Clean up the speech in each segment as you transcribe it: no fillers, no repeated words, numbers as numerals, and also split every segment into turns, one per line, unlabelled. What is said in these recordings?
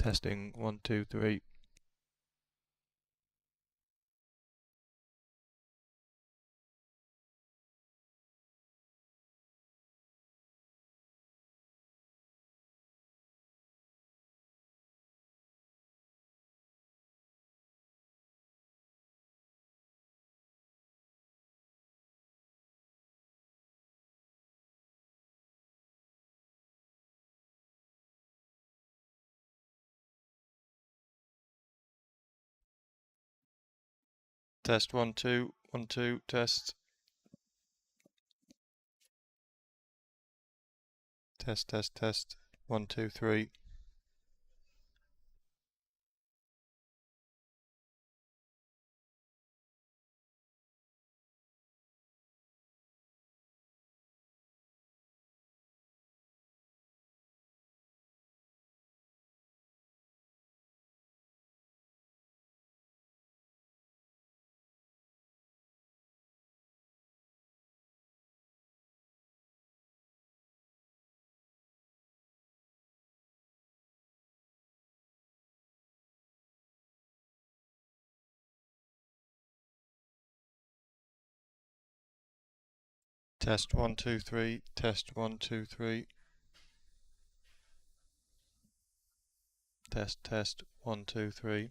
Testing 1 2 3. Test 1 2 1 2 test. Test 1 2 3. Test 1 2 3. Test 1 2 3. Test 1 2 3.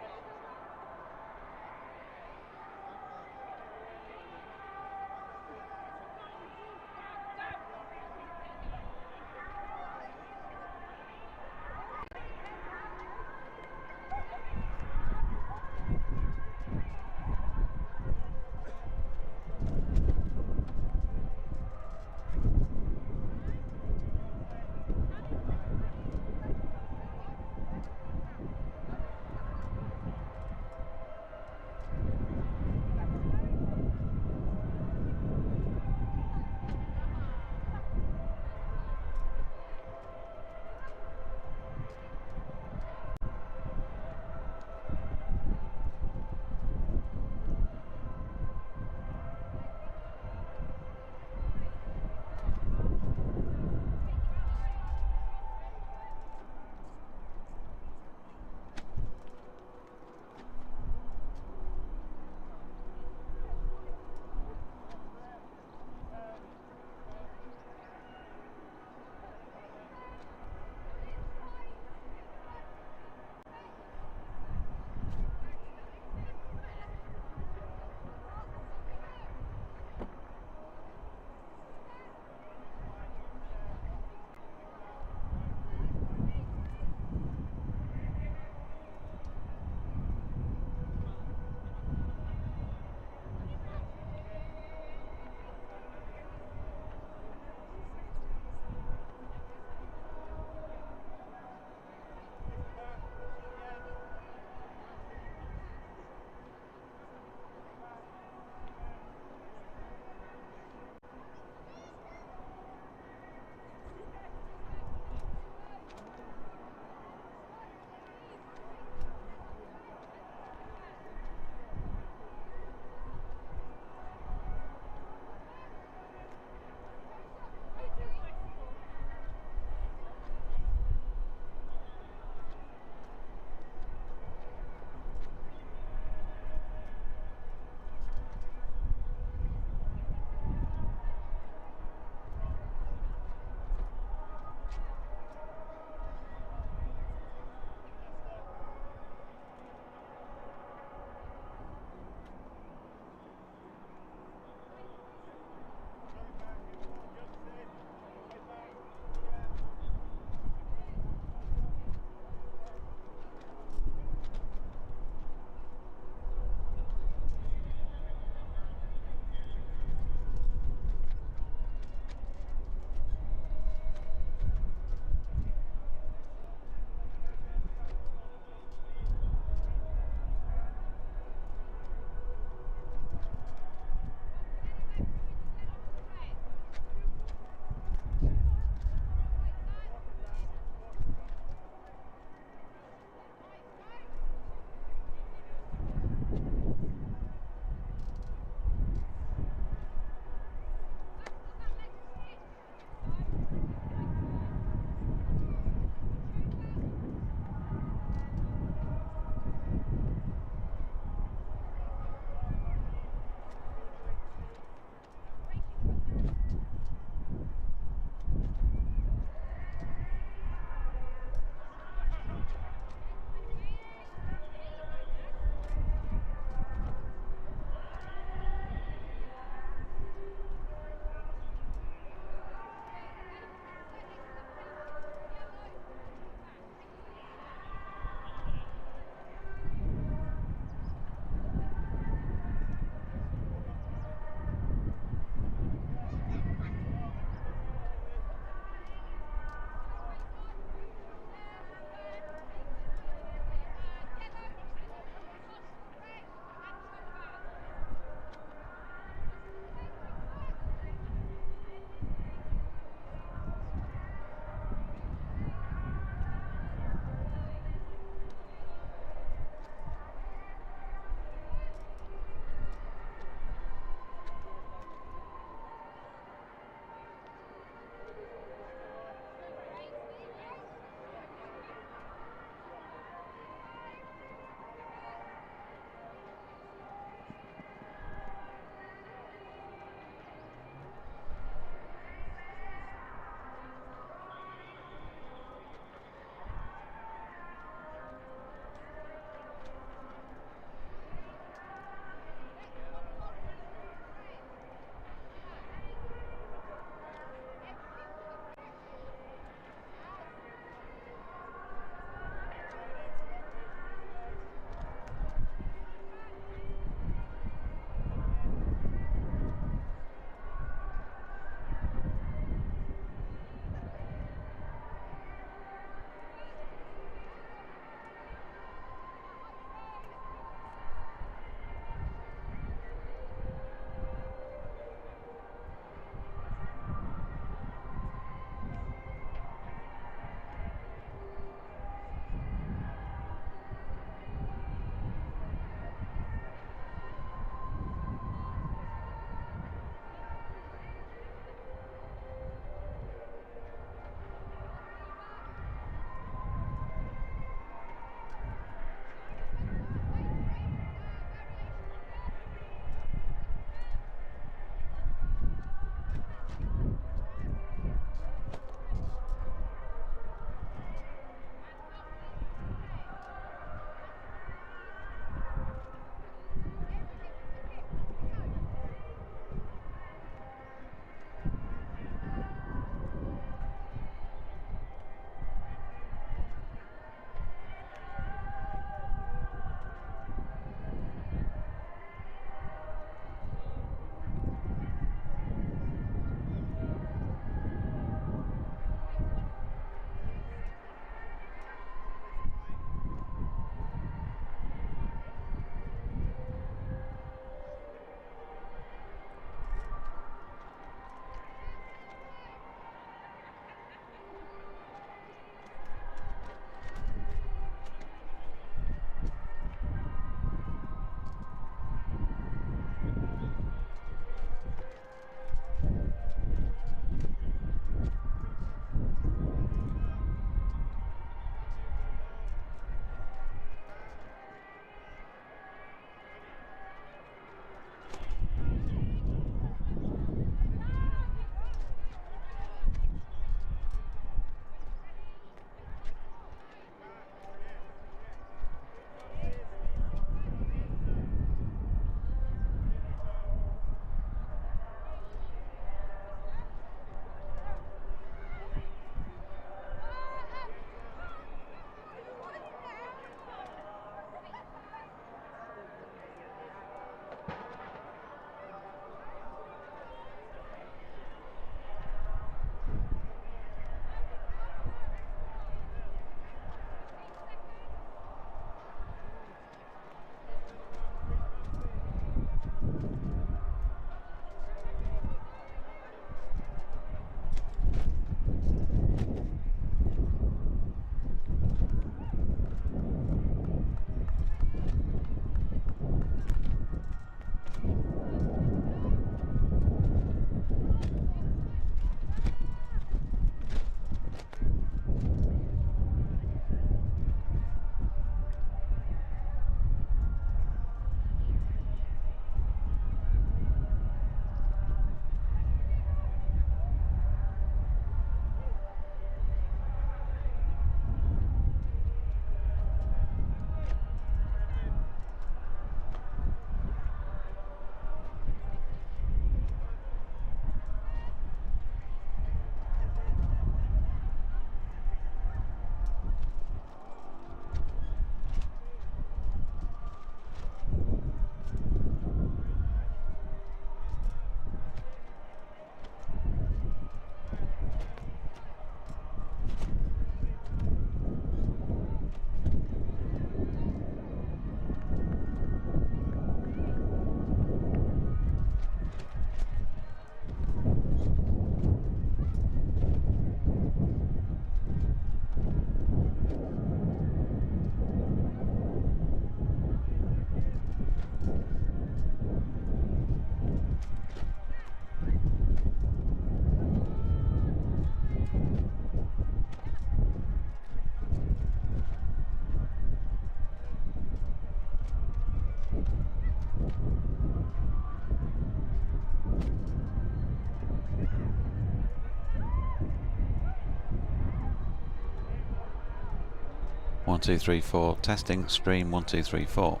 1 2 3 4. Testing stream 1 2 3 4.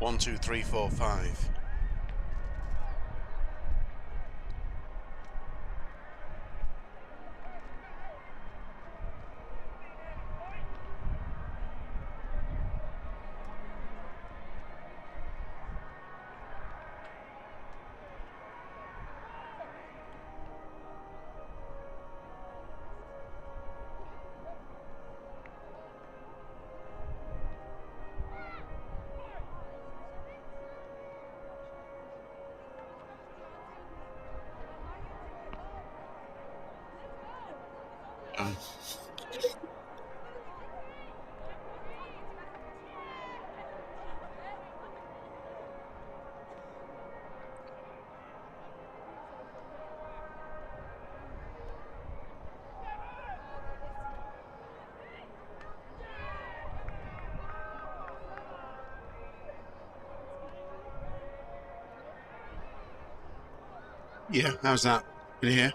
One, two, three, four, five. Yeah, how's that? Can you hear?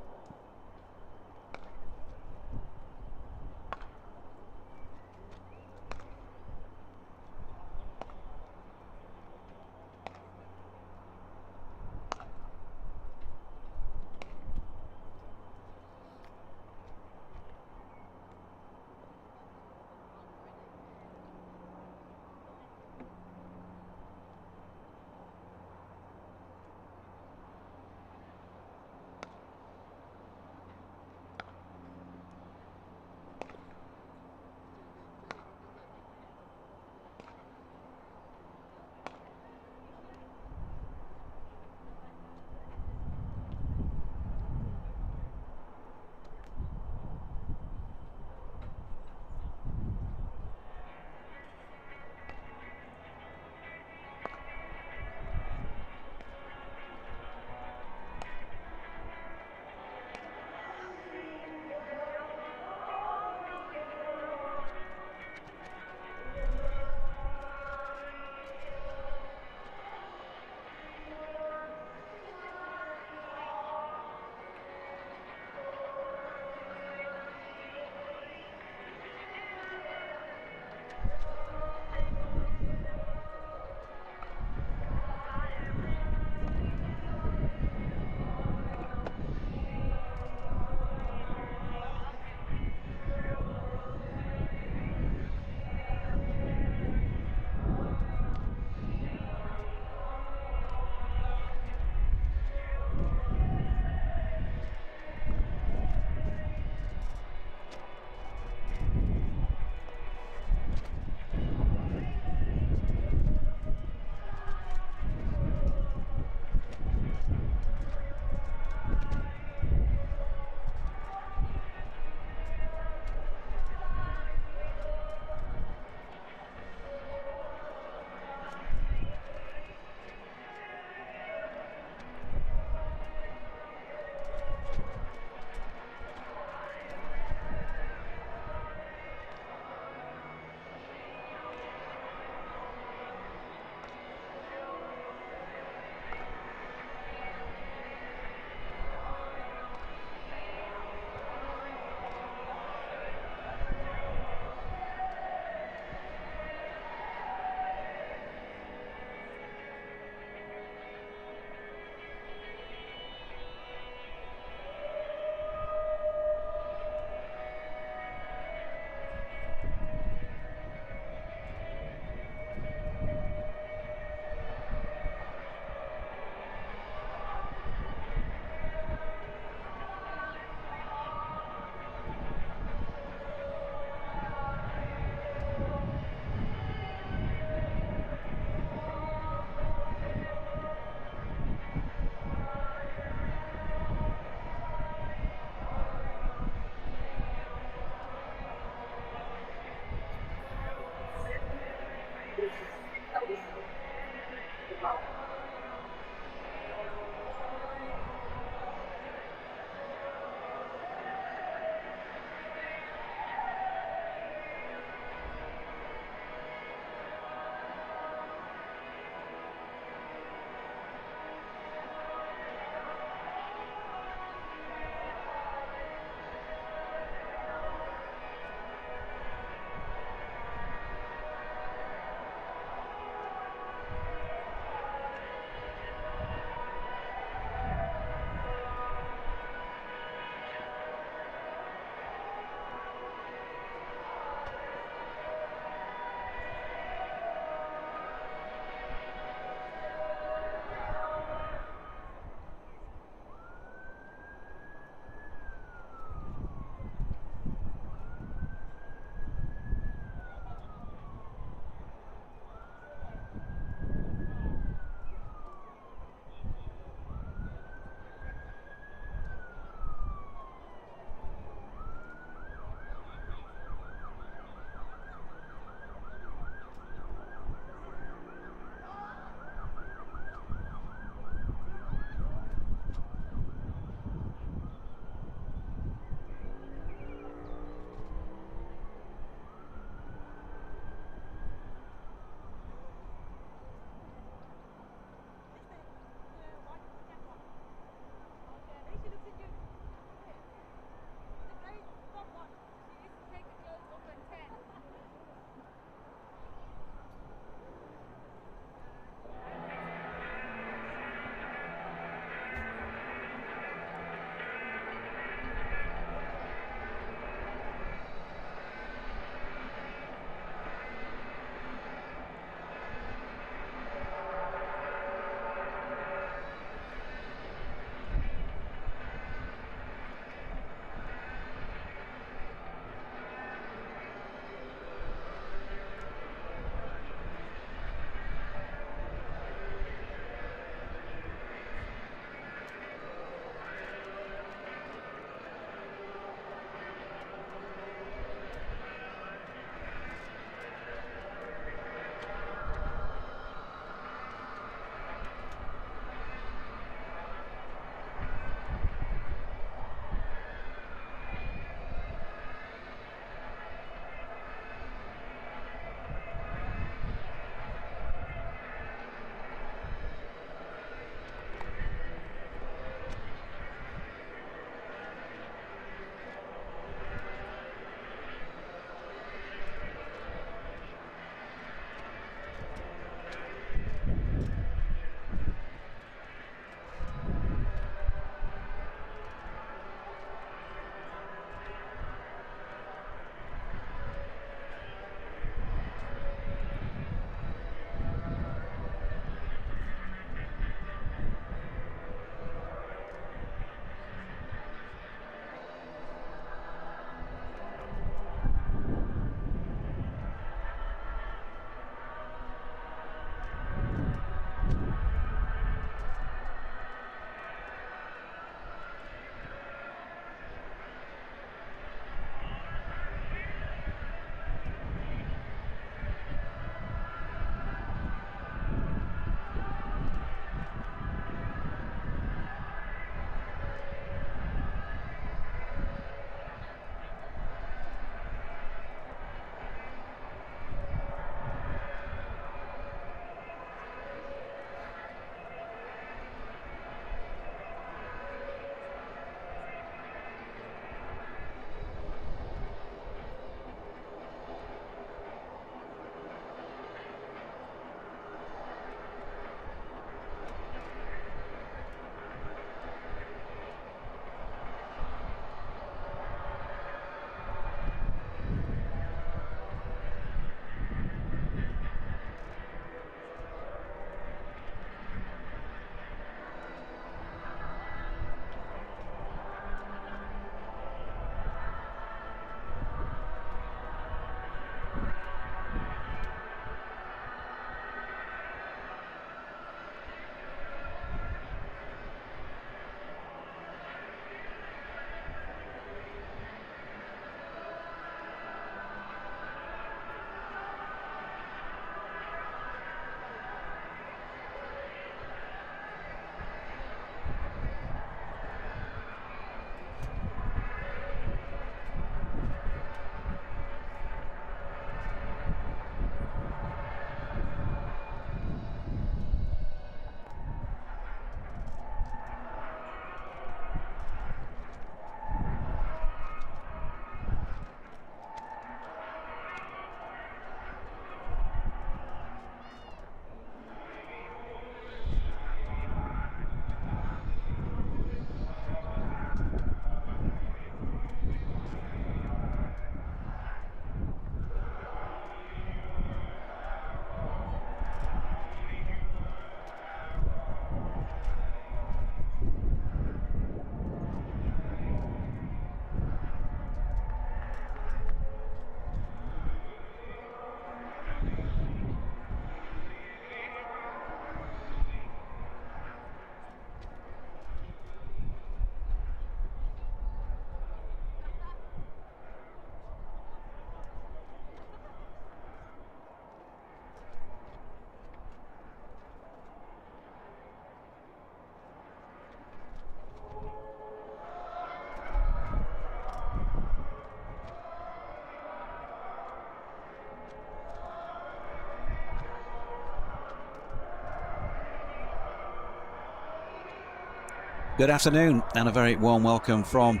Good afternoon and a very warm welcome from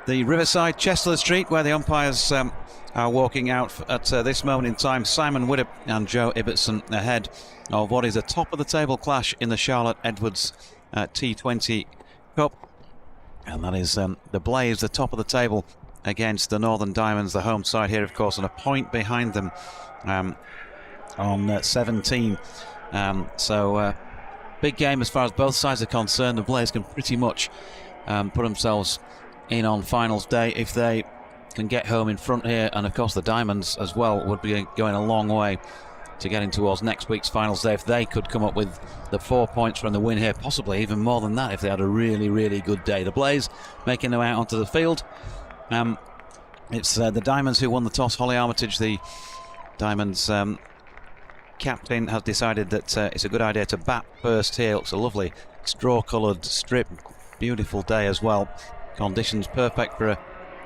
the Riverside, Chester Street, where the umpires are walking out at this moment in time. Simon Widdop and Joe Ibbotson ahead of what is a top of the table clash in the Charlotte Edwards T20 Cup, and that is the Blaze, the top of the table, against the Northern Diamonds, the home side here, of course, and a point behind them on 17. Big game as far as both sides are concerned. The Blaze can pretty much put themselves in on finals day if they can get home in front here, and of course the Diamonds as well would be going a long way to getting towards next week's finals day if they could come up with the 4 points from the win here, possibly even more than that if they had a really good day. The Blaze making their way out onto the field. It's the Diamonds who won the toss. Holly Armitage, the Diamonds captain, has decided that it's a good idea to bat first here. Looks a lovely straw-coloured strip, beautiful day as well. Conditions perfect for a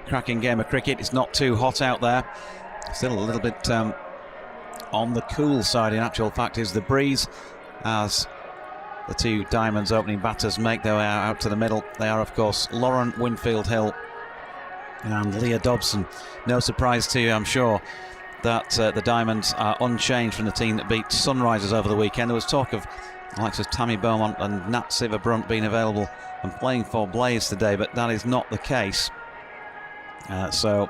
cracking game of cricket. It's not too hot out there. Still a little bit on the cool side, in actual fact, is the breeze, as the two Diamonds opening batters make their way out to the middle. They are, of course, Lauren Winfield-Hill and Leah Dobson. No surprise to you, I'm sure, that the Diamonds are unchanged from the team that beat Sunrisers over the weekend. There was talk of Alexis Tammy Beaumont and Nat Siver-Brunt being available and playing for Blaze today, but that is not the case. The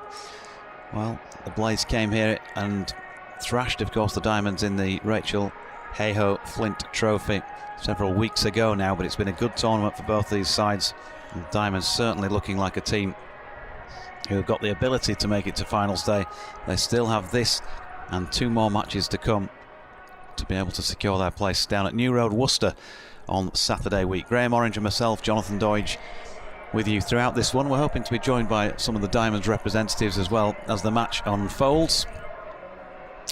Blaze came here and thrashed, of course, the Diamonds in the Rachel Hayhoe Flint Trophy several weeks ago now, but it's been a good tournament for both these sides. And the Diamonds certainly looking like a team who have got the ability to make it to finals day. They still have this and 2 more matches to come to be able to secure their place down at New Road, Worcester on Saturday week. Graham Orange and myself, Jonathan Doidge, with you throughout this one. We're hoping to be joined by some of the Diamonds representatives as well as the match unfolds.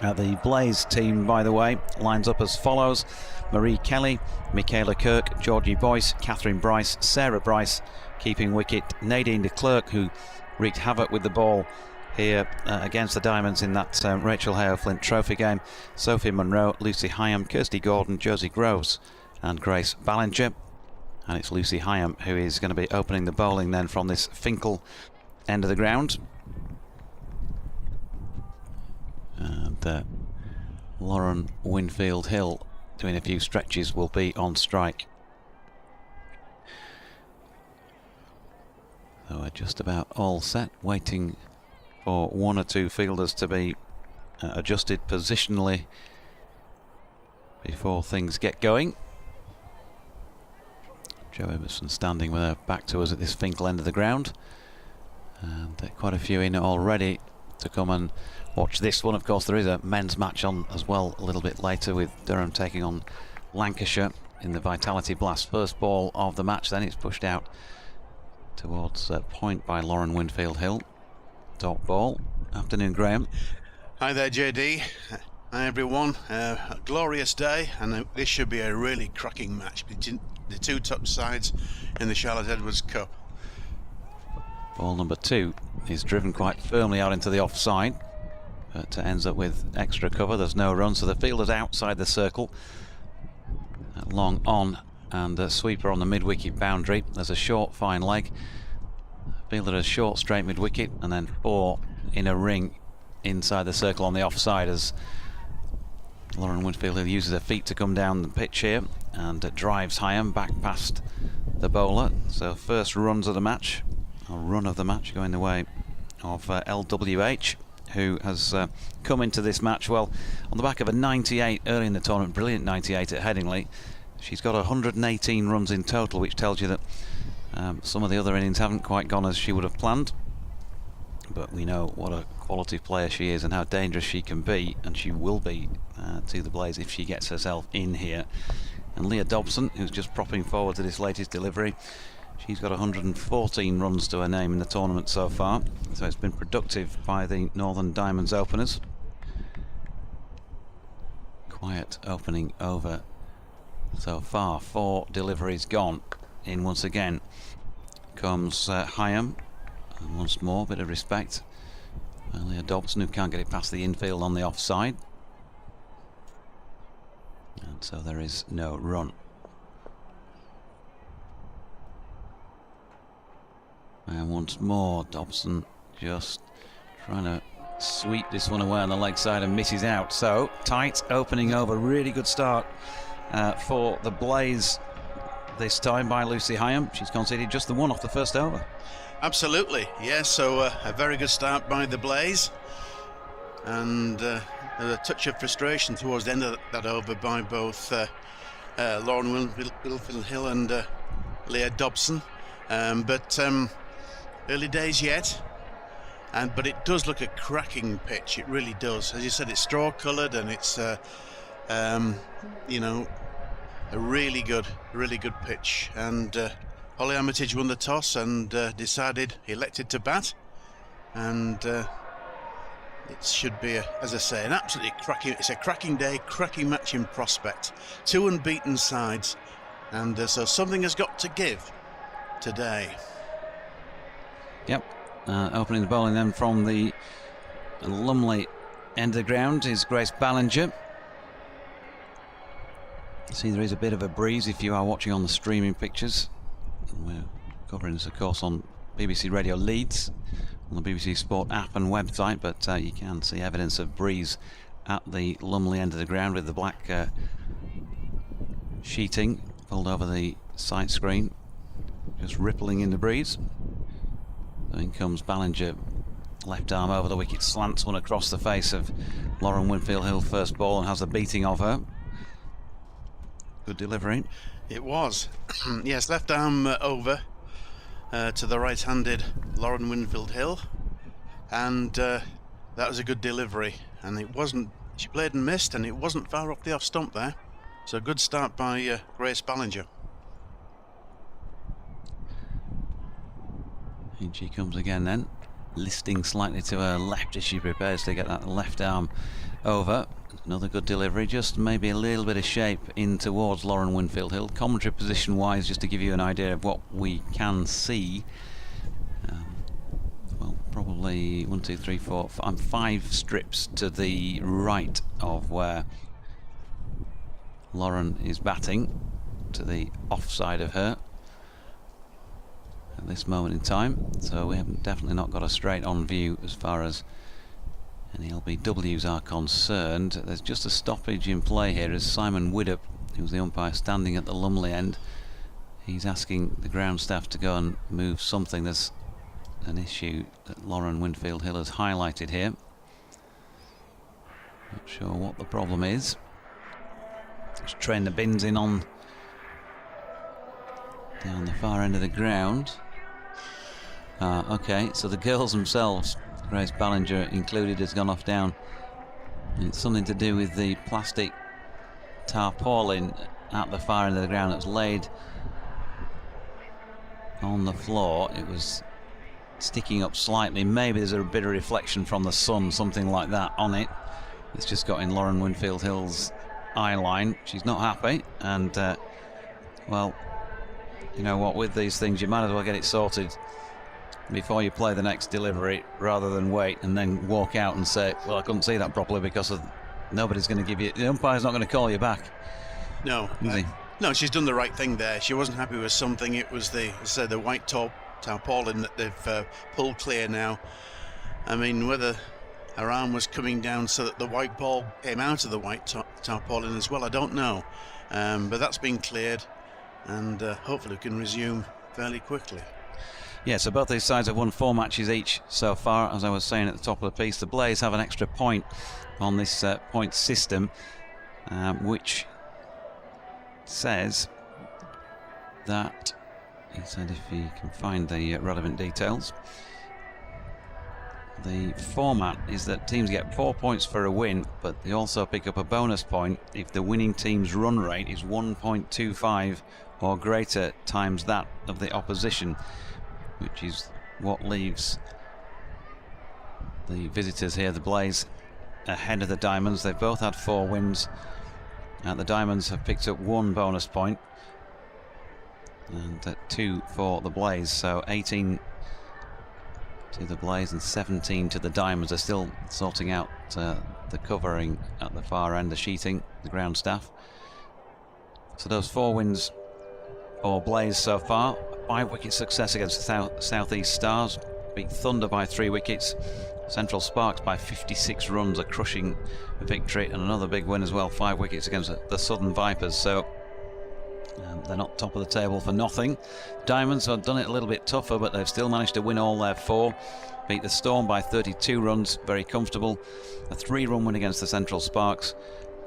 The Blaze team, by the way, lines up as follows: Marie Kelly, Michaela Kirk, Georgie Boyce, Catherine Bryce, Sarah Bryce keeping wicket, Nadine de Klerk, who wreaked havoc with the ball here against the Diamonds in that Rachel Hayhoe Flint Trophy game, Sophie Munro, Lucy Hyam, Kirsty Gordon, Josie Groves and Grace Ballinger. And it's Lucy Hyam who is going to be opening the bowling then from this Finkel end of the ground. And Lauren Winfield-Hill, doing a few stretches, will be on strike. So we're just about all set, waiting for 1 or 2 fielders to be adjusted positionally before things get going. Jo Ibbotson standing with her back to us at this Finkel end of the ground, and quite a few in already to come and watch this one. Of course, there is a men's match on as well a little bit later, with Durham taking on Lancashire in the Vitality Blast. First ball of the match, then it's pushed out towards point by Lauren Winfield-Hill. Dot ball. Afternoon, Graham.
Hi there, JD. Hi everyone. A glorious day, and this should be a really cracking match between the 2 top sides in the Charlotte Edwards Cup.
Ball number 2 is driven quite firmly out into the offside, but ends up with extra cover. There's no run, so the fielder's outside the circle. Long on, and a sweeper on the mid-wicket boundary. There's a short fine leg. Fielder a short straight mid-wicket, and then 4 in a ring inside the circle on the offside, as Lauren Winfield uses her feet to come down the pitch here and drives Hyam back past the bowler. So first runs of the match, a run of the match, going the way of LWH, who has come into this match well on the back of a 98 early in the tournament, brilliant 98 at Headingley. She's got 118 runs in total, which tells you that some of the other innings haven't quite gone as she would have planned. But we know what a quality player she is and how dangerous she can be, and she will be to the Blaze if she gets herself in here. And Leah Dobson, who's just propping forward to this latest delivery, she's got 114 runs to her name in the tournament so far, so it's been productive by the Northern Diamonds openers. Quiet opening over so far. 4 deliveries gone. In once again comes Hyam, and once more, bit of respect. Leah Dobson, who can't get it past the infield on the offside, and so there is no run. And once more, Dobson just trying to sweep this one away on the leg side and misses out. So tight opening over, really good start for the Blaze this time by Lucy Hyam. She's conceded just the one off the first over.
Absolutely, yeah, so a very good start by the Blaze, and a touch of frustration towards the end of that over by both Lauren Winfield-Hill and Leah Dobson, but early days yet, but it does look a cracking pitch, it really does. As you said, it's straw coloured, and it's you know, a really good pitch, and Holly Armitage won the toss and elected to bat, and it should be, as I say, an absolutely cracking day, cracking match in prospect. Two unbeaten sides, and so something has got to give today.
Yep, opening the bowling then from the Lumley end of the ground is Grace Ballinger. See, there is a bit of a breeze if you are watching on the streaming pictures. We're covering this, of course, on BBC Radio Leeds, on the BBC Sport app and website, but you can see evidence of breeze at the Lumley end of the ground with the black sheeting pulled over the side screen, just rippling in the breeze. So in comes Ballinger, left arm over the wicket, slants one across the face of Lauren Winfield-Hill, first ball, and has the beating of her. Good delivery.
It was. Yes, left arm over to the right-handed Lauren Winfield-Hill, and that was a good delivery, and it wasn't, she played and missed, and it wasn't far off the off stump there, so a good start by Grace Ballinger.
In she comes again then, listing slightly to her left as she prepares to get that left arm over. Another good delivery, just maybe a little bit of shape in towards Lauren Winfield-Hill. Commentary position wise, just to give you an idea of what we can see. Well, probably 1, 2, 3, 4, 5 strips to the right of where Lauren is batting, to the offside of her at this moment in time. So we haven't definitely not got a straight on view as far as any LBWs are concerned. There's just a stoppage in play here as Simon Widdop, who's the umpire standing at the Lumley end, he's asking the ground staff to go and move something. There's an issue that Lauren Winfield-Hill has highlighted here. Not sure what the problem is. Let's train the bins in on down the far end of the ground. Okay, so the girls themselves, Grace Ballinger included, has gone off down. It's something to do with the plastic tarpaulin at the far end of the ground that was laid on the floor. It was sticking up slightly. Maybe there's a bit of reflection from the sun, something like that on it. It's just got in Lauren Winfield-Hill's eye line. She's not happy, and well, you know what, with these things you might as well get it sorted before you play the next delivery, rather than wait and then walk out and say, well, I couldn't see that properly, because nobody's going to give you, the umpire's not going to call you back.
No,
is he?
No, she's done the right thing there. She wasn't happy with something. It was the white tarpaulin that they've pulled clear now. I mean, whether her arm was coming down so that the white ball came out of the white tarpaulin as well, I don't know, but that's been cleared, and hopefully we can resume fairly quickly.
Yeah, so both these sides have won 4 matches each so far. As I was saying at the top of the piece, the Blaze have an extra point on this point system, which says that, he said if he can find the relevant details, the format is that teams get 4 points for a win, but they also pick up a bonus point if the winning team's run rate is 1.25 or greater times that of the opposition, which is what leaves the visitors here, the Blaze, ahead of the Diamonds. They've both had 4 wins. The Diamonds have picked up 1 bonus point, and 2 for the Blaze, so 18 to the Blaze and 17 to the Diamonds. Are still sorting out the covering at the far end, the sheeting, the ground staff. So those 4 wins for Blaze so far, 5-wicket success against the South East Stars. Beat Thunder by 3 wickets. Central Sparks by 56 runs, a crushing victory, and another big win as well, 5 wickets against the Southern Vipers. So they're not top of the table for nothing. Diamonds have done it a little bit tougher, but they've still managed to win all their 4. Beat the Storm by 32 runs, very comfortable. A 3-run win against the Central Sparks.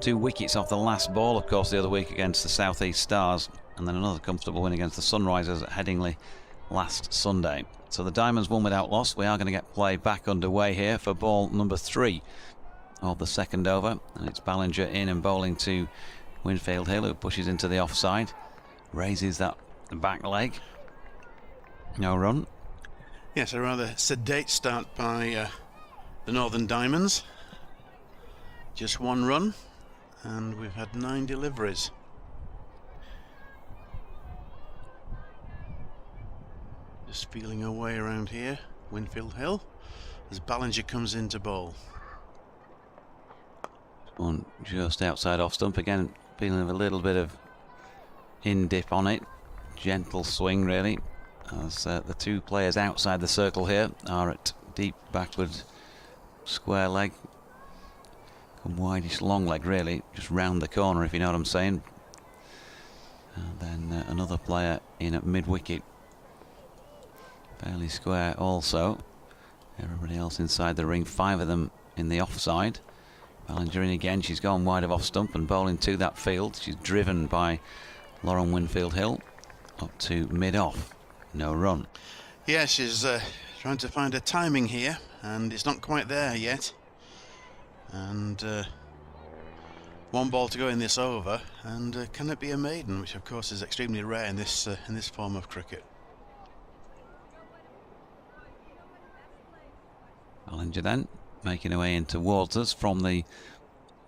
2 wickets off the last ball, of course, the other week against the South East Stars. And then another comfortable win against the Sunrisers at Headingley last Sunday. So the Diamonds won without loss. We are going to get play back underway here for ball number 3 of the second over. And it's Ballinger in and bowling to Winfield Hill, who pushes into the offside. Raises that back leg. No run.
Yes, a rather sedate start by the Northern Diamonds. Just 1 run, and we've had 9 deliveries. Just feeling our way around here, Winfield Hill, as Ballinger comes into bowl.
One just outside off stump again, feeling a little bit of in dip on it. Gentle swing really, as the 2 players outside the circle here are at deep backward square leg. Come wideish long leg really, just round the corner if you know what I'm saying. And then another player in at mid wicket. Fairly square also. Everybody else inside the ring, 5 of them in the offside. Ballinger in again, she's gone wide of off stump and bowling to that field. She's driven by Lauren Winfield Hill up to mid off. No run.
Yeah, she's trying to find a timing here, and it's not quite there yet. And 1 ball to go in this over, and can it be a maiden, which of course is extremely rare in this form of cricket.
Ballinger then making her way in towards us from the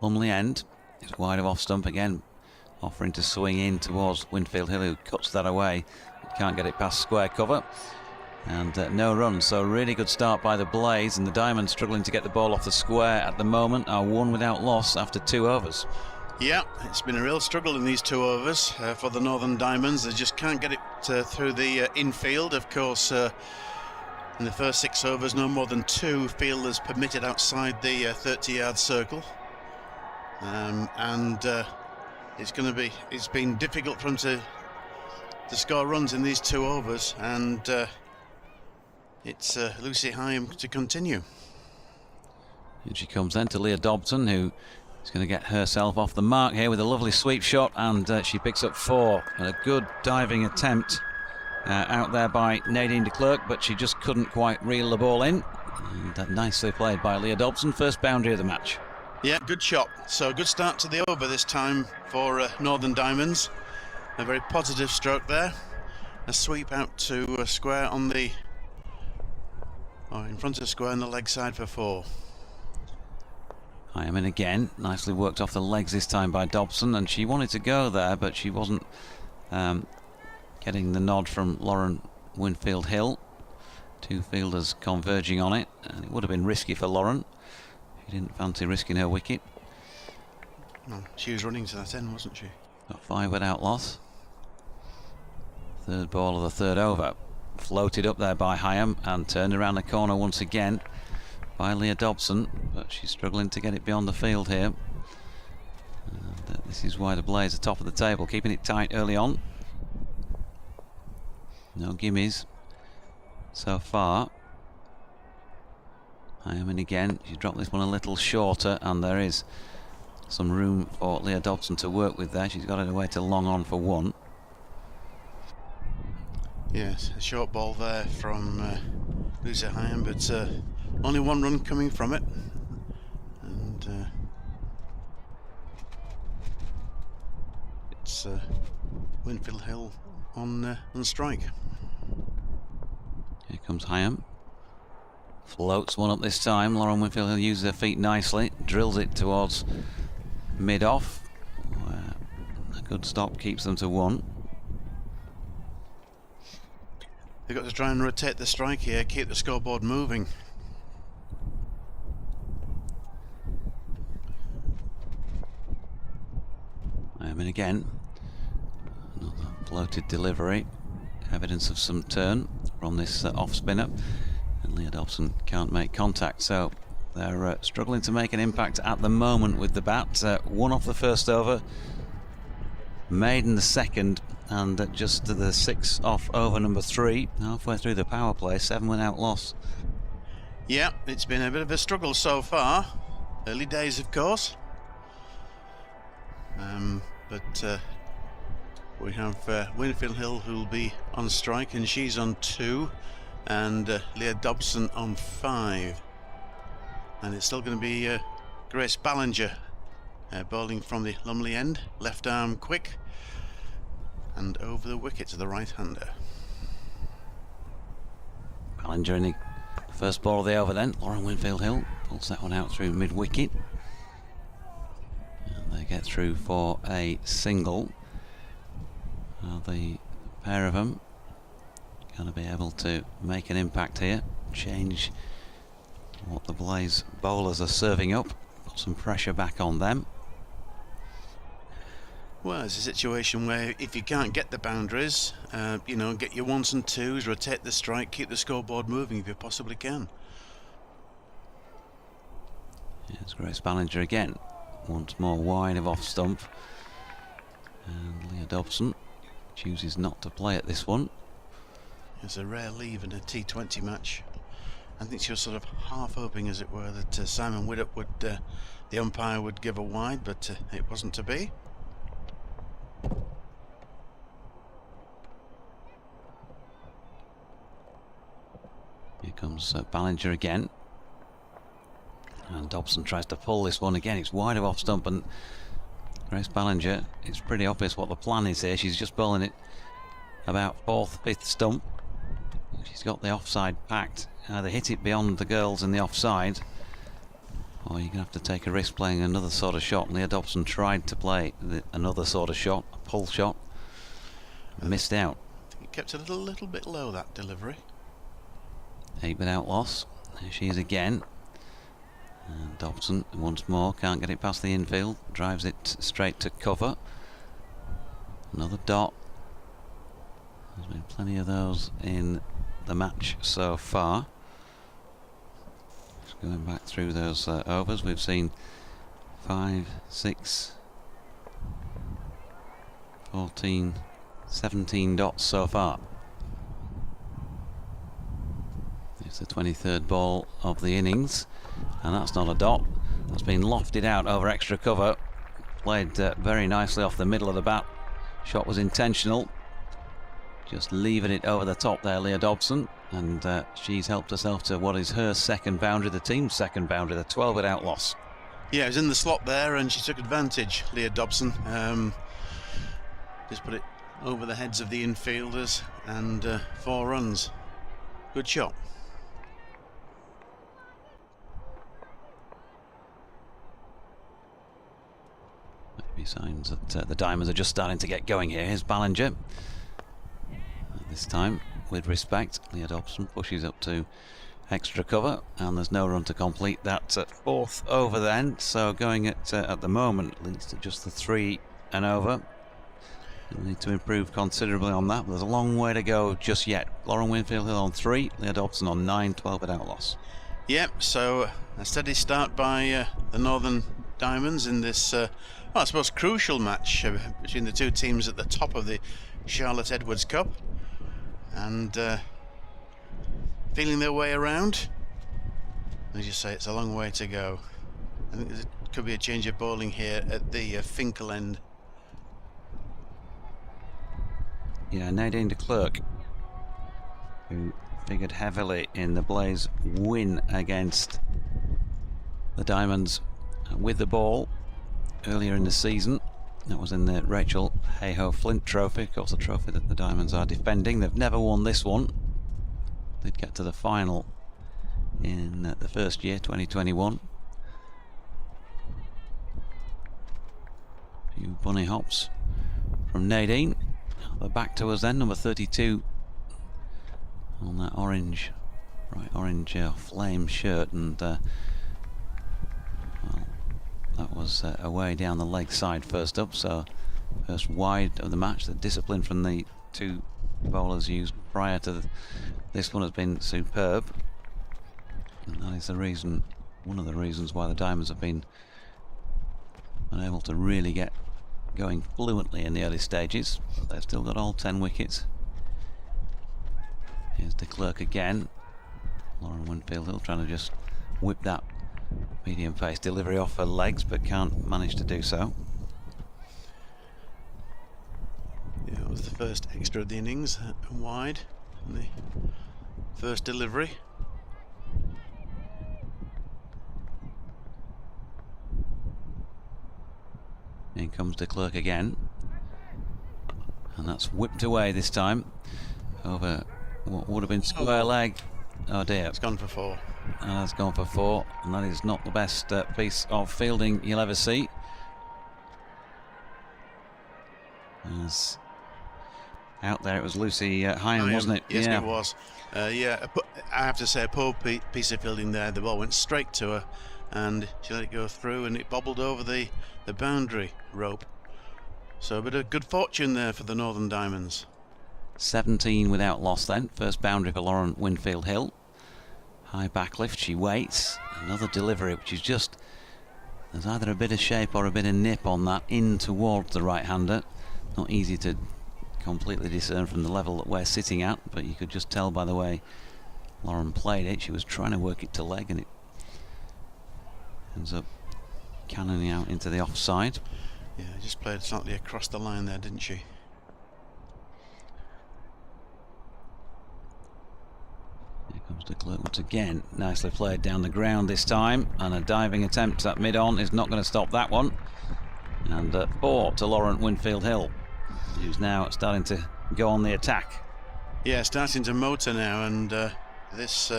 Lumley end. It's wide of off stump again, offering to swing in towards Winfield Hill, who cuts that away. Can't get it past square cover, and no run. So really good start by the Blaze, and the Diamonds struggling to get the ball off the square at the moment are 1 without loss after 2 overs.
Yeah, it's been a real struggle in these 2 overs for the Northern Diamonds. They just can't get it through the infield. Of course, in the first 6 overs, no more than 2 fielders permitted outside the 30-yard circle. It's been difficult for them to score runs in these 2 overs, and it's Lucy Hyam to continue.
And she comes then to Leah Dobson, who is going to get herself off the mark here with a lovely sweep shot, and she picks up 4. And a good diving attempt out there by Nadine de Klerk, but she just couldn't quite reel the ball in. And nicely played by Leah Dobson, first boundary of the match.
Yeah, good shot. So good start to the over this time for Northern Diamonds. A very positive stroke there. A sweep out to square on the... in front of square on the leg side for 4.
Hyam in again, nicely worked off the legs this time by Dobson, and she wanted to go there, but she wasn't getting the nod from Lauren Winfield Hill. 2 fielders converging on it, and it would have been risky for Lauren. She didn't fancy risking her wicket.
No, she was running to that end, wasn't she?
Got 5 without loss. 3rd ball of the 3rd over. Floated up there by Hyam and turned around the corner once again by Leah Dobson, but she's struggling to get it beyond the field here. And this is why the Blaze are top of the table, keeping it tight early on. No gimmies so far. Hyam in again. She dropped this one a little shorter, and there is some room for Leah Dobson to work with there. She's got it away to long on for 1.
Yes, a short ball there from Lucy Hyam, but only 1 run coming from it. And it's Winfield Hill on strike.
Here comes Hyam. Floats one up this time. Lauren Winfield Hill uses her feet nicely, drills it towards mid-off. A good stop keeps them to 1.
They've got to try and rotate the strike here, keep the scoreboard moving.
Hyam in again. Another floated delivery evidence of some turn from this off spinner, and Leah Dobson can't make contact, so they're struggling to make an impact at the moment with the bat. One off the first over, made in the second, and just the 6 off over number 3, halfway through the power play, 7 without loss.
Yeah, it's been a bit of a struggle so far. Early days, of course. But we have Winfield Hill, who'll be on strike, and she's on 2, and Leah Dobson on 5. And it's still going to be Grace Ballinger bowling from the Lumley end, left arm quick, and over the wicket to the right-hander.
Ballinger in the first ball of the over then. Lauren Winfield Hill pulls that one out through mid-wicket. And they get through for a single. The pair of them going to be able to make an impact here, change what the Blaze bowlers are serving up, put some pressure back on them.
Well, it's a situation where if you can't get the boundaries, you know, get your 1s and 2s, rotate the strike, keep the scoreboard moving if you possibly can.
Here's Grace Ballinger again, once more wide of off stump, and Leah Dobson chooses not to play at this one.
It's a rare leave in a T20 match. I think she was sort of half hoping, as it were, that Simon Widdop would, the umpire would give a wide, but it wasn't to be.
Here comes Ballinger again, and Dobson tries to pull this one again. It's wide of off stump, and Grace Ballinger, it's pretty obvious what the plan is here. She's just bowling it about 4th, 5th stump. She's got the offside packed. Either hit it beyond the girls in the offside, or you're going to have to take a risk playing another sort of shot. Leah Dobson tried to play another sort of shot, a pull shot, and missed out.
I think it kept it a little bit low, that delivery.
8 without loss. There she is again. And Dobson once more can't get it past the infield, drives it straight to cover. Another dot. There's been plenty of those in the match so far. Just going back through those overs, we've seen 5, 6, 14, 17 dots so far. It's the 23rd ball of the innings, and that's not a dot. That's been lofted out over extra cover, played very nicely off the middle of the bat. Shot was intentional, just leaving it over the top there, Leah Dobson, and she's helped herself to what is her second boundary, the team's second boundary, the 12 without loss.
Yeah, it was in the slot there, and she took advantage, Leah Dobson. Just put it over the heads of the infielders, and 4 runs. Good shot.
Maybe signs that the Diamonds are just starting to get going here. Here's Ballinger. This time, with respect, Leah Dobson pushes up to extra cover, and there's no run to complete that 4th over then. So going at the moment, leads to just the 3 and over. We'll need to improve considerably on that, but there's a long way to go just yet. Lauren Winfield Hill on 3, Leah Dobson on 9, 12 without loss.
Yep, so a steady start by the Northern Diamonds in this, well, I suppose, crucial match between the two teams at the top of the Charlotte Edwards Cup. And feeling their way around. As you say, it's a long way to go. I think there could be a change of bowling here at the Finkel end.
Yeah, Nadine de Klerk, who figured heavily in the Blaze win against the Diamonds with the ball earlier in the season. That was in the Rachel Hayhoe Flint Trophy, of course, the trophy that the Diamonds are defending. They've never won this one. Did get to the final in the first year, 2021. A few bunny hops from Nadine. They're back to us then, number 32 on that orange, bright orange flame shirt, and well, that was away down the leg side first up, so first wide of the match. The discipline from the two bowlers used prior to this one has been superb. And that is the reason, one of the reasons why the Diamonds have been unable to really get going fluently in the early stages. But they've still got all 10 wickets. Here's de Klerk again. Lauren Winfield-Hill trying to just whip that medium pace delivery off her legs, but can't manage to do so.
Yeah, it was the first extra of the innings, wide, and the first delivery.
In comes de Klerk again, and that's whipped away this time over what would have been square leg. Oh dear,
It's gone for 4.
and that's gone for 4, and that is not the best piece of fielding you'll ever see. As out there, it was Lucy Hyam, wasn't it?
Yes,
yeah.
it was. Yeah, I have to say, a poor piece of fielding there. The ball went straight to her, and she let it go through, and it bobbled over the boundary rope. So a bit of good fortune there for the Northern Diamonds.
17 without loss then. First boundary for Lauren Winfield-Hill. High backlift, she waits. Another delivery, which is just, there's either a bit of shape or a bit of nip on that in towards the right-hander. Not easy to completely discern from the level that we're sitting at, but you could just tell by the way Lauren played it. She was trying to work it to leg, and it ends up cannoning out into the offside.
Yeah, just played slightly across the line there, didn't she?
Here comes de Klerk once again. Nicely played down the ground this time, and a diving attempt at mid-on is not going to stop that one. And 4 to Lauren Winfield-Hill, who's now starting to go on the attack.
Yeah, starting to motor now, and this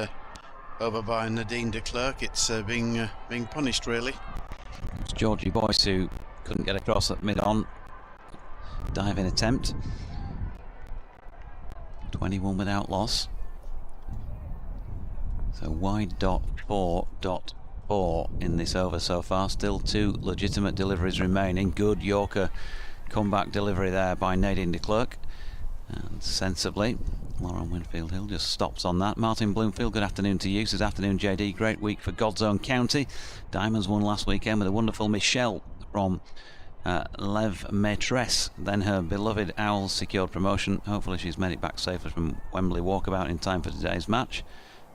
over by Nadine de Klerk, it's being punished really.
It's Georgie Boyce who couldn't get across at mid-on. Diving attempt. 21 without loss. So wide .4 in this over so far. Still 2 legitimate deliveries remaining. Good Yorker comeback delivery there by Nadine de Klerk. And sensibly, Lauren Winfield-Hill just stops on that. Martin Bloomfield, good afternoon to you. Says afternoon, JD. Great week for God's Own County. Diamonds won last weekend with a wonderful Michelle from Lev Maitresse. Then her beloved Owls secured promotion. Hopefully she's made it back safely from Wembley Walkabout in time for today's match.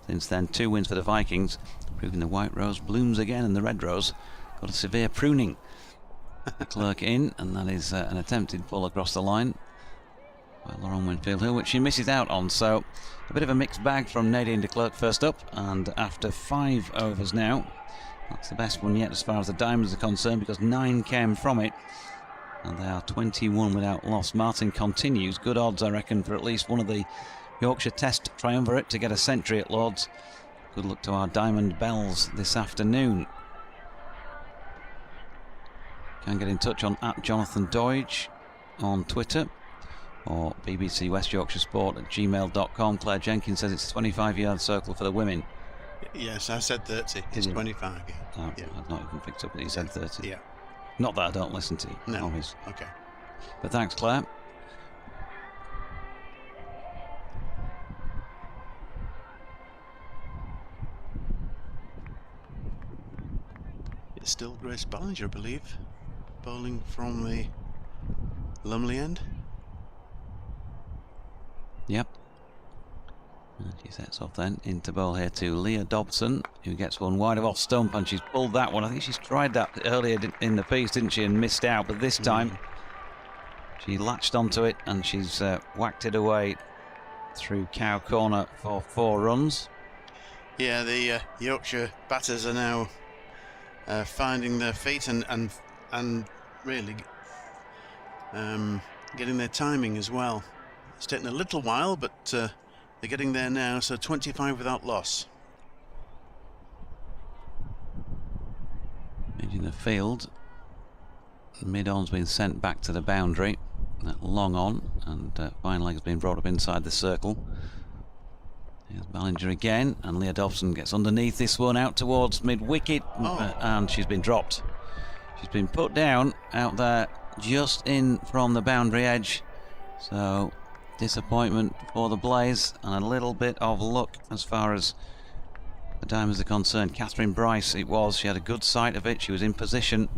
Since then, 2 wins for the Vikings, proving the white rose blooms again, and the red rose got a severe pruning. de Klerk in, and that is an attempted pull across the line by Lauren Winfield-Hill, which she misses out on. So a bit of a mixed bag from Nadine de Klerk first up, and after 5 overs now, that's the best one yet as far as the Diamonds are concerned, because 9 came from it, and they are 21 without loss. Martin continues. Good odds, I reckon, for at least one of the Yorkshire Test triumvirate to get a century at Lords. Good luck to our Diamond Bells this afternoon. Can get in touch on @JonathanDoige on Twitter, or BBC West Yorkshire Sport @gmail.com. Claire Jenkins says it's a 25-yard circle for the women.
Yes, I said 30. It's 25. Yeah.
Oh,
Yeah.
I've not even picked up that he said 30.
Yeah.
Not that I don't listen to you,
No.
obviously.
Okay.
But thanks, Claire.
It's still Grace Ballinger, I believe, bowling from the Lumley end.
Yep. And she sets off then into bowl here to Leah Dobson, who gets one wide of off stump, and she's pulled that one. I think she's tried that earlier in the piece, didn't she, and missed out, but this time she latched onto it and she's whacked it away through cow corner for 4 runs.
Yeah, the Yorkshire batters are now finding their feet and really getting their timing as well. It's taken a little while, but they're getting there now. So 25 without loss.
In the field, mid-on's been sent back to the boundary. That long on, and fine leg has been brought up inside the circle. Here's Ballinger again, and Leah Dobson gets underneath this one out towards mid-wicket, and she's been dropped. She's been put down out there just in from the boundary edge. So disappointment for the Blaze, and a little bit of luck as far as the Diamonds are concerned. Catherine Bryce it was. She had a good sight of it. She was in position,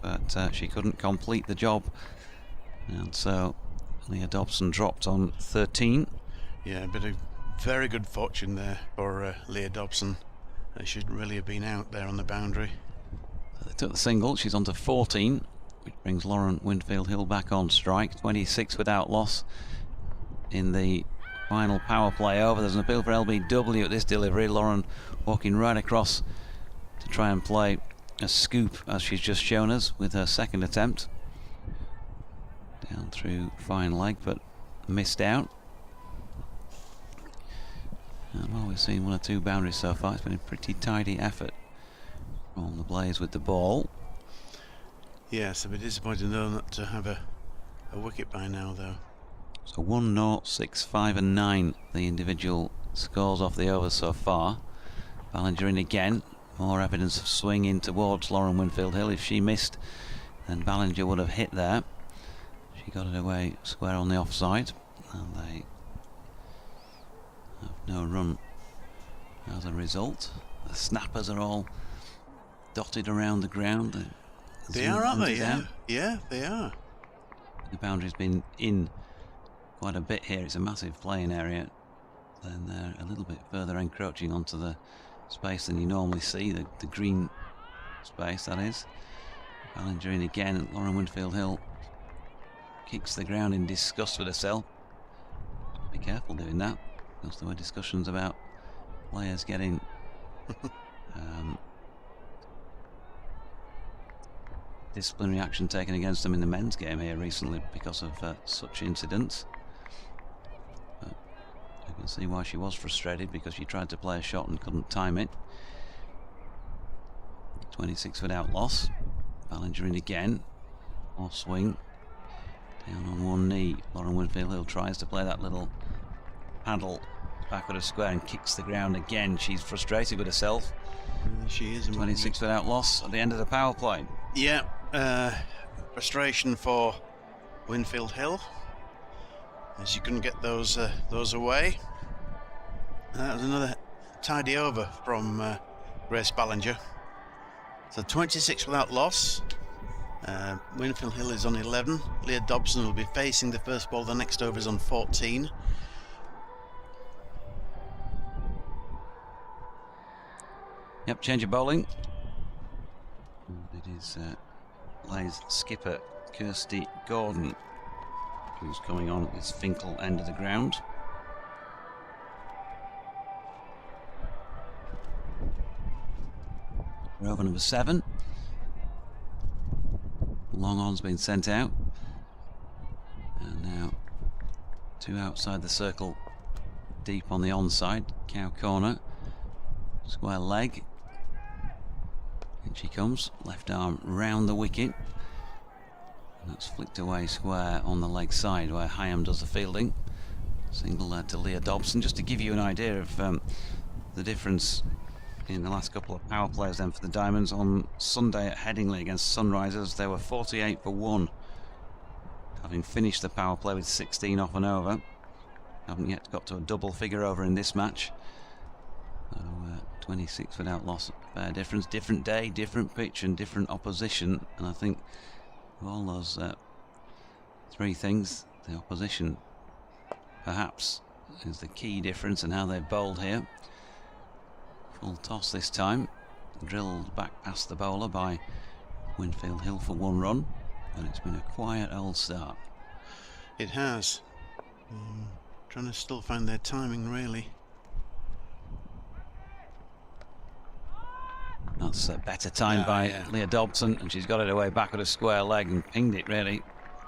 but she couldn't complete the job. And so Leah Dobson dropped on 13.
Yeah, a bit of very good fortune there for Leah Dobson. They should really have been out there on the boundary.
So they took the single. She's on to 14, which brings Lauren Winfield Hill back on strike. 26 without loss in the final power play over. There's an appeal for LBW at this delivery. Lauren walking right across to try and play a scoop, as she's just shown us with her second attempt. Down through fine leg, but missed out. And while we've seen 1 or 2 boundaries so far, it's been a pretty tidy effort from the Blaze with the ball.
Yes, a bit disappointing though not to have a wicket by now though.
So 1-0, 6, 5 and 9 the individual scores off the overs so far. Ballinger in again. More evidence of swing in towards Lauren Winfield Hill. If she missed, then Ballinger would have hit there. She got it away square on the offside, and they have no run as a result. The snappers are all dotted around the ground.
They are, aren't they? Yeah. Yeah, they are.
The boundary's been in quite a bit here. It's a massive playing area. Then they're a little bit further encroaching onto the space than you normally see, the green space, that is. Ballinger in again, and Lauren Winfield Hill kicks the ground in disgust with herself. Be careful doing that, because there were discussions about players getting disciplinary action taken against them in the men's game here recently because of such incidents. But you can see why she was frustrated, because she tried to play a shot and couldn't time it. 26 without loss. Ballinger in again. Off swing. Down on one knee. Lauren Winfield Hill tries to play that little paddle backward of square and kicks the ground again. She's frustrated with herself.
She is.
26 without loss at the end of the power play.
Yeah, frustration for Winfield Hill, as you couldn't get those away. That was another tidy over from Grace Ballinger. So 26 without loss. Winfield Hill is on 11. Leah Dobson will be facing the first ball. The next over is on 14.
Yep, change of bowling. It is Blaze skipper Kirsty Gordon who's coming on at this Finkel end of the ground. Over number 7. Long on's been sent out. And now 2 outside the circle, deep on the onside. Cow corner. Square leg. In she comes. Left arm round the wicket. And that's flicked away square on the leg side where Hyam does the fielding. Single to Leah Dobson. Just to give you an idea of the difference in the last couple of power plays then for the Diamonds. On Sunday at Headingley against Sunrisers, they were 48 for 1, having finished the power play with 16 off and over. Haven't yet got to a double figure over in this match. So 26 without loss. Fair difference. Different day, different pitch and different opposition. And I think of all those 3 things, the opposition perhaps is the key difference in how they've bowled here. Full toss this time, drilled back past the bowler by Winfield Hill for 1 run, but it's been a quiet old start.
It has. Trying to still find their timing, really.
That's a better time by Leah Dobson, and she's got it away back at a square leg and pinged it really.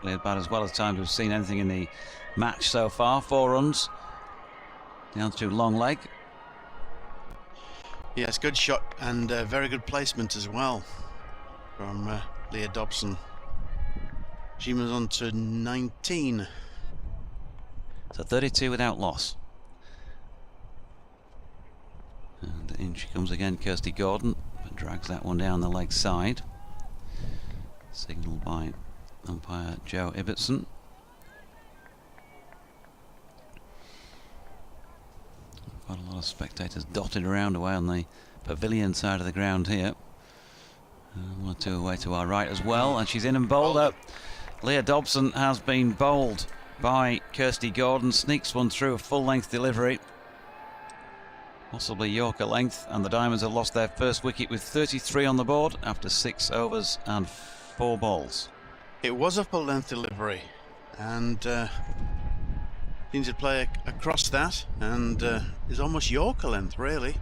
About as well as times we've seen anything in the match so far. 4 runs down to long leg.
Yes, good shot and very good placement as well from Leah Dobson. She moves on to 19.
So 32 without loss. And in she comes again, Kirsty Gordon, and drags that one down the leg side. Signalled by umpire Joe Ibbotson. lot of spectators dotted around away on the pavilion side of the ground here. 1 or 2 away to our right as well, and she's in and bowled up. Leah Dobson has been bowled by Kirsty Gordon, sneaks one through a full-length delivery, possibly Yorker length, and the Diamonds have lost their first wicket with 33 on the board after 6 overs and 4 balls.
It was a full-length delivery, and seemed to play across that, and is almost Yorker length really.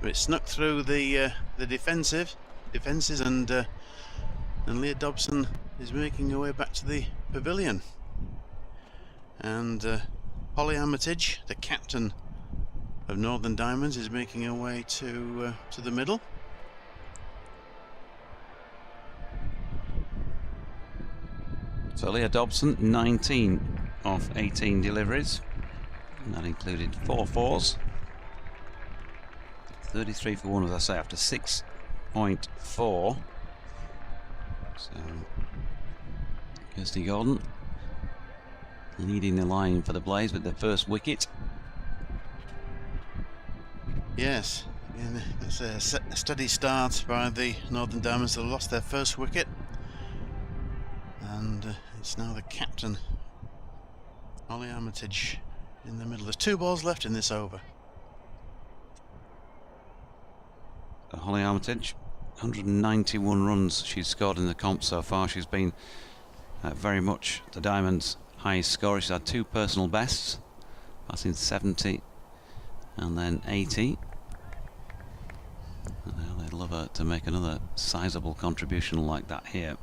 But it snuck through the defenses, and Leah Dobson is making her way back to the pavilion. And Holly Armitage, the captain of Northern Diamonds, is making her way to the middle.
So Leah Dobson, 19 of 18 deliveries, and that included 4 fours. 33 for 1, as I say, after 6.4. So Kirsty Gordon leading the line for the Blaze with the first wicket.
Yes, and it's a steady start by the Northern Diamonds. They lost their first wicket, and it's now the captain, Holly Armitage, in the middle. There's 2 balls left in this over.
Holly Armitage, 191 runs she's scored in the comp so far. She's been very much the Diamonds' highest scorer. She's had 2 personal bests, passing 70 and then 80. They'd love her to make another sizable contribution like that here.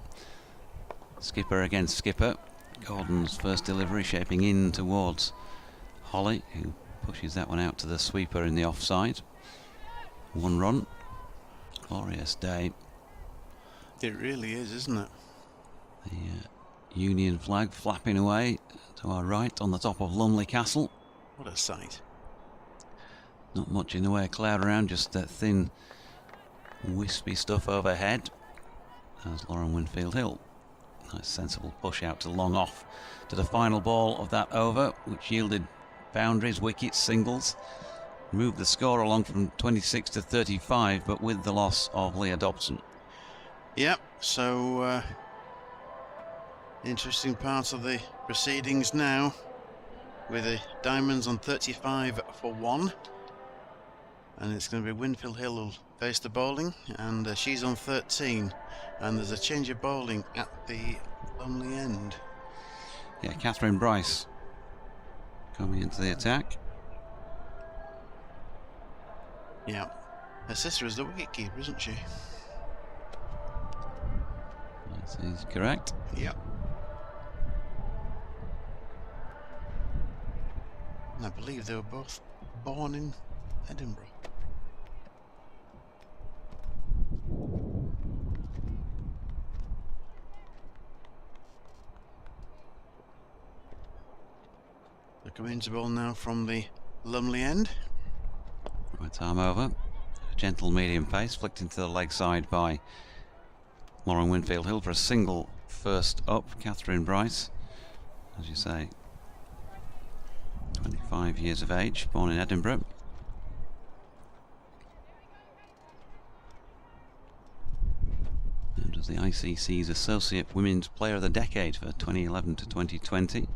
Skipper against skipper. Gordon's first delivery shaping in towards Holly, who pushes that one out to the sweeper in the offside. 1 run. Glorious day.
It really is, isn't it?
The Union flag flapping away to our right on the top of Lumley Castle.
What a sight.
Not much in the way of cloud around, just that thin wispy stuff overhead. As Lauren Winfield Hill. Nice sensible push out to long off to the final ball of that over, which yielded boundaries, wickets, singles. Moved the score along from 26 to 35, but with the loss of Leah Dobson.
Yep, so interesting part of the proceedings now, with the Diamonds on 35 for 1. And it's going to be Winfield Hill who'll face the bowling, and she's on 13. And there's a change of bowling at the Lumley end.
Yeah, Catherine Bryce coming into the attack.
Yeah, her sister is the wicketkeeper, isn't she?
That is correct.
Yep. And I believe they were both born in Edinburgh. They're coming into ball now from the Lumley end.
Right arm over. Gentle medium pace flicked into the leg side by Lauren Winfield Hill for a single first up. Catherine Bryce, as you say, 25 years of age, born in Edinburgh. And was the ICC's Associate Women's Player of the Decade for 2011 to 2020.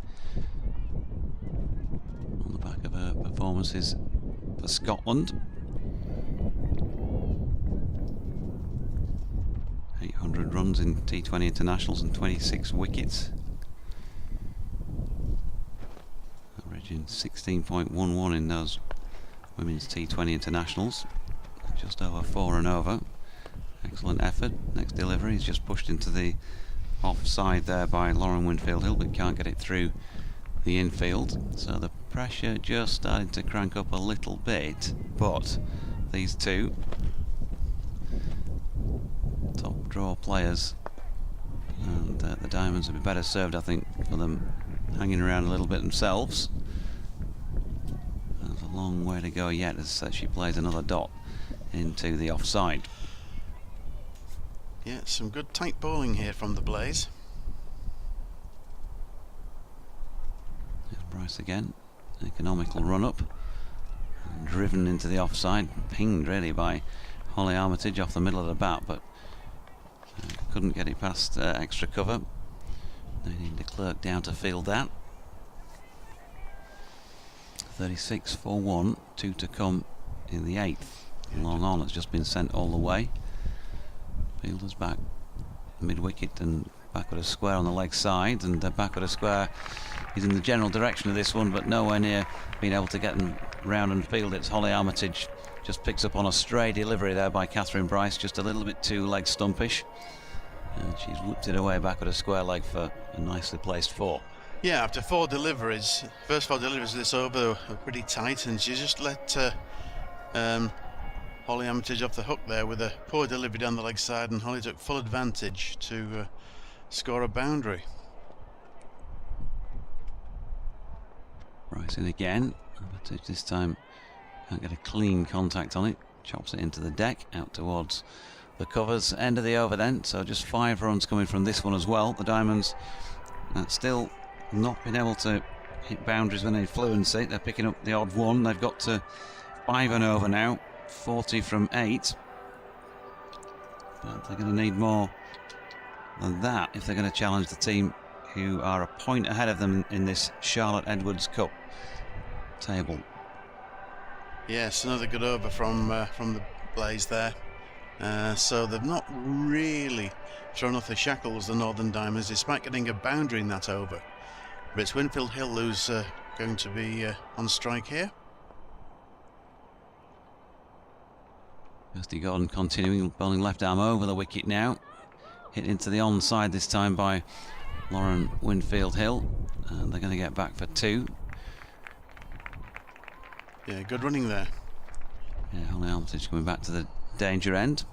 On the back of her performances for Scotland. 800 runs in T20 internationals and 26 wickets. Averaging 16.11 in those women's T20 internationals. Just over 4 and over. Excellent effort. Next delivery is just pushed into the offside there by Lauren Winfield Hill, but can't get it through the infield. So the pressure just starting to crank up a little bit, but these two top draw players, and the Diamonds would be better served, I think, for them hanging around a little bit themselves. There's a long way to go yet as she plays another dot into the offside.
Yeah, some good tight bowling here from the Blaze.
There's Bryce again. Economical run up. driven into the offside, pinged really by Holly Armitage off the middle of the bat, but couldn't get it past extra cover. They need the clerk down to field that. 36 for 1, 2 to come in the 8th. Long on has just been sent all the way. Fielder's back mid wicket and backward a square on the leg side, and backward a square is in the general direction of this one, but nowhere near being able to get them round and field. It's Holly Armitage just picks up on a stray delivery there by Catherine Bryce, just a little bit too leg stumpish, and she's whipped it away backward a square leg for a nicely placed 4.
Yeah, after 4 deliveries, first 4 deliveries of this over were pretty tight, and she just let Holly Armitage off the hook there with a poor delivery down the leg side, and Holly took full advantage to score a boundary.
Bryce in again. Armitage this time can't get a clean contact on it. Chops it into the deck, out towards the covers. End of the over then, so just 5 runs coming from this one as well. The Diamonds still not been able to hit boundaries with any fluency. They're picking up the odd one. They've got to 5 and over now, 40 from 8. But they're going to need more than that if they're going to challenge the team who are a point ahead of them in this Charlotte Edwards Cup table.
Yes, another good over from the Blaze there. So they've not really thrown off the shackles, the Northern Diamonds, despite getting a boundary in that over. But it's Winfield Hill who's going to be on strike here.
Kirsty Gordon continuing, bowling left arm over the wicket now. Hit into the onside this time by Lauren Winfield Hill. And they're going to get back for 2.
Yeah, good running there.
Yeah, Holly Armitage coming back to the danger end.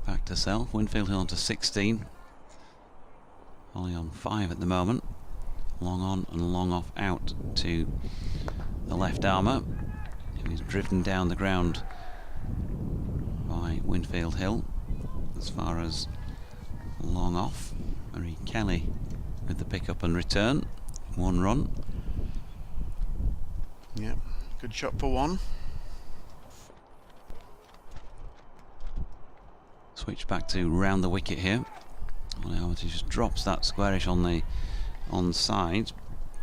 Back to self. Winfield Hill on to 16. Holly on 5 at the moment. Long on and long off out to the left armour. He's driven down the ground by Winfield Hill. As far as long off, Marie Kelly with the pick up and return. 1 run.
Yep, good shot for 1.
Switch back to round the wicket here. Armitage just drops that squarish on the onside,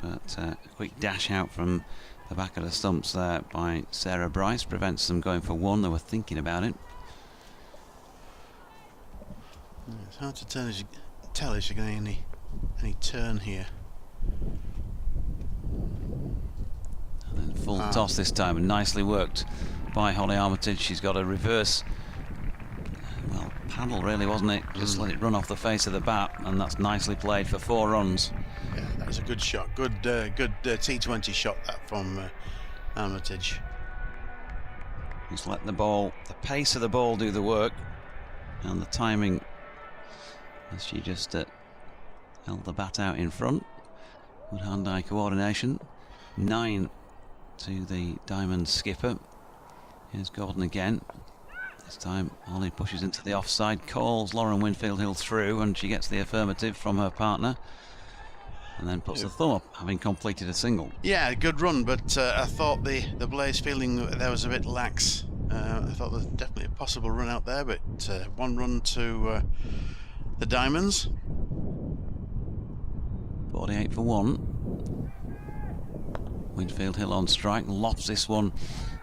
but a quick dash out from the back of the stumps there by Sarah Bryce prevents them going for 1. They were thinking about it.
It's hard to tell if you're getting any turn here.
And then full toss this time, and nicely worked by Holly Armitage. She's got a reverse, well, paddle really, wasn't it? Just let it run off the face of the bat, and that's nicely played for 4 runs.
Yeah, that was a good shot. Good T20 shot that from Armitage.
Just let the ball, the pace of the ball do the work, and the timing as she just held the bat out in front. Good hand-eye coordination. 9 to the Diamond skipper. Here's Gordon again. This time Holly pushes into the offside, calls Lauren Winfield Hill through, and she gets the affirmative from her partner, and then puts the thumb up, having completed a single.
Yeah, good run, but I thought the Blaze feeling there was a bit lax. I thought there was definitely a possible run out there, but 1 run to the Diamonds.
48 for 1. Winfield Hill on strike, lofts this one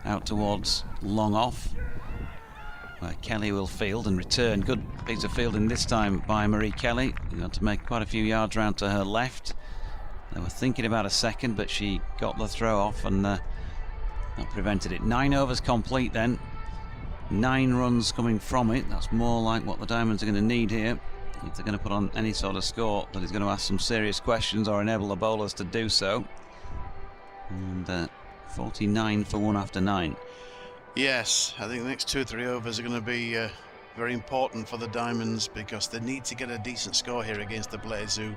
out towards long off, where Kelly will field and return. Good piece of fielding this time by Marie Kelly. You had to make quite a few yards round to her left. They were thinking about a second, but she got the throw off, and that prevented it. 9 overs complete then. 9 runs coming from it. That's more like what the Diamonds are going to need here if they're going to put on any sort of score that is going to ask some serious questions or enable the bowlers to do so. And 49 for 1 after 9.
Yes, I think the next 2 or 3 overs are going to be very important for the Diamonds, because they need to get a decent score here against the Blaze, who,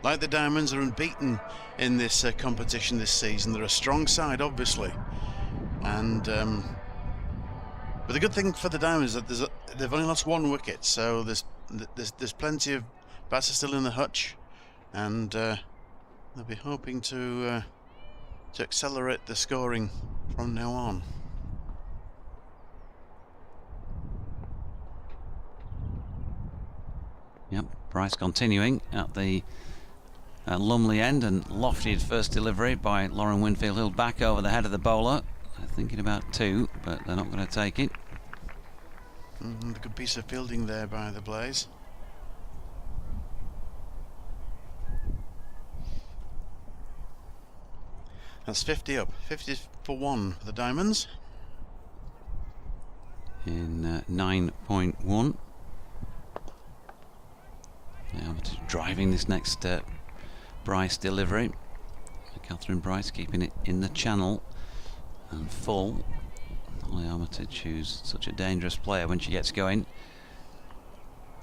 like the Diamonds, are unbeaten in this competition this season. They're a strong side, obviously, and but the good thing for the Diamonds is that they've only lost 1 wicket, so there's plenty of bats are still in the hutch, and they'll be hoping to to accelerate the scoring from now on.
Yep, Bryce continuing at the Lumley end, and lofted first delivery by Lauren Winfield Hill back over the head of the bowler. They're thinking about 2, but they're not going to take it.
A good piece of fielding there by the Blaze. That's 50 up, 50 for 1 for the Diamonds.
In 9.1. Now driving this next Bryce delivery. Catherine Bryce keeping it in the channel and full. Holly Armitage, who's such a dangerous player when she gets going.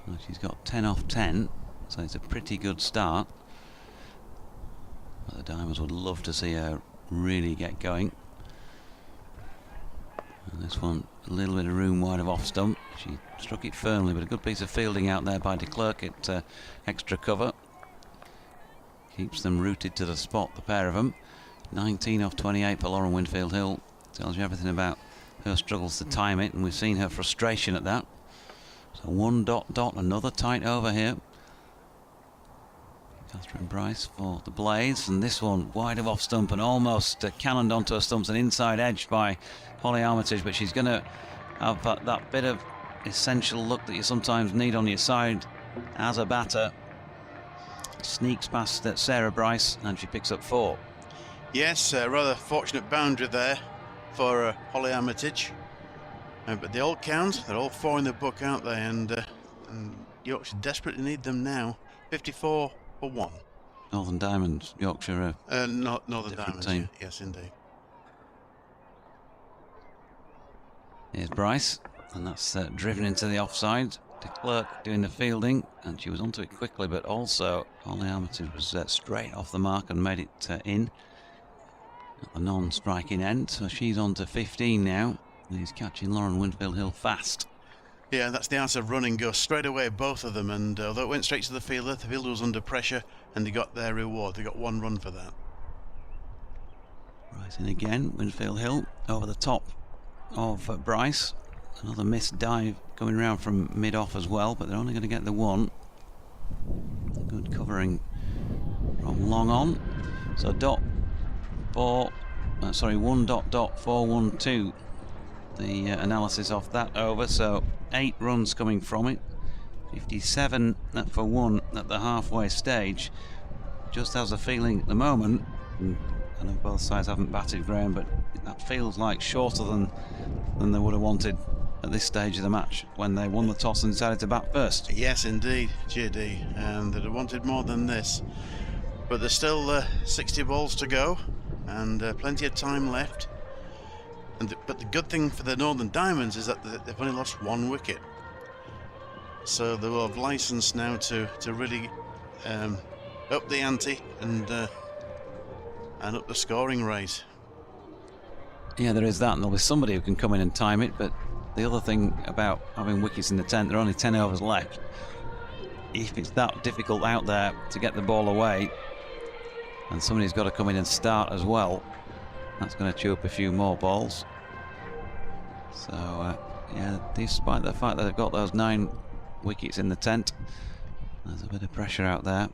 Well, she's got 10 off 10, so it's a pretty good start. But the Diamonds would love to see her really get going. And this one, a little bit of room wide of off stump. She struck it firmly, but a good piece of fielding out there by de Klerk at extra cover. Keeps them rooted to the spot, the pair of them. 19 off 28 for Lauren Winfield Hill. Tells you everything about her struggles to time it, and we've seen her frustration at that. So 1 dot dot, another tight over here. Catherine Bryce for the Blaze, and this one wide of off stump and almost cannoned onto her stumps, an inside edge by Holly Armitage, but she's going to have that bit of essential look that you sometimes need on your side as a batter. Sneaks past Sarah Bryce and she picks up 4.
Yes, rather fortunate boundary there for Holly Armitage. But they all count, they're all 4 in the book, aren't they? And Yorkshire desperately need them now. 54 for 1.
Northern Diamonds, Yorkshire.
Northern Diamonds,
team.
Yes, indeed.
Here's Bryce, and that's driven into the offside. De Klerk doing the fielding, and she was onto it quickly, but also Holly Armitage was straight off the mark and made it in at the non-striking end. So she's on to 15 now. He's catching Lauren Winfield Hill fast.
Yeah, that's the art of running. Go straight away, both of them, and although it went straight to the fielder was under pressure, and they got their reward. They got 1 run for that.
Bryce in again. Winfield Hill over the top of Bryce. Another missed dive coming round from mid-off as well, but they're only going to get the 1. Good covering from long on. So 1 dot dot 412. The analysis off that over, so 8 runs coming from it. 57 for 1 at the halfway stage. Just has a feeling at the moment, and I know both sides haven't batted ground, but that feels like shorter than they would have wanted at this stage of the match when they won the toss and decided to bat first.
Yes, indeed, JD, and they'd have wanted more than this. But there's still 60 balls to go, and plenty of time left. But the good thing for the Northern Diamonds is that they've only lost 1 wicket. So they will have license now to really up the ante and up the scoring rate.
Yeah, there is that, and there'll be somebody who can come in and time it, but the other thing about having wickets in the 10th, there are only 10 overs left. If it's that difficult out there to get the ball away, and somebody's got to come in and start as well, that's going to chew up a few more balls. So, yeah, despite the fact that they've got those 9 wickets in the 10th, there's a bit of pressure out there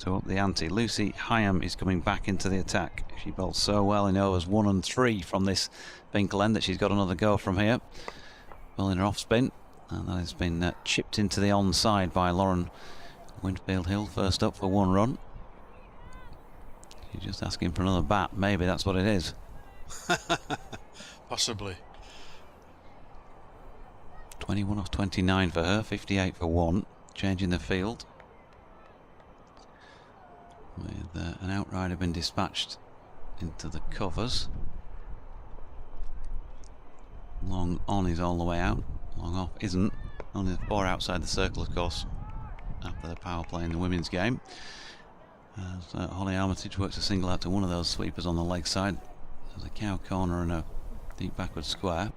to up the ante. Lucy Hyam is coming back into the attack. She bowled so well in overs 1 and 3 from this Finkel end that she's got another go from here. Bowling her off spin, and that has been chipped into the onside by Lauren Winfield Hill. First up for 1 run. She's just asking for another bat. Maybe that's what it is.
Possibly.
21 off 29 for her, 58 for 1. Changing the field. With an outrider been dispatched into the covers. Long on is all the way out. Long off isn't. Only 4 outside the circle, of course, after the power play in the women's game. As Holly Armitage works a single out to one of those sweepers on the leg side. There's a cow corner and a deep backward square.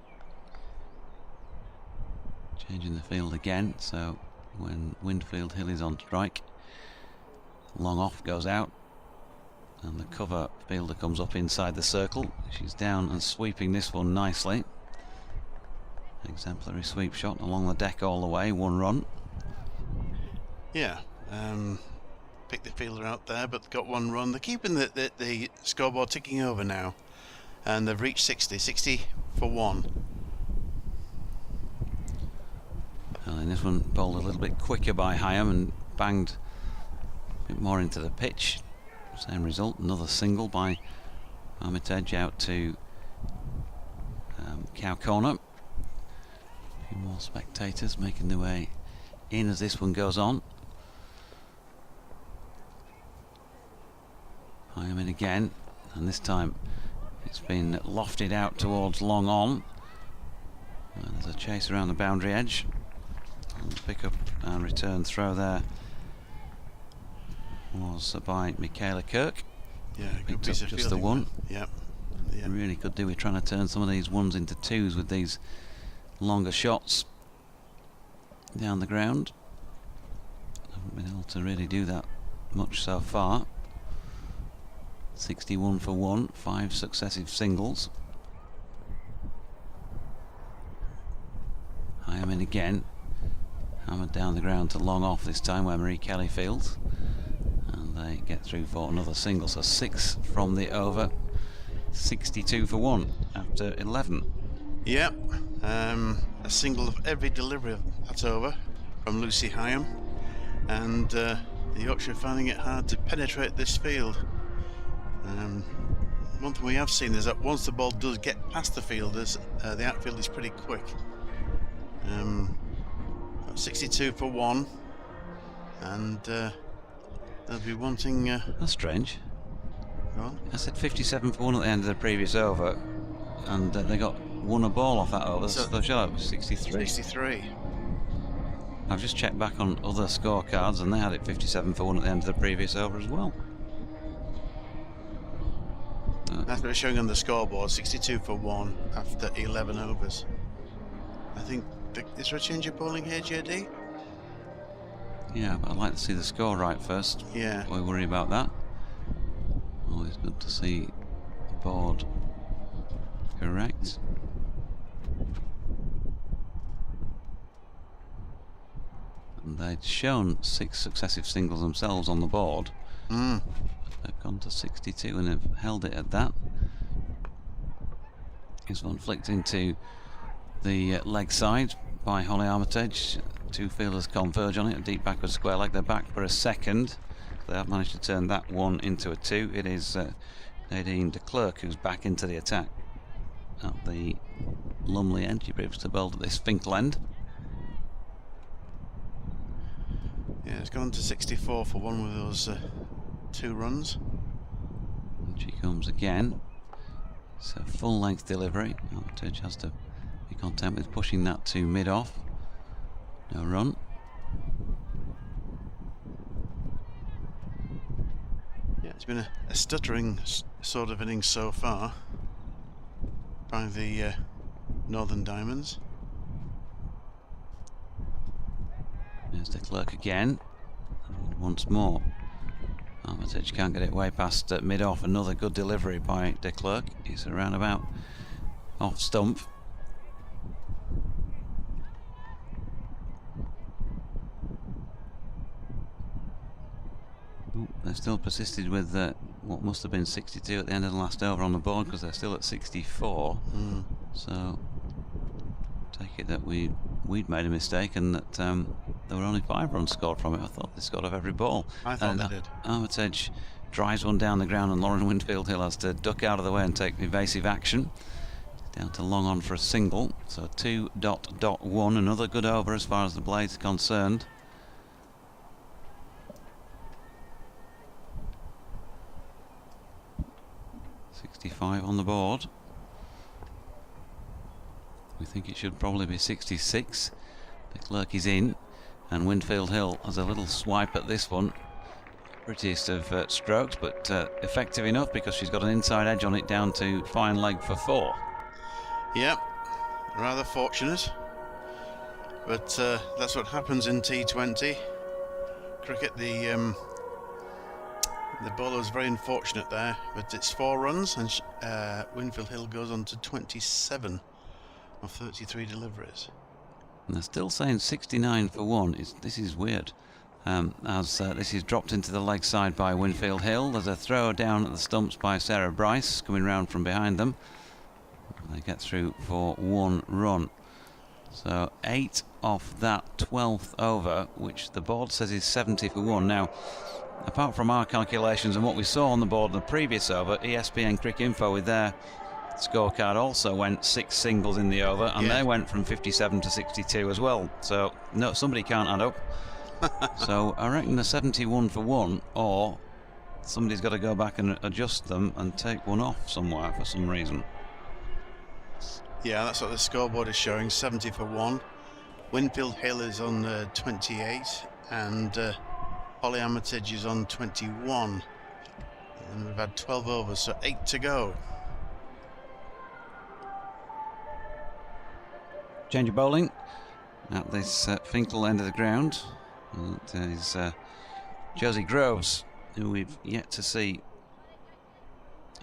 Changing the field again, so when Winfield Hill is on strike, long off goes out, And the cover fielder comes up inside the circle. She's down and sweeping this one nicely. Exemplary sweep shot along the deck all the way, 1 run.
Yeah, picked the fielder out there, but got 1 run. They're keeping the scoreboard ticking over now, and they've reached 60 for 1.
And this one bowled a little bit quicker by Hyam and banged a bit more into the pitch. Same result, another single by Armitage out to Cow Corner. A few more spectators making their way in as this one goes on. Hyam in again, and this time it's been lofted out towards long on. And there's a chase around the boundary edge. And pick up and return throw there was by Michaela Kirk.
Yeah, good piece of
just the one.
Yep.
Really could do with trying to turn some of these ones into twos with these longer shots down the ground. Haven't been able to really do that much so far. 61 for 1, 5 successive singles. Hyam in again. Hammered down the ground to long off this time where Marie Kelly fields. And they get through for another single. So 6 from the over. 62 for 1 after 11.
Yep, a single of every delivery of that over from Lucy Hyam. And the Yorkshire finding it hard to penetrate this field. One thing we have seen is that once the ball does get past the fielders, the outfield is pretty quick. 62 for 1, and they'll be wanting.
That's strange.
Well,
I said 57 for 1 at the end of the previous over, and they got 1 a ball off that over. So the shot was 63.
63.
I've just checked back on other scorecards, and they had it 57 for 1 at the end of the previous over as well.
That's what it's showing on the scoreboard. 62 for 1 after 11 overs. I think. Is there a change of bowling here, JD?
Yeah, but I'd like to see the score right first.
Yeah.
Before we worry about that. Always good to see the board correct. And they'd shown 6 successive singles themselves on the board. They've gone to 62 and have held it at that. This one flicked into the leg side by Holly Armitage. 2 fielders converge on it, a deep backward square leg. They're back for a second. They have managed to turn that one into a 2. It is Nadine de Klerk who's back into the attack at the Lumley end. She previously bowled at this Finkel end.
Yeah, it's gone to 64 for 1 with those 2 runs.
And she comes again. It's a full length delivery. Armitage has to be content with pushing that to mid off. No run.
Yeah, it's been a stuttering sort of innings so far by the Northern Diamonds.
There's de Klerk again. And once more. Armitage can't get it way past mid off. Another good delivery by de Klerk. He's around about off stump. They still persisted with what must have been 62 at the end of the last over on the board, because they're still at 64. So take it that we'd made a mistake and that there were only 5 runs scored from it. I thought they scored off every ball.
I thought they did.
Armitage drives one down the ground, and Lauren Winfield Hill has to duck out of the way and take evasive action. Down to long on for a single. So 2.1, another good over as far as the blade's concerned. On the board. We think it should probably be 66. De Klerk is in, and Winfield Hill has a little swipe at this one. Prettiest of strokes, but effective enough because she's got an inside edge on it down to fine leg for 4.
Yep, rather fortunate, but that's what happens in T20 cricket. The The bowler was very unfortunate there, but it's 4 runs, and Winfield Hill goes on to 27 of 33 deliveries.
And they're still saying 69 for 1. This is weird. As this is dropped into the leg side by Winfield Hill. There's a throw down at the stumps by Sarah Bryce coming round from behind them. They get through for 1 run. So 8 off that 12th over, which the board says is 70 for 1. Now, apart from our calculations and what we saw on the board in the previous over, ESPN Cricket Info with their scorecard also went 6 singles in the over, and they went from 57 to 62 as well. So no, somebody can't add up. So I reckon the 71 for 1, or somebody's got to go back and adjust them and take one off somewhere for some reason.
Yeah, that's what the scoreboard is showing, 70 for 1. Winfield Hill is on 28, and Holly Armitage is on 21. And we've had 12 overs, so 8 to go.
Change of bowling at this Finkel end of the ground. It is Josie Groves, who we've yet to see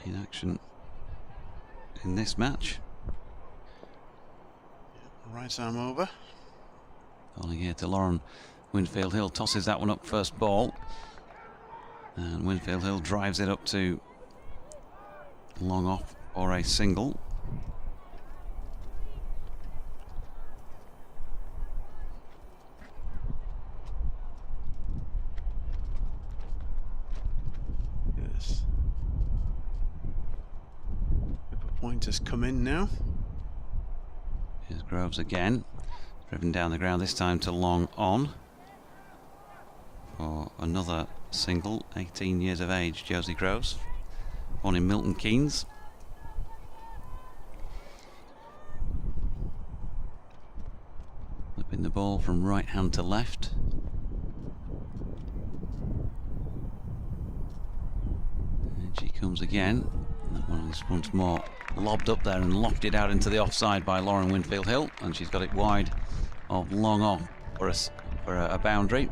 in action in this match.
Right arm over.
Bowling here to Lauren Winfield Hill, tosses that one up first ball, and Winfield Hill drives it up to long off for a single.
Yes. The point has come in now.
Here's Groves again, driven down the ground, this time to long on for another single. 18 years of age, Josie Groves, born in Milton Keynes. Flipping the ball from right hand to left. And she comes again. That one is once more lobbed up there and locked it out into the offside by Lauren Winfield Hill, and she's got it wide of long off for a boundary.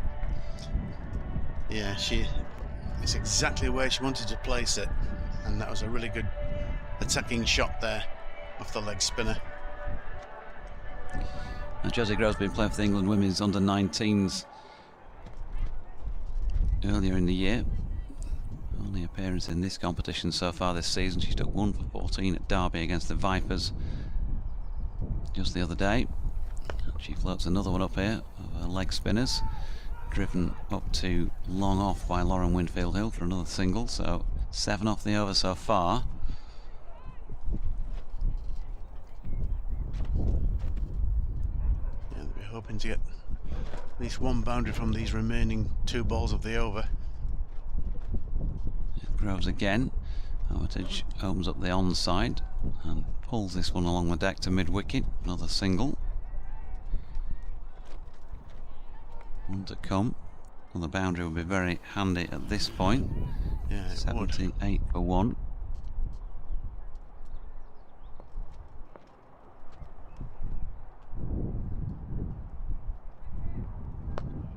Yeah, it's exactly where she wanted to place it, and that was a really good attacking shot there off the leg spinner.
And Josie Groves has been playing for the England women's under-19s earlier in the year. Only appearance in this competition so far this season. She took 1 for 14 at Derby against the Vipers just the other day. She floats another one up here of her leg spinners, driven up to long off by Lauren Winfield Hill for another single. So 7 off the over so far.
Yeah, we're hoping to get at least 1 boundary from these remaining 2 balls of the over.
Groves again. Armitage opens up the onside and pulls this one along the deck to mid-wicket. Another single. 1 to come. Well, the boundary will be very handy at this point.
Yeah, it
78 for 1.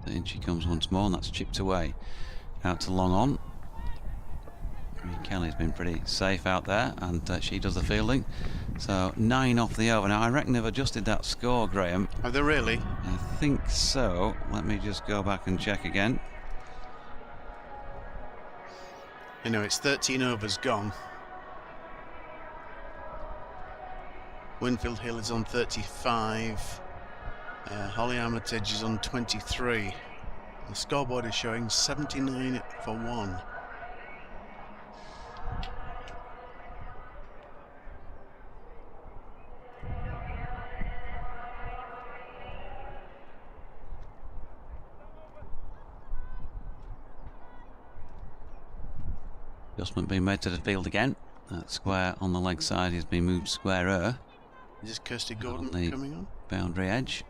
In she comes once more, and that's chipped away out to long on. Kelly's been pretty safe out there, and she does the fielding. So 9 off the over. Now I reckon they've adjusted that score, Graham.
Have they really?
I think so. Let me just go back and check again.
You know, it's 13 overs gone. Winfield Hill is on 35. Holly Armitage is on 23. The scoreboard is showing 79 for 1.
Adjustment being made to the field again. That square on the leg side has been moved squarer.
Is this Kirsty Gordon
the
coming on?
Boundary edge.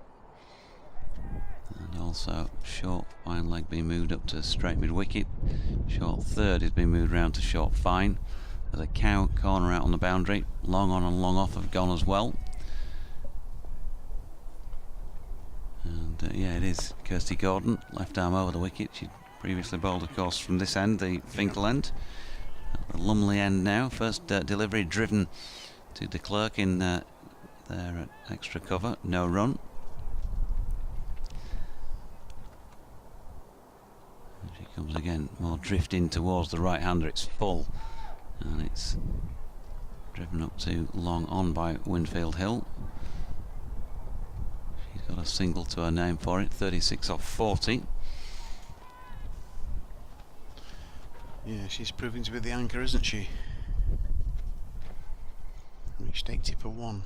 And also short fine leg being moved up to straight mid wicket. Short third is being moved round to short fine. There's a cow corner out on the boundary. Long on and long off have gone as well. And yeah, it is Kirsty Gordon. Left arm over the wicket. She Previously bowled, of course, from this end, the Finkel end. At the Lumley end now. First delivery driven to de Klerk in their extra cover. No run. And she comes again, more drifting towards the right-hander. It's full. And it's driven up to long on by Winfield Hill. She's got a single to her name for it. 36 off 40.
Yeah, she's proving to be the anchor, isn't she? Reached 80 for 1.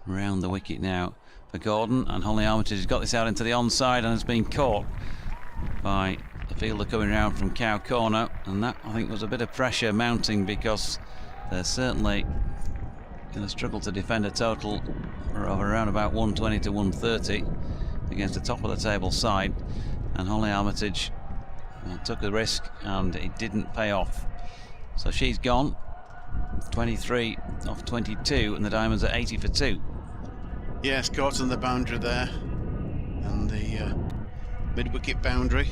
Round the wicket now for Gordon, and Holly Armitage has got this out into the onside and has been caught by the fielder coming round from Cow Corner, and that, I think, was a bit of pressure mounting, because they're certainly going to struggle to defend a total of around about 120 to 130 against the top of the table side, and Holly Armitage took a risk and it didn't pay off. So she's gone. 23 off 22, and the Diamonds are 80 for 2.
Yes, caught on the boundary there, and the mid-wicket boundary.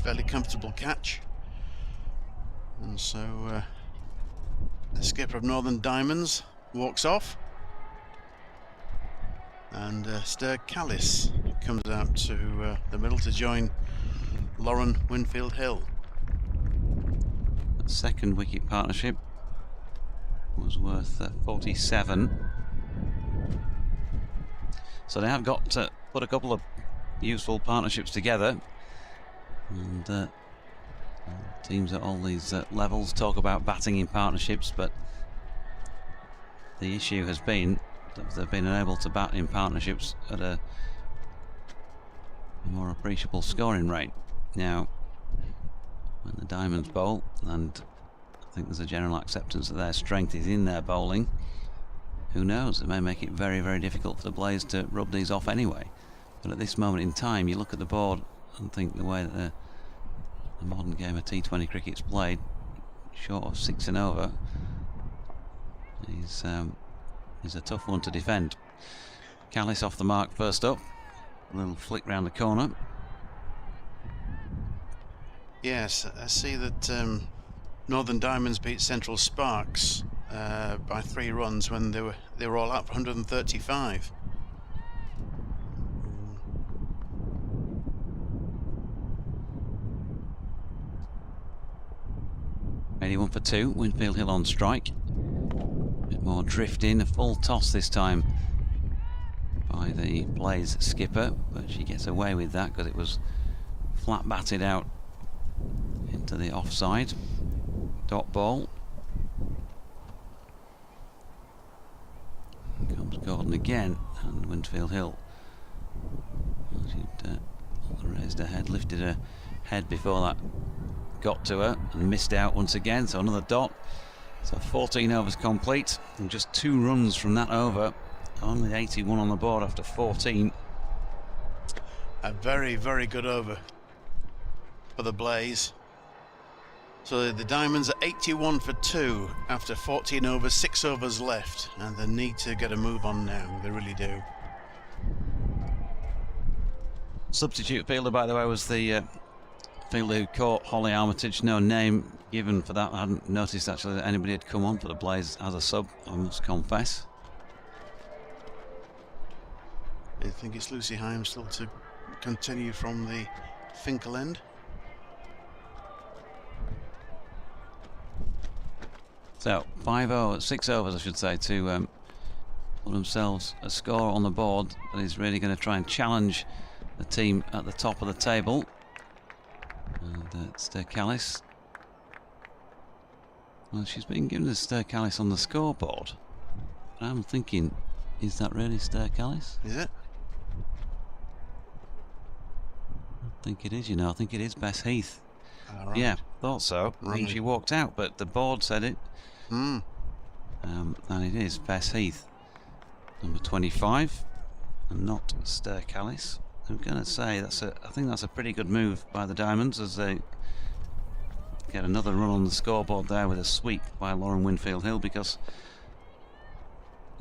Fairly comfortable catch. And so the skipper of Northern Diamonds walks off, and Stir Callis comes out to the middle to join Lauren Winfield Hill.
The second wicket partnership was worth 47. So they have got to put a couple of useful partnerships together, and teams at all these levels talk about batting in partnerships, but the issue has been that they've been unable to bat in partnerships at a more appreciable scoring rate. Now, when the Diamonds bowl, and I think there's a general acceptance that their strength is in their bowling, who knows, it may make it very, very difficult for the Blaze to rub these off anyway. But at this moment in time, you look at the board and think the way that the modern game of T20 cricket's played, short of 6 and over, is a tough one to defend. Callis off the mark first up, a little flick round the corner.
Yes, I see that Northern Diamonds beat Central Sparks by 3 runs when they were all out for 135.
81 for 2, Winfield Hill on strike. A bit more drift in, a full toss this time by the Blaze skipper, but she gets away with that because it was flat batted out into the offside. Dot ball. Here comes Gordon again, and Winfield Hill. She'd raised her head, lifted her head before that got to her, and missed out once again, so another dot. So 14 overs complete, and just 2 runs from that over. Only 81 on the board after 14.
A very, very good over for the Blaze. So the Diamonds are 81 for 2 after 14 overs, 6 overs left, and they need to get a move on now, they really do.
Substitute fielder, by the way, was the fielder who caught Holly Armitage. No name given for that. I hadn't noticed actually that anybody had come on for the Blaze as a sub, I must confess.
I think it's Lucy Hyam still to continue from the Finkel end.
So 6 overs I should say, to put themselves a score on the board that is really going to try and challenge the team at the top of the table. And Stir Callis, well, she's been given a Stir Callis on the scoreboard, but I'm thinking, is that really Stir Callis?
Is it?
I think it is, you know. I think it is Bess Heath.
Right.
Yeah, thought so.
Right.
And she walked out, but the board said it.
Mm.
And it is Bess Heath, number 25, and not Stir Callis. I'm going to say I think that's a pretty good move by the Diamonds, as they get another run on the scoreboard there with a sweep by Lauren Winfield Hill, because,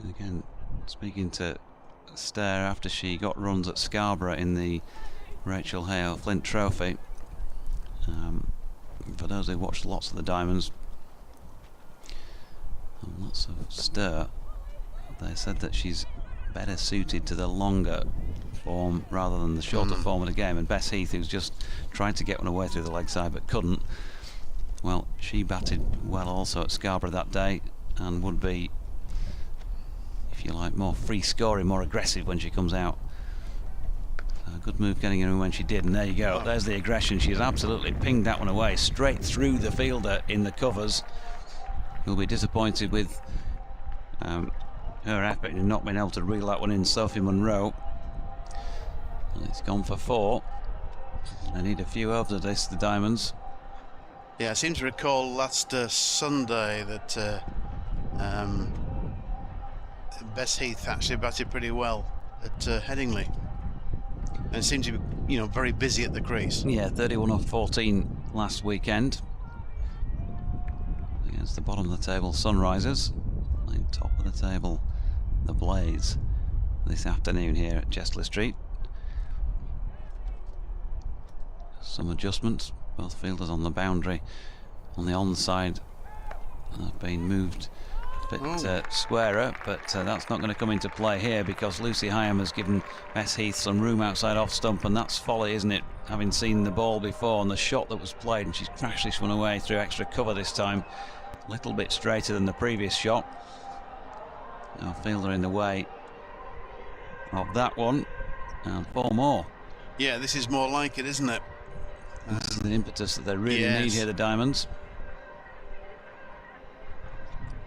again, speaking to Stir after she got runs at Scarborough in the Rachel Hale Flint Trophy, For those who watched lots of the Diamonds and lots of stir, they said that she's better suited to the longer form rather than the shorter form of the game. And Bess Heath, who's just tried to get one away through the leg side but couldn't, well, she batted well also at Scarborough that day and would be, if you like, more free scoring, more aggressive when she comes out. A good move getting in when she did, and there you go. There's the aggression. She's absolutely pinged that one away straight through the fielder in the covers, who'll be disappointed with her effort in not being able to reel that one in, Sophie Munro. And it's gone for 4. They need a few overs of this, the Diamonds.
Yeah, I seem to recall last Sunday that Bess Heath actually batted pretty well at Headingley, and seemed to be, you know, very busy at the crease.
Yeah, 31 off 14 last weekend against the bottom of the table Sunrisers. And top of the table the Blaze this afternoon here at Chester Street. Some adjustments. Both fielders on the boundary on the onside have been moved a bit squarer, but that's not going to come into play here because Lucy Hyam has given Bess Heath some room outside off stump, and that's folly, isn't it? Having seen the ball before and the shot that was played, and she's crashed this one away through extra cover this time. A little bit straighter than the previous shot. Now fielder in the way of that one, and 4 more.
Yeah, this is more like it, isn't it?
This is the impetus that they really need here, the Diamonds.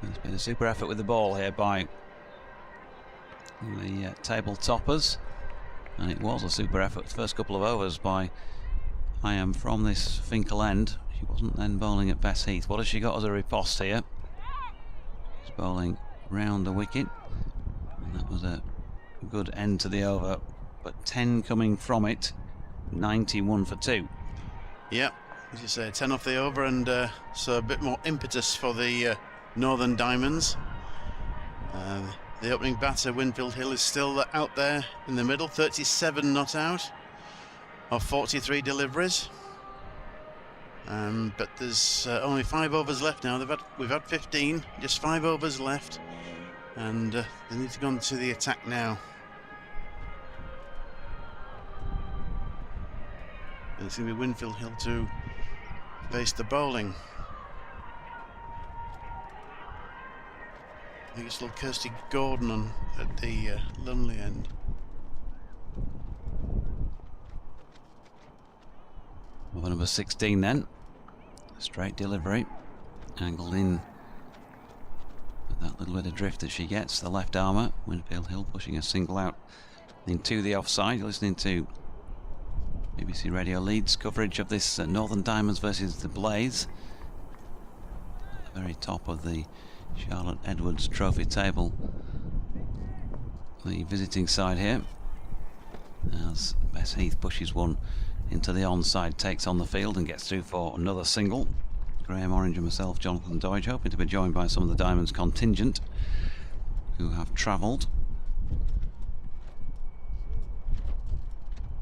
There's been a super effort with the ball here by the table toppers, and it was a super effort. First couple of overs by Hyam from this Finkel end. She wasn't then bowling at Bess Heath. What has she got as a riposte here? She's bowling round the wicket, and that was a good end to the over, but 10 coming from it. 91 for 2.
Yep, as you say, 10 off the over, and so a bit more impetus for the Northern Diamonds. The opening batter, Winfield Hill, is still out there in the middle, 37 not out of 43 deliveries. But there's only 5 overs left now. We've had 15, just 5 overs left, and they need to go on to the attack now. And it's going to be Winfield Hill to face the bowling. I think it's little Kirsty Gordon at the Lumley end.
Over number 16 then. Straight delivery. Angled in with that little bit of drift that she gets. The left armour. Winfield Hill pushing a single out into the offside. You're listening to BBC Radio Leeds coverage of this Northern Diamonds versus the Blaze. At the very top of the Charlotte Edwards Trophy table, the visiting side here, as Bess Heath pushes one into the onside, takes on the field and gets through for another single. Graham Orange and myself, Jonathan Dodge, hoping to be joined by some of the Diamonds contingent who have travelled.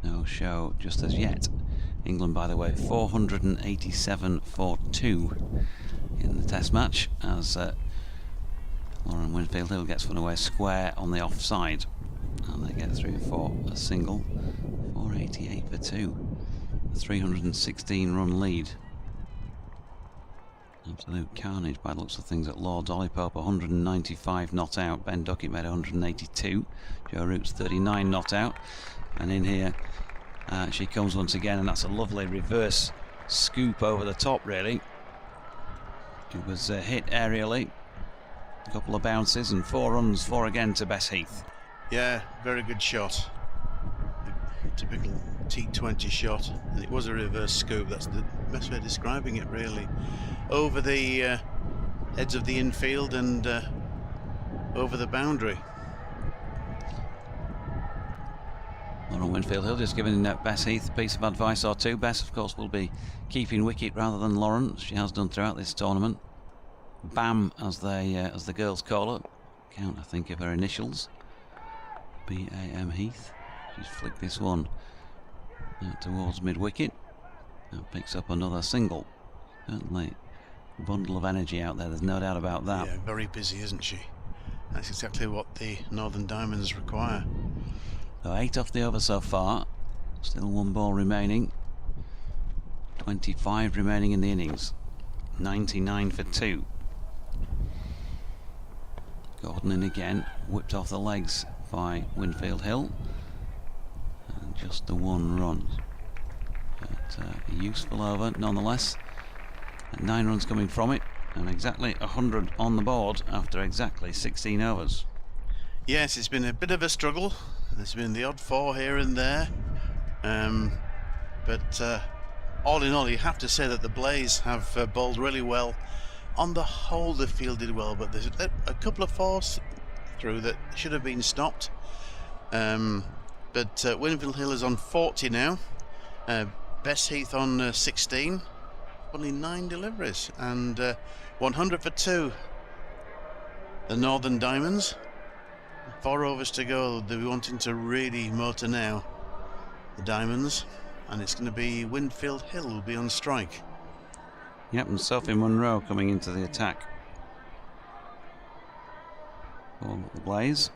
No show just as yet. England, by the way, 487 for 2 in the Test match, as Lauren Winfield Hill gets one away square on the offside, and they get through for a single. 488 for 2, a 316 run lead. Absolute carnage by the looks of things at Lord's. Ollie Pope 195 not out, Ben Duckett made 182, Joe Root's 39 not out, and in here she comes once again, and that's a lovely reverse scoop over the top really. It was hit aerially, a couple of bounces, and 4 runs, 4 again to Bess Heath.
Yeah, very good shot. A typical T20 shot, and it was a reverse scoop. That's the best way of describing it really. Over the heads of the infield and over the boundary.
Lauren Winfield Hill just giving Bess Heath a piece of advice or two. Bess, of course, will be keeping wicket rather than Lauren. She has done throughout this tournament. Bam, as the girls call her. Count, I think, of her initials. B-A-M Heath. She's flicked this one out towards mid-wicket. And picks up another single. Certainly a bundle of energy out there, there's no doubt about that.
Yeah, very busy, isn't she? That's exactly what the Northern Diamonds require.
So 8 off the over so far. Still 1 ball remaining. 25 remaining in the innings. 99 for 2. Gordon in again, whipped off the legs by Winfield Hill. And just the 1 run. But a useful over nonetheless. And 9 runs coming from it. And exactly 100 on the board after exactly 16 overs.
Yes, it's been a bit of a struggle. There's been the odd 4 here and there. But all in all, you have to say that the Blaze have bowled really well. On the whole, they've fielded well, but there's a couple of 4s through that should have been stopped. But Winfield Hill is on 40 now. Bess Heath on 16. Only 9 deliveries, and 100 for 2. The Northern Diamonds. 4 overs to go. They'll be wanting to really motor now, the Diamonds, and it's going to be Winfield Hill who'll be on strike.
Yep, and Sophie Munro coming into the attack for the Blaze.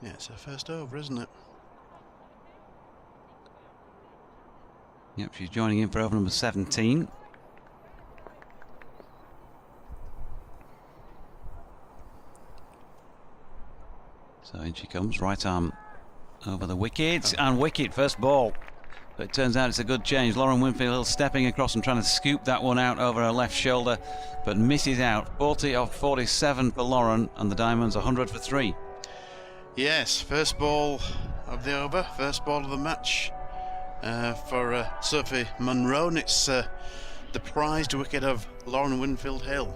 Yeah, it's her first over, isn't it?
Yep, she's joining in for over number 17. So in she comes, right arm over the wicket, and wicket, first ball. But it turns out it's a good change. Lauren Winfield Hill stepping across and trying to scoop that one out over her left shoulder, but misses out. 40 off 47 for Lauren, and the Diamonds 100 for 3.
Yes, first ball of the over, first ball of the match for Sophie Munro, and it's the prized wicket of Lauren Winfield Hill.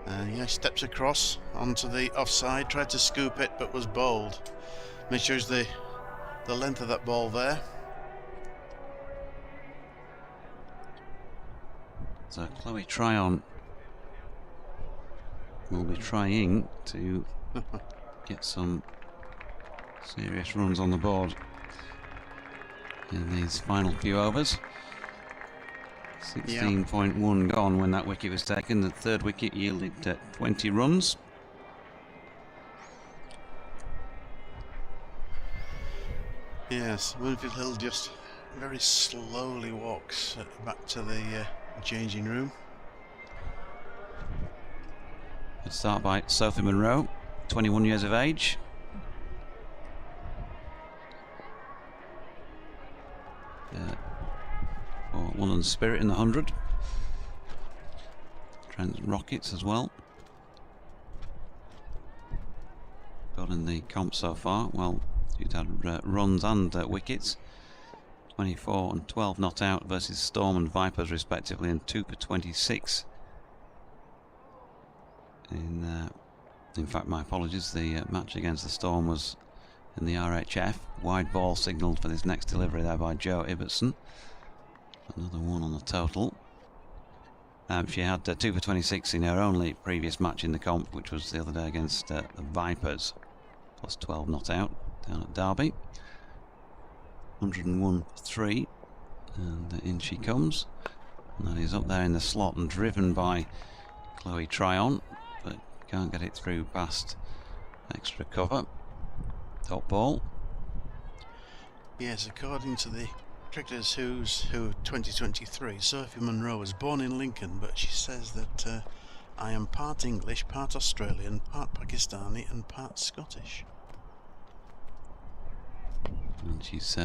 Yeah, steps across onto the offside, tried to scoop it, but was bowled. Measures the length of that ball there.
So Chloe Tryon will be trying to get some serious runs on the board in these final few overs. 16.1 gone when that wicket was taken. The third wicket yielded 20 runs.
Yes, Winfield Hill just very slowly walks back to the changing room.
Good start by Sophie Munro, 21 years of age. For London Spirit in the 100. Trent Rockets as well. Got in the comp so far. Well, she's had runs and wickets. 24 and 12 not out versus Storm and Vipers respectively, and 2 for 26. In fact, my apologies, the match against the Storm was in the RHF. Wide ball signalled for this next delivery there by Joe Ibbotson. Another 1 on the total. She had 2 for 26 in her only previous match in the comp, which was the other day against the Vipers. Plus 12 not out down at Derby. 101 for 3. And in she comes. And that is up there in the slot and driven by Chloe Tryon, but can't get it through past extra cover. Top ball.
Yes, according to the Cricketers Who's Who 2023, Sophie Munro was born in Lincoln, but she says that I am part English, part Australian, part Pakistani and part Scottish.
And she's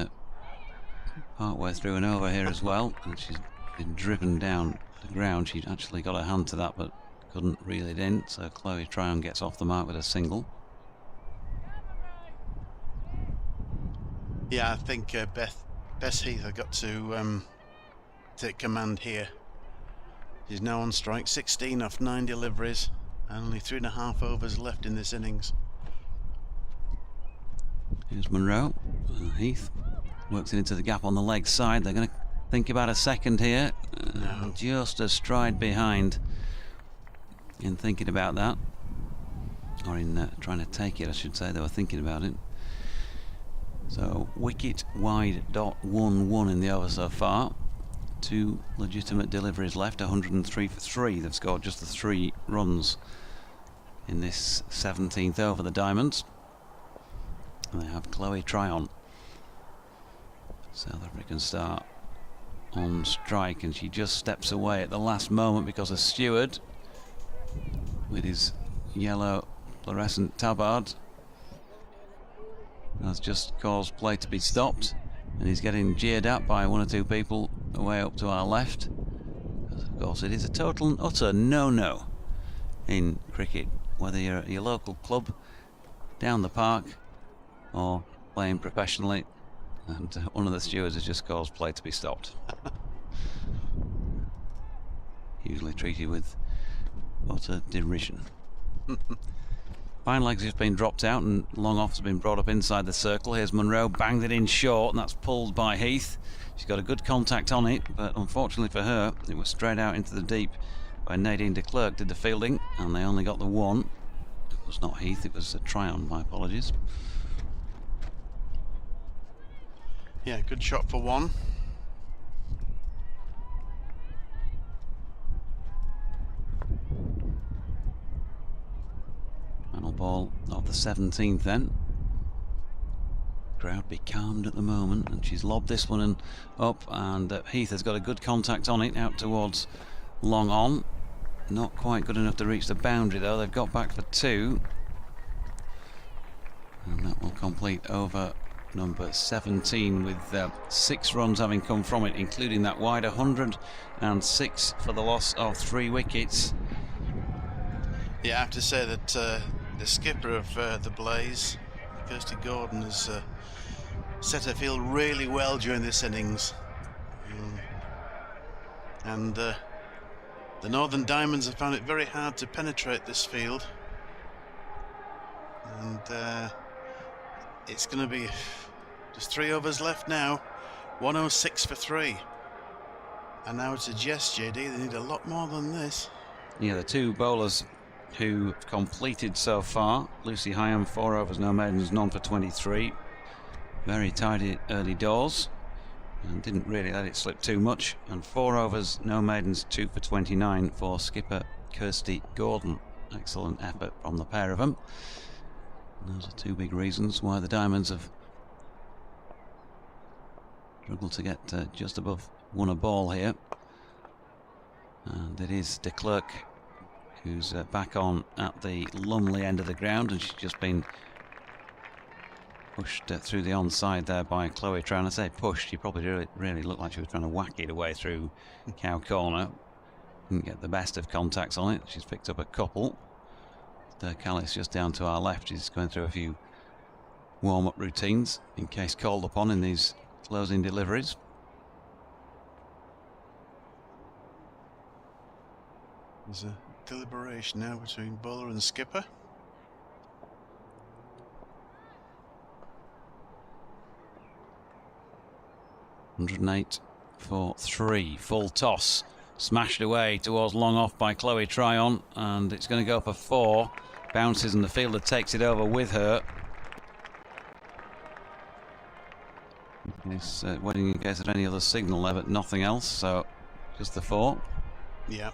part way through and over here as well, and she's been driven down the ground. She'd actually got her hand to that but couldn't reel it in, so Chloe Tryon gets off the mark with a single.
Yeah, I think Bess Heath have got to take command here. She's now on strike, 16 off 9 deliveries, and only 3.5 overs left in this innings.
Here's Munro. Heath works it into the gap on the leg side. They're going to think about a second here.
No.
Just a stride behind in thinking about that. Or in trying to take it, I should say. They were thinking about it. So wicket wide .11 in the over so far. 2 legitimate deliveries left, 103 for 3. They've scored just the 3 runs in this 17th over, the Diamonds. And they have Chloe Tryon, South African star, on strike, and she just steps away at the last moment because a steward with his yellow fluorescent tabard has just caused play to be stopped, and he's getting jeered at by 1 or 2 people away up to our left. Of course, it is a total and utter no-no in cricket, whether you're at your local club, down the park, or playing professionally, and one of the stewards has just caused play to be stopped. Usually treated with utter derision. Fine leg's just been dropped out and long off's been brought up inside the circle. Here's Munro, banged it in short, and that's pulled by Heath. She's got a good contact on it, but unfortunately for her, it was straight out into the deep by Nadine de Klerk did the fielding, and they only got the 1. It was not Heath, it was a Tryon, my apologies.
Yeah, good shot for 1.
Final ball of the 17th then. Crowd be calmed at the moment, and she's lobbed this one and up, and Heath has got a good contact on it out towards long on. Not quite good enough to reach the boundary though. They've got back for 2, and that will complete over number 17 with 6 runs having come from it, including that wide 106 for the loss of 3 wickets.
Yeah, I have to say that the skipper of the Blaze, Kirsty Gordon, has set her field really well during this innings. And the Northern Diamonds have found it very hard to penetrate this field. And it's going to be just 3 overs left now. 106 for 3. And I would suggest, JD, they need a lot more than this.
Yeah, the 2 bowlers who have completed so far, Lucy Hyam, 4 overs, no maidens, none for 23. Very tidy early doors, and didn't really let it slip too much. And 4 overs, no maidens, 2 for 29 for skipper Kirsty Gordon. Excellent effort from the pair of them. Those are 2 big reasons why the Diamonds have struggled to get just above 1 a ball here. And it is de Klerk who's back on at the Lumley end of the ground, and she's just been pushed through the onside there by Chloe Tryon. I say pushed, she probably really looked like she was trying to whack it away through cow corner. Didn't get the best of contacts on it. She's picked up a couple. Callis just down to our left. She's going through a few warm-up routines in case called upon in these closing deliveries.
There's a deliberation now between bowler and skipper.
.108 for 3. Full toss. Smashed away towards long off by Chloe Tryon, and it's going to go for 4. Bounces and the fielder takes it over with her. It's waiting in case of any other signal there, but nothing else, so just the 4.
Yeah.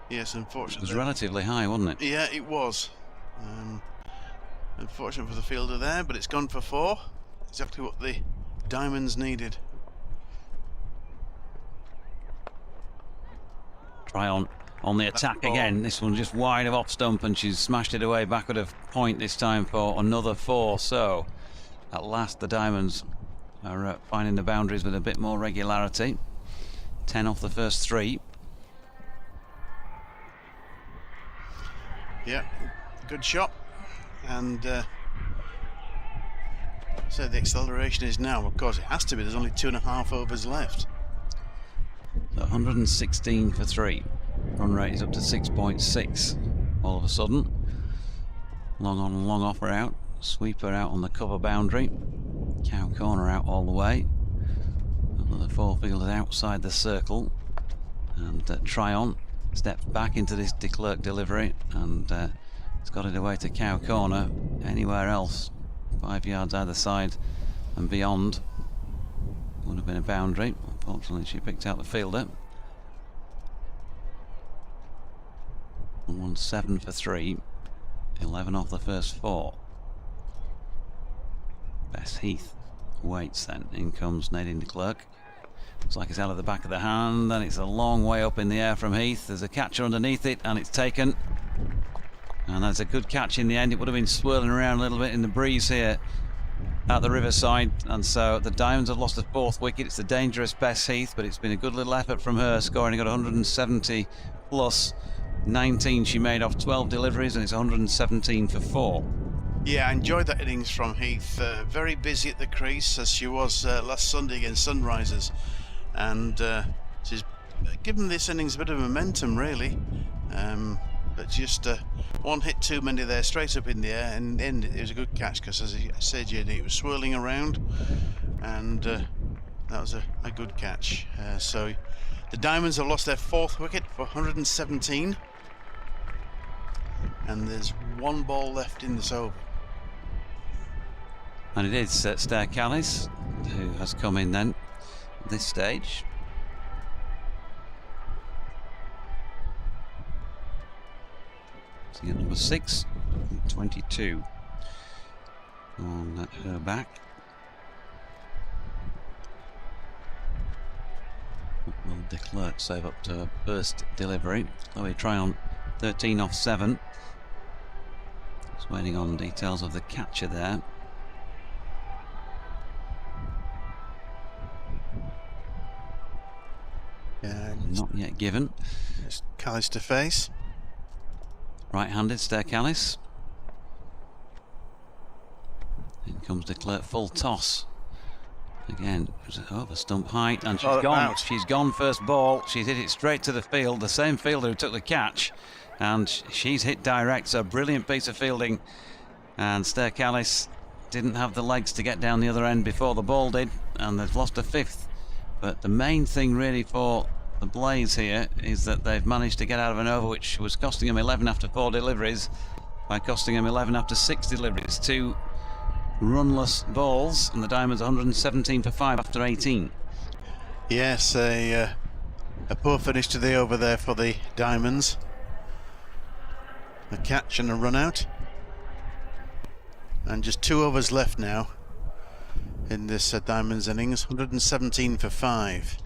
Yes, unfortunately.
It was relatively high, wasn't it?
Yeah, it was. Unfortunate for the fielder there, but it's gone for 4. Exactly what the Diamonds needed.
Tryon on the attack again. This one just wide of off stump, and she's smashed it away backward of point this time for another 4. So at last the Diamonds are finding the boundaries with a bit more regularity. 10 off the first 3.
Yeah, good shot. And so the acceleration is now, of course it has to be, there's only 2.5 overs left.
So 116 for 3. Run rate is up to 6.6 all of a sudden. Long on and long off are out. Sweeper out on the cover boundary. Cow corner out all the way. The 4 fielders outside the circle. And Tryon steps back into this de Klerk delivery, and it's got it away to cow corner. Anywhere else 5 yards either side and beyond would have been a boundary. Unfortunately, she picked out the fielder. 117 for 3. 11 off the first 4. Bess Heath waits then. In comes Nadine de Klerk. Looks like it's out of the back of the hand, and it's a long way up in the air from Heath. There's a catcher underneath it, and it's taken. And that's a good catch in the end. It would have been swirling around a little bit in the breeze here at the riverside, and so the Diamonds have lost the 4th wicket. It's the dangerous Bess Heath, but it's been a good little effort from her, scoring. Got 170 plus 19 she made off 12 deliveries, and it's 117 for 4.
Yeah, I enjoyed that innings from Heath. Very busy at the crease, as she was last Sunday against Sunrisers, and she's given this innings a bit of momentum, really. But just one hit too many there, straight up in the air, and it was a good catch, because as I said, JD, it was swirling around, and that was a good catch. So the Diamonds have lost their 4th wicket for 117, and there's 1 ball left in this over.
And it is Stair Callis who has come in then at this stage. At number 6, 22 on her back. Will de Klerk save up to her first delivery. Chloe Tryon 13 off 7. Just waiting on details of the catcher there. Not yet given.
It's Callis to face.
Right-handed Stair Callis. In comes de Klerk, full toss. Again, over stump height, and she's gone.
Out.
She's gone first ball. She's hit it straight to the field. The same fielder who took the catch, and she's hit direct. So brilliant piece of fielding. And Stair Callis didn't have the legs to get down the other end before the ball did, and they've lost a 5th. But the main thing really for the Blaze here is that they've managed to get out of an over which was costing them 11 after 4 deliveries by costing them 11 after 6 deliveries. 2 runless balls, and the Diamonds 117 for 5 after 18.
Yes, a poor finish to the over there for the Diamonds. A catch and a run out, and just 2 overs left now in this Diamonds innings. 117 for 5.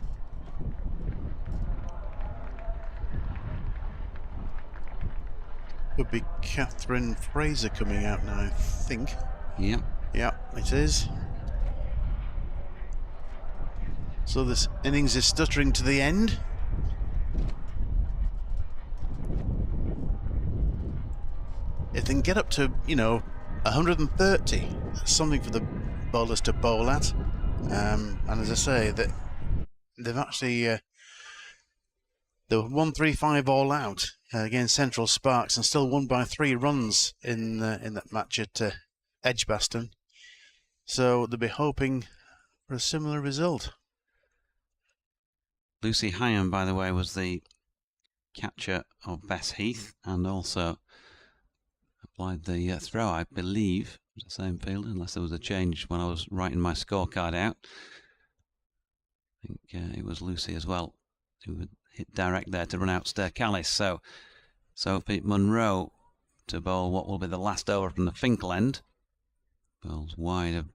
Could be Catherine Fraser coming out now, I think.
Yep.
Yeah, it is. So this innings is stuttering to the end. If they can get up to, 130, that's something for the bowlers to bowl at. And as I say, that they've actually they were 135 all out against Central Sparks, and still won by 3 runs in that match at Edgbaston. So they'll be hoping for a similar result.
Lucy Hyam, by the way, was the catcher of Bess Heath, and also applied the throw, I believe. It was the same fielder, unless there was a change when I was writing my scorecard out. I think it was Lucy as well who would hit direct there to run out Stair Callis. So Sophie Munro to bowl what will be the last over from the Finkel end. Bowls wide of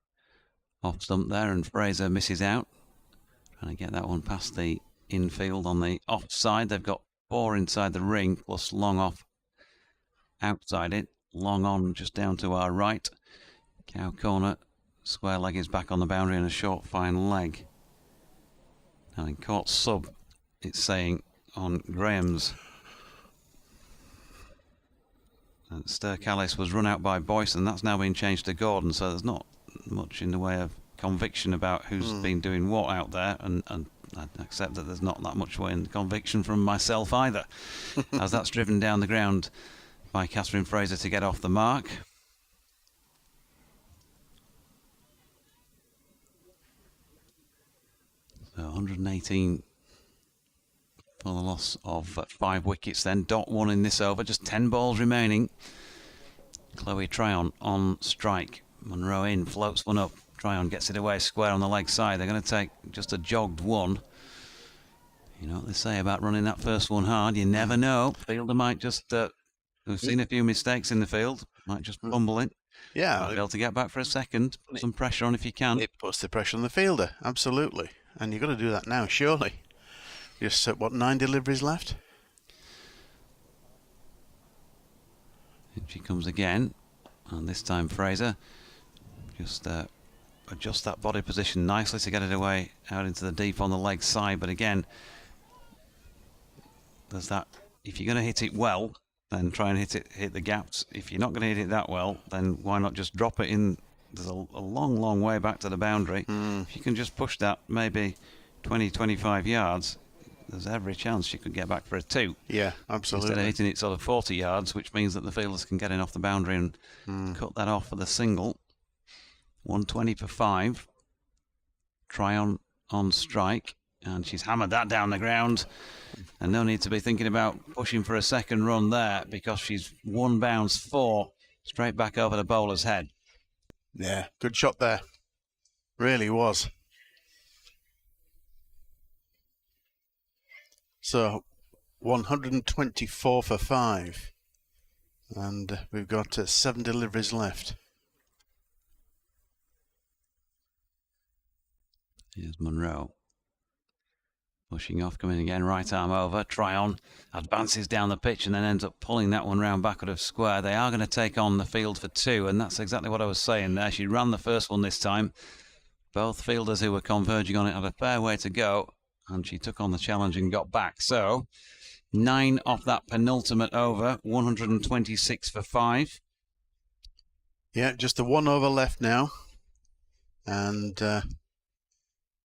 off stump there, and Fraser misses out. Trying to get that one past the infield on the offside. They've got 4 inside the ring, plus long off outside it. Long on just down to our right. Cow corner. Square leg is back on the boundary, and a short fine leg. Now in court sub, it's saying on Graham's. And Stair Callis was run out by Boyce, and that's now been changed to Gordon, so there's not much in the way of conviction about who's been doing what out there, and I accept that there's not that much way in conviction from myself either, as that's driven down the ground by Catherine Fraser to get off the mark. So 118 for the loss of 5 wickets then. Dot 1 in this over, just 10 balls remaining. Chloe Tryon on strike Monroe in, floats one up. Tryon gets it away square on the leg side. They're going to take just a jogged one. You know what they say about running that first one hard. You never know. Fielder might just, we've seen a few mistakes in the field, might just fumble it.
Yeah.
Might be able to get back for a second. Put some pressure on if you can.
It puts the pressure on the fielder, absolutely. And you've got to do that now, surely. Just, what, 9 deliveries left?
And she comes again. And this time Fraser just adjusts that body position nicely to get it away out into the deep on the leg side. But again, there's that. If you're going to hit it well, then try and hit the gaps. If you're not going to hit it that well, then why not just drop it in? There's a long way back to the boundary. If you can just push that maybe 20-25 yards, there's every chance you could get back for a 2.
Yeah, absolutely.
Instead of hitting it sort of 40 yards, which means that the fielders can get in off the boundary and cut that off for the single. 120 for 5. Tryon on strike, and she's hammered that down the ground. And no need to be thinking about pushing for a second run there, because she's 1 bounce 4 straight back over the bowler's head.
Yeah, good shot there. Really was. So 124 for 5. And we've got 7 deliveries left.
Here's Monroe. Pushing off, coming again, right arm over. Tryon advances down the pitch and then ends up pulling that one round backward of square. They are going to take on the field for 2, and that's exactly what I was saying there. She ran the first one this time. Both fielders who were converging on it had a fair way to go, and she took on the challenge and got back. So 9 off that penultimate over, 126 for 5.
Yeah, just the 1 over left now. And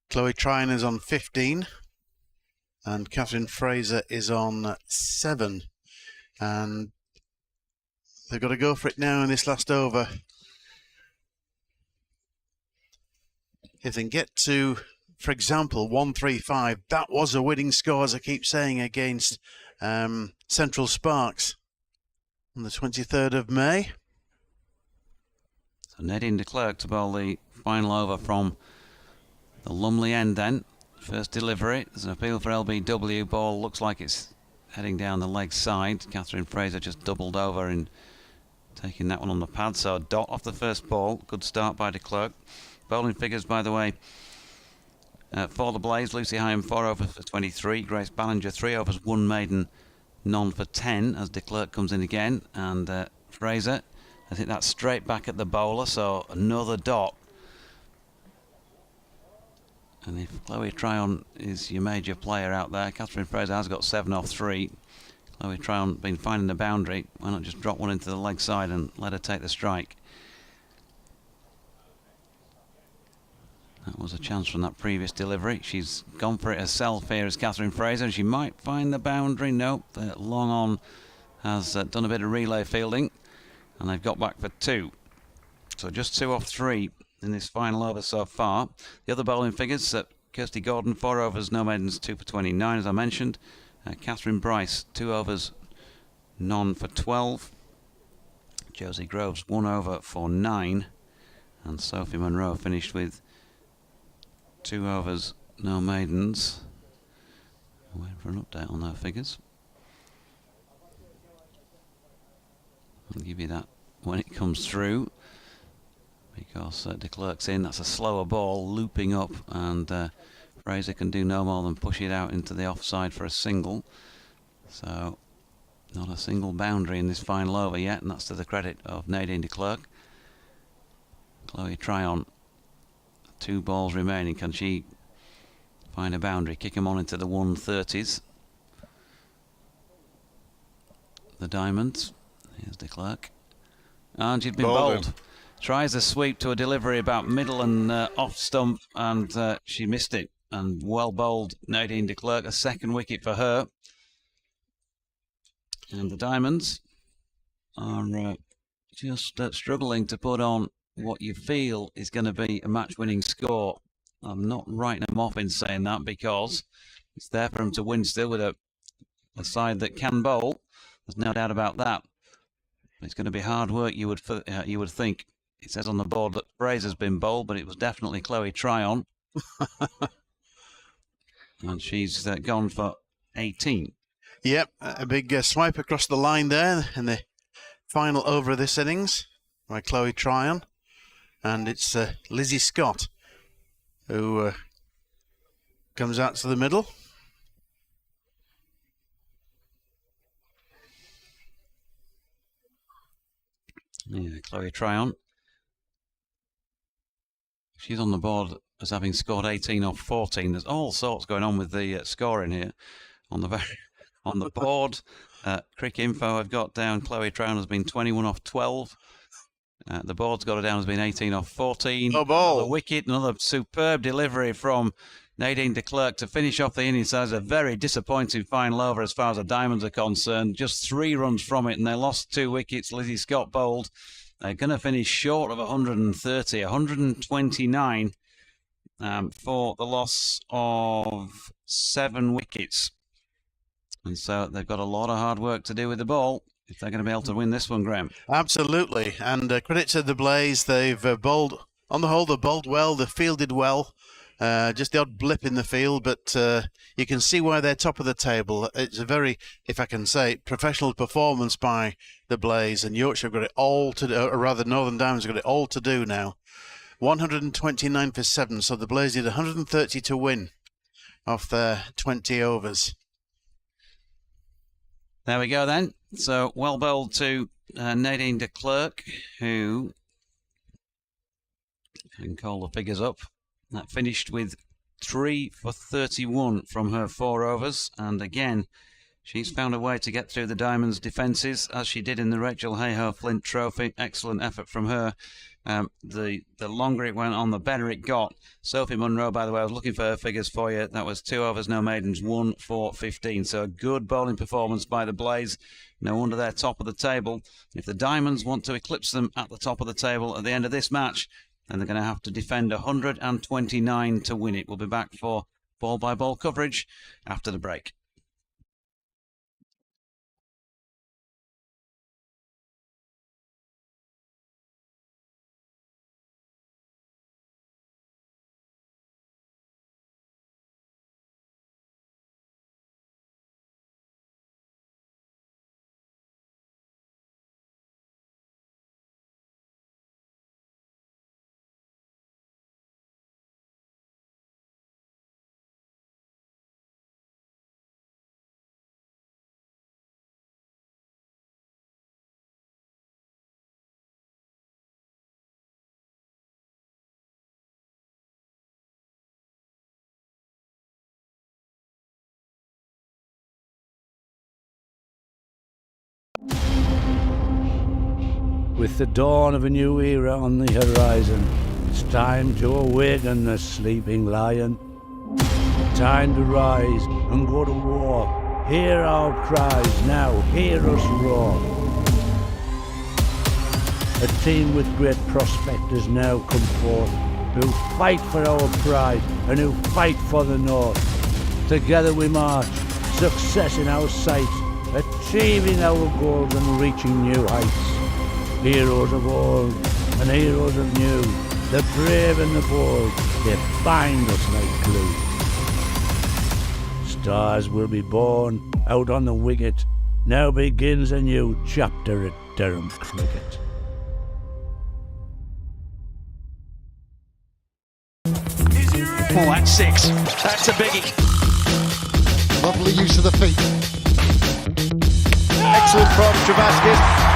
Chloe Tryon is on 15. And Catherine Fraser is on 7. And they've got to go for it now in this last over. If they can get to, for example, 135, that was a winning score, as I keep saying, against Central Sparks on the 23rd of May.
So Nadine de Klerk to bowl the final over from the Lumley end then. First delivery, there's an appeal for LBW. Ball looks like it's heading down the leg side. Catherine Fraser just doubled over in taking that one on the pad. So a dot off the first ball. Good start by de Klerk. Bowling figures, by the way, for the Blaze. Lucy Hyam 4 overs for 23. Grace Ballinger 3 overs, 1 maiden, none for 10 as de Klerk comes in again. And Fraser, I think that's straight back at the bowler. So another dot. And if Chloe Tryon is your major player out there, Catherine Fraser has got 7 off 3. Chloe Tryon been finding the boundary. Why not just drop one into the leg side and let her take the strike? That was a chance from that previous delivery. She's gone for it herself here as Catherine Fraser. She might find the boundary. Nope. Long on has done a bit of relay fielding. And they've got back for 2. So just 2 off 3 in this final over so far. The other bowling figures, Kirsty Gordon 4 overs, no maidens, 2 for 29 as I mentioned. Catherine Bryce 2 overs, none for 12. Josie Groves 1 over for 9. And Sophie Monroe finished with 2 overs, no maidens. I'm waiting for an update on their figures. I'll give you that when it comes through, because de Klerk's in. That's a slower ball looping up, and Fraser can do no more than push it out into the offside for a single. So not a single boundary in this final over yet, and that's to the credit of Nadine de Klerk. Chloe Tryon, 2 balls remaining. Can she find a boundary? Kick him on into the 130s. The Diamonds. Here's de Klerk. And she'd been bowled. Tries a sweep to a delivery about middle and off stump, and she missed it. And well bowled, Nadine de Klerk. A second wicket for her. And the Diamonds are just struggling to put on what you feel is going to be a match-winning score. I'm not writing them off in saying that, because it's there for them to win still with a side that can bowl. There's no doubt about that. It's going to be hard work, you would think, It says on the board that Fraser's been bowled, but it was definitely Chloe Tryon. And she's gone for 18.
Yep, a big swipe across the line there in the final over of this innings by Chloe Tryon. And it's Lizzie Scott who comes out to the middle.
Yeah, Chloe Tryon. She's on the board as having scored 18 off 14. There's all sorts going on with the scoring here on the board. Crick Info I've got down Chloe Tryon has been 21 off 12. The board's got her down as being 18 off 14.
No ball.
The wicket, another superb delivery from Nadine de Klerk to finish off the innings. So it's a very disappointing final over as far as the Diamonds are concerned. Just 3 runs from it, and they lost 2 wickets. Lizzie Scott bowled. They're going to finish short of 130, 129 for the loss of 7 wickets. And so they've got a lot of hard work to do with the ball if they're going to be able to win this one, Graham.
Absolutely. And credit to the Blaze. They've bowled, on the whole, they've bowled well. They've fielded well. Just the odd blip in the field, but you can see why they're top of the table. It's a very, if I can say, professional performance by the Blaze, and Yorkshire have got it all to do, or rather Northern Diamonds have got it all to do now. 129 for 7, so the Blaze did 130 to win off their 20 overs.
There we go then. So well bowled to Nadine de Klerk, who can call the figures up. That finished with 3 for 31 from her 4 overs, and again she's found a way to get through the Diamonds' defences as she did in the Rachel Hayhoe Flint Trophy. Excellent effort from her. The longer it went on, the better it got. Sophie Munro, by the way, I was looking for her figures for you. That was 2 overs, no maidens, 1 for 15. So a good bowling performance by the Blaze. No wonder they're top of the table. If the Diamonds want to eclipse them at the top of the table at the end of this match, then they're going to have to defend 129 to win it. We'll be back for ball-by-ball coverage after the break.
With the dawn of a new era on the horizon, it's time to awaken the sleeping lion. Time to rise and go to war. Hear our cries now, hear us roar. A team with great prospect has now come forth, who fight for our pride and who fight for the North. Together we march, success in our sight, achieving our goals and reaching new heights. Heroes of old and heroes of new, the brave and the bold, they bind us like glue. Stars will be born out on the wicket. Now begins a new chapter at Durham Cricket.
Oh, that's 6. That's a biggie.
Lovely use of the feet. Excellent from Travaskis.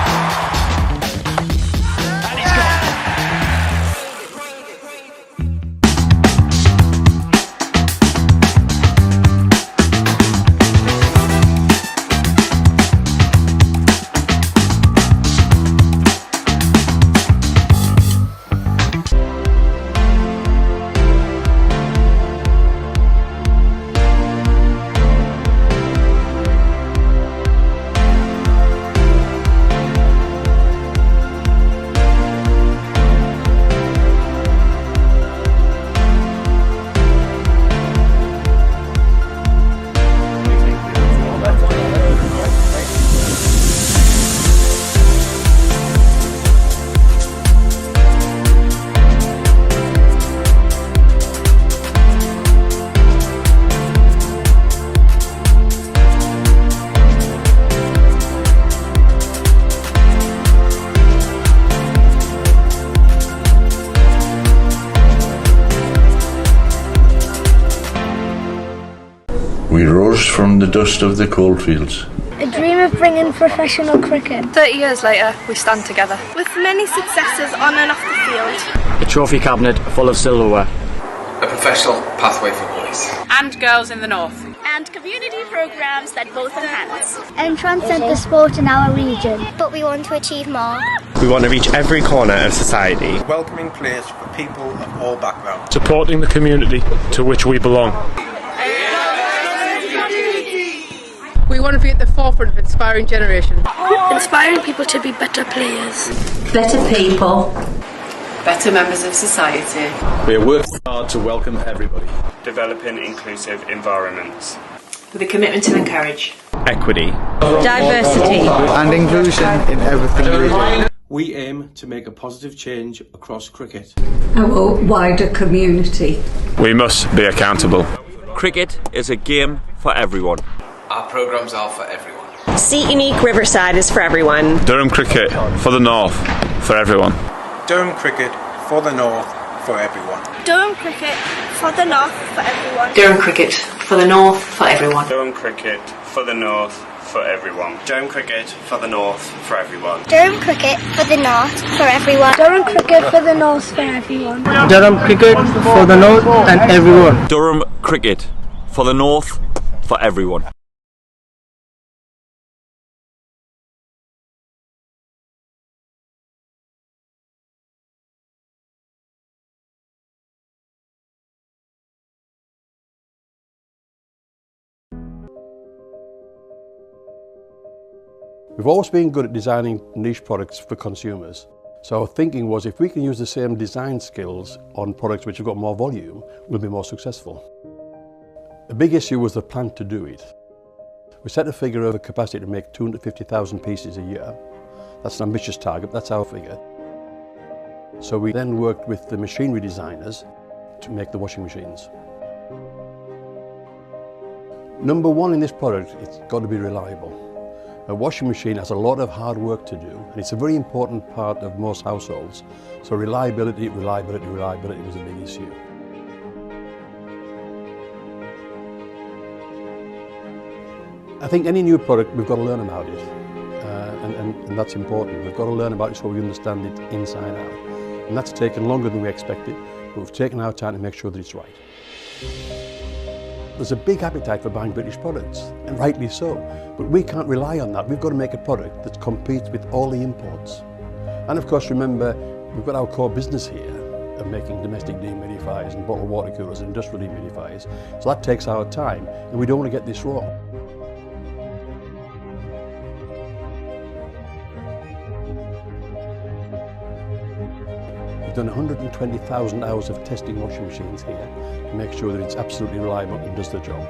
We rose from the dust of the coalfields.
A dream of bringing professional cricket.
30 years later, we stand together.
With many successes on and off the field.
A trophy cabinet full of silverware.
A professional pathway for boys.
And girls in the north.
And community programmes that both enhance.
And transcend the sport in our region. But we want to achieve more.
We want to reach every corner of society.
Welcoming players for people of all backgrounds.
Supporting the community to which we belong.
We want to be at the forefront of inspiring generations.
Inspiring people to be better players.
Better people.
Better members of society.
We are working hard to welcome everybody.
Developing inclusive environments.
With a commitment to encourage
equity,
diversity,
and inclusion in everything we do.
We aim to make a positive change across cricket.
Our wider community.
We must be accountable.
Cricket is a game for everyone.
Our programmes are for everyone.
Seat Unique Riverside is for everyone.
Durham Cricket for the North, for everyone.
Durham Cricket for the North, for everyone.
Durham Cricket for the North, for everyone.
Durham Cricket for the north, for everyone.
Durham Cricket for the North, for everyone.
Durham Cricket for the North, for everyone.
Durham Cricket for the North, for everyone.
Durham Cricket for the North, for everyone.
Durham Cricket for the North and everyone.
Durham Cricket for the North, for everyone.
We've always been good at designing niche products for consumers. So our thinking was, if we can use the same design skills on products which have got more volume, we'll be more successful. The big issue was the plan to do it. We set a figure of a capacity to make 250,000 pieces a year. That's an ambitious target, that's our figure. So we then worked with the machinery designers to make the washing machines. Number one in this product, it's got to be reliable. A washing machine has a lot of hard work to do, and it's a very important part of most households. So reliability was a big issue. I think any new product, we've got to learn about it, and that's important. We've got to learn about it so we understand it inside out. And that's taken longer than we expected, but we've taken our time to make sure that it's right. There's a big appetite for buying British products, and rightly so, but we can't rely on that. We've got to make a product that competes with all the imports. And of course, remember, we've got our core business here of making domestic dehumidifiers and bottled water coolers and industrial dehumidifiers, so that takes our time, and we don't want to get this wrong. We've done 120,000 hours of testing washing machines here to make sure that it's absolutely reliable and does the job.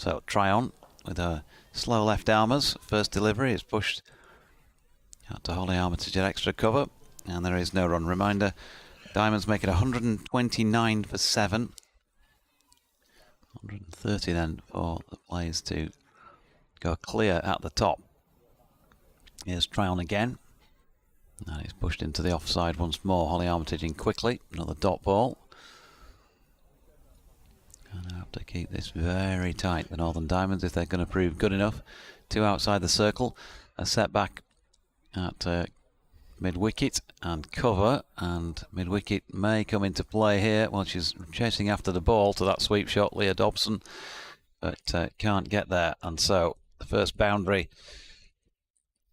So try on with a slow left armers. First delivery is pushed out to Holly Armitage at extra cover, and there is no run. Reminder, Diamonds make it 129 for 7. 130 then for the Blaze to go clear at the top. Here's try on again. And he's pushed into the offside once more. Holly Armitage in quickly. Another dot ball. And I have to keep this very tight, the Northern Diamonds, if they're going to prove good enough. 2 outside the circle. A setback at mid-wicket and cover. And mid-wicket may come into play here. Well, she's chasing after the ball to that sweep shot, Leah Dobson. But can't get there. And so the first boundary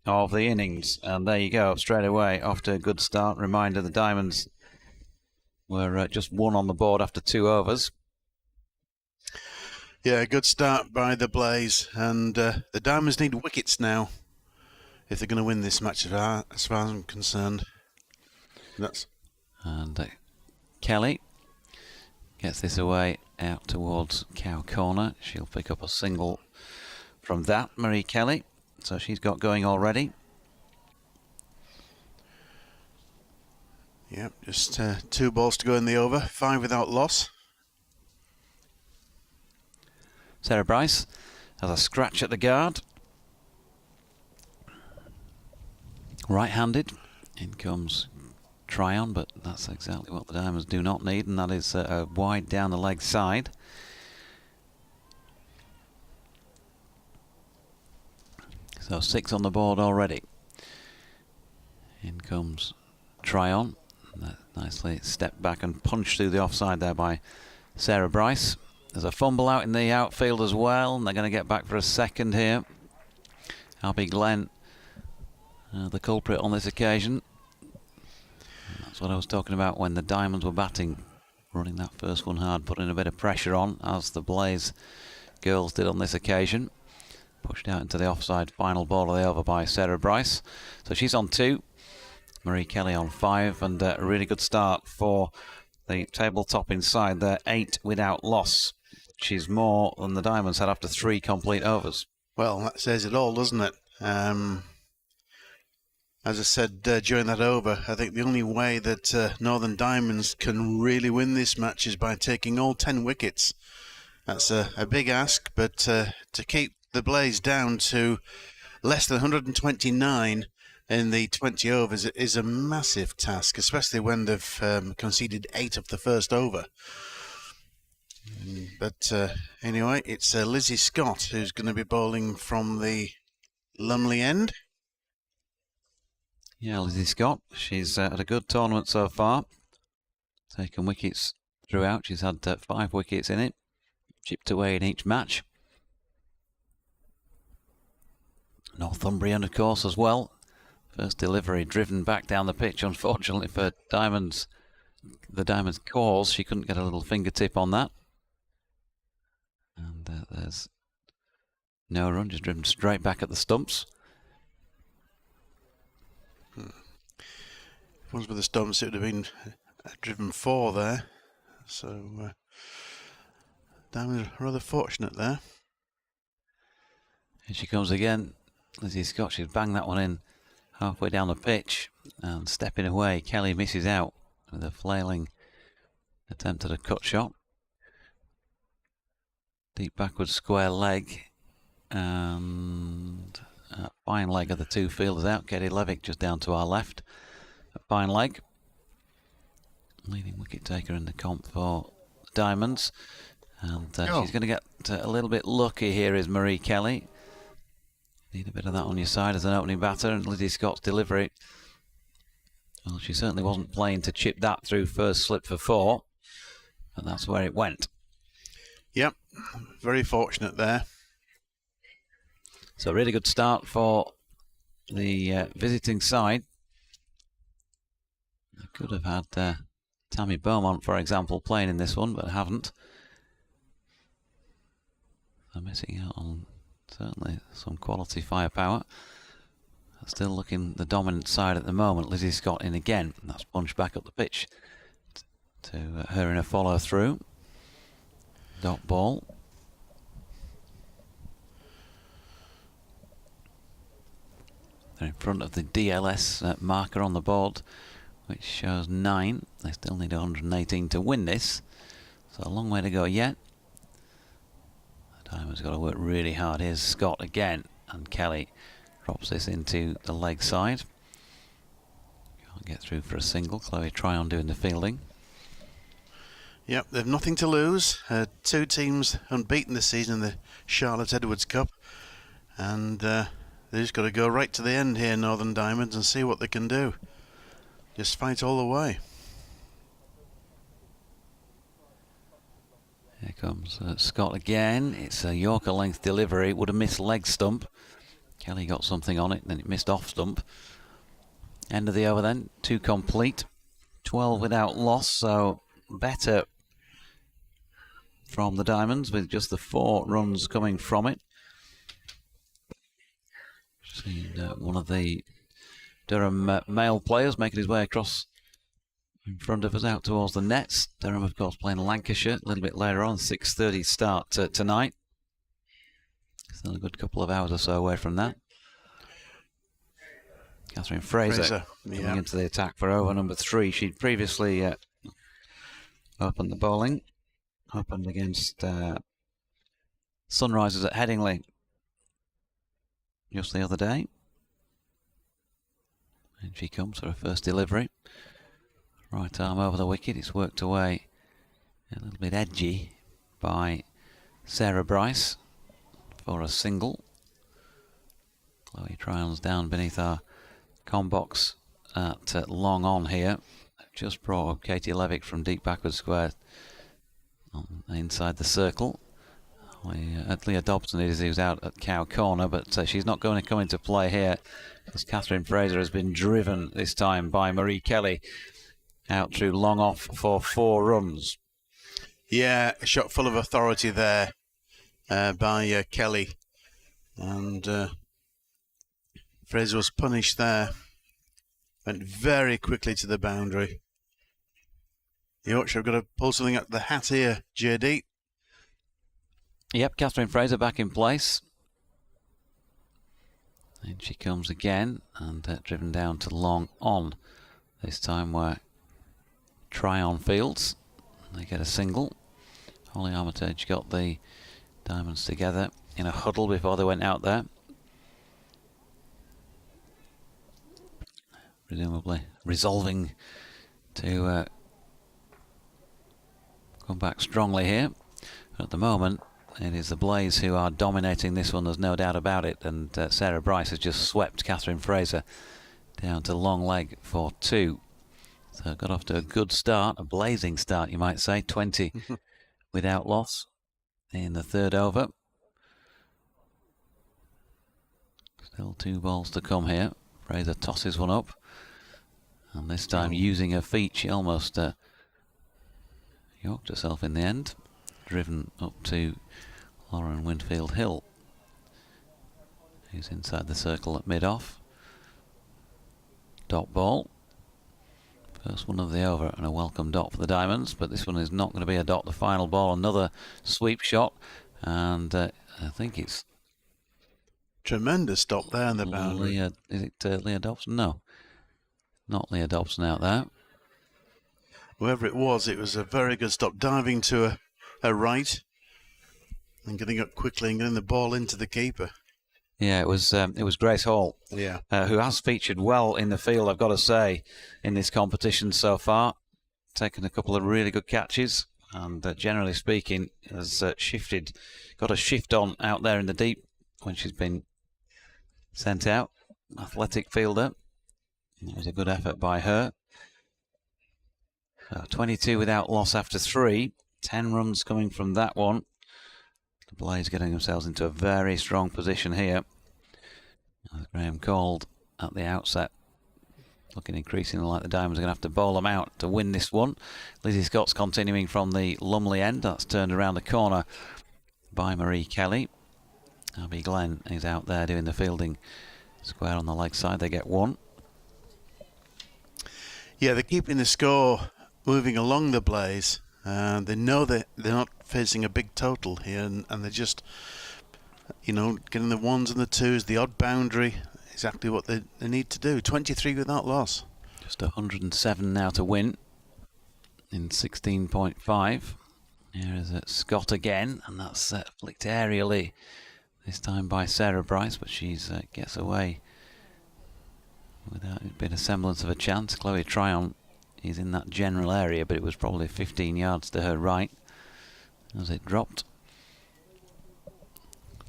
of the innings, and there you go, straight away off to a good start. Reminder, the Diamonds were just 1 on the board after 2 overs.
Yeah, good start by the Blaze, and the Diamonds need wickets now if they're going to win this match, as far as I'm concerned.
And Kelly gets this away out towards Cow Corner. She'll pick up a single from that, Marie Kelly. So she's got going already.
Yep, just 2 balls to go in the over, 5 without loss.
Sarah Bryce has a scratch at the guard. Right-handed. In comes Tryon, but that's exactly what the Diamonds do not need, and that is a wide down the leg side. So 6 on the board already. In comes Tryon. Nicely stepped back and punched through the offside there by Sarah Bryce. There's a fumble out in the outfield as well, and they're going to get back for a second here. Abby Glenn, the culprit on this occasion. And that's what I was talking about when the Diamonds were batting, running that first one hard, putting a bit of pressure on, as the Blaze girls did on this occasion. Pushed out into the offside final ball of the over by Sarah Bryce. So she's on 2. Marie Kelly on 5. And a really good start for the tabletop inside there. 8 without loss. She's more than the Diamonds had after 3 complete overs.
Well, that says it all, doesn't it? As I said during that over, I think the only way that Northern Diamonds can really win this match is by taking all 10 wickets. That's a big ask, but to keep the Blaze down to less than 129 in the 20 overs is a massive task, especially when they've conceded 8 of the first over. But anyway, it's Lizzie Scott who's going to be bowling from the Lumley end.
Yeah, Lizzie Scott. She's had a good tournament so far. Taken wickets throughout. She's had 5 wickets in it. Chipped away in each match. Northumbrian, of course, as well. First delivery driven back down the pitch, unfortunately for Diamonds. The Diamonds' cause, she couldn't get a little fingertip on that. And there's no run, just driven straight back at the stumps.
If it was with the stumps, it would have been driven 4 there. So Diamonds are rather fortunate there.
Here she comes again. Lizzie Scott, she's banged that one in halfway down the pitch and stepping away. Kelly misses out with a flailing attempt at a cut shot. Deep backward square leg and a fine leg of the 2 fielders out. Katie Levick just down to our left. A fine leg. Leading wicket taker in the comp for the Diamonds. And she's going to get a little bit lucky here is Marie Kelly. Need a bit of that on your side as an opening batter, and Lizzie Scott's delivery. Well, she certainly wasn't playing to chip that through first slip for 4, and that's where it went.
Yep, very fortunate there.
So really good start for the visiting side. They could have had Tammy Beaumont, for example, playing in this one, but haven't. They're missing out on certainly some quality firepower. Still looking the dominant side at the moment. Lizzie Scott in again. That's punched back up the pitch to her in a follow through. Dot ball. They're in front of the DLS marker on the board, which shows 9. They still need 118 to win this, so a long way to go yet. The Diamond's got to work really hard. Here's Scott again, and Kelly drops this into the leg side. Can't get through for a single. Chloe Tryon doing the fielding.
Yep, they've nothing to lose. 2 teams unbeaten this season in the Charlotte Edwards Cup, and they've just got to go right to the end here, Northern Diamonds, and see what they can do. Just fight all the way.
Here comes Scott again. It's a Yorker length delivery. Would have missed leg stump. Kelly got something on it, then it missed off stump. End of the over then, 2 complete. 12 without loss, so better from the Diamonds with just the 4 runs coming from it. Seen one of the Durham male players making his way across in front of us out towards the nets. Durham, of course, playing Lancashire a little bit later on. 6:30 start tonight. Still a good couple of hours or so away from that. Catherine Fraser coming into the attack for over number 3. She'd previously opened the bowling. Opened against Sunrisers at Headingley just the other day. And she comes for her first delivery. Right arm over the wicket. It's worked away a little bit edgy by Sarah Bryce for a single. Chloe Tryon's down beneath our com box at long on here. Just brought up Katie Levick from deep backward square inside the circle. Leah Dobson is who's out at Cow Corner, but she's not going to come into play here because Catherine Fraser has been driven this time by Marie Kelly out through long off for 4 runs.
Yeah, a shot full of authority there by Kelly, and Fraser was punished there. Went very quickly to the boundary. Yorkshire have got to pull something out of the hat here, JD.
Yep, Catherine Fraser back in place. And she comes again and driven down to long on. This time we're Tryon fields. They get a single. Holly Armitage got the Diamonds together in a huddle before they went out there. Presumably resolving to come back strongly here. But at the moment, it is the Blaze who are dominating this one, there's no doubt about it. And Sarah Bryce has just swept Catherine Fraser down to long leg for 2. So got off to a good start, a blazing start, you might say. 20 without loss in the 3rd over. Still 2 balls to come here. Fraser tosses one up. And this time, using her feet, she almost yorked herself in the end. Driven up to Lauren Winfield Hill, who's inside the circle at mid-off. Dot ball. First one of the over and a welcome dot for the Diamonds, but this one is not going to be a dot. The final ball, another sweep shot, and I think it's
tremendous stop there in the boundary.
Is it Leah Dobson? No, not Leah Dobson out there.
Whoever it was a very good stop, diving to her right and getting up quickly and getting the ball into the keeper.
Yeah, it was Grace Hall, who has featured well in the field, I've got to say, in this competition so far. Taken a couple of really good catches, and generally speaking, has got a shift on out there in the deep when she's been sent out. Athletic fielder. It was a good effort by her. 22 without loss after 3. 10 runs coming from that one. The Blaze getting themselves into a very strong position here. As Graham called at the outset, looking increasingly like the Diamonds are going to have to bowl them out to win this one. Lizzie Scott's continuing from the Lumley end. That's turned around the corner by Marie Kelly. Abby Glenn is out there doing the fielding square on the leg side. They get 1.
Yeah, they're keeping the score moving along, the Blaze. They know that they're not facing a big total here, and they're just, getting the 1s and the 2s, the odd boundary. exactly what they need to do. 23 without loss.
Just 107 now to win in 16.5. Here is Scott again, and that's flicked aerially, this time by Sarah Bryce, but she's gets away without it being a semblance of a chance. Chloe Tryon is in that general area, but it was probably 15 yards to her right as it dropped.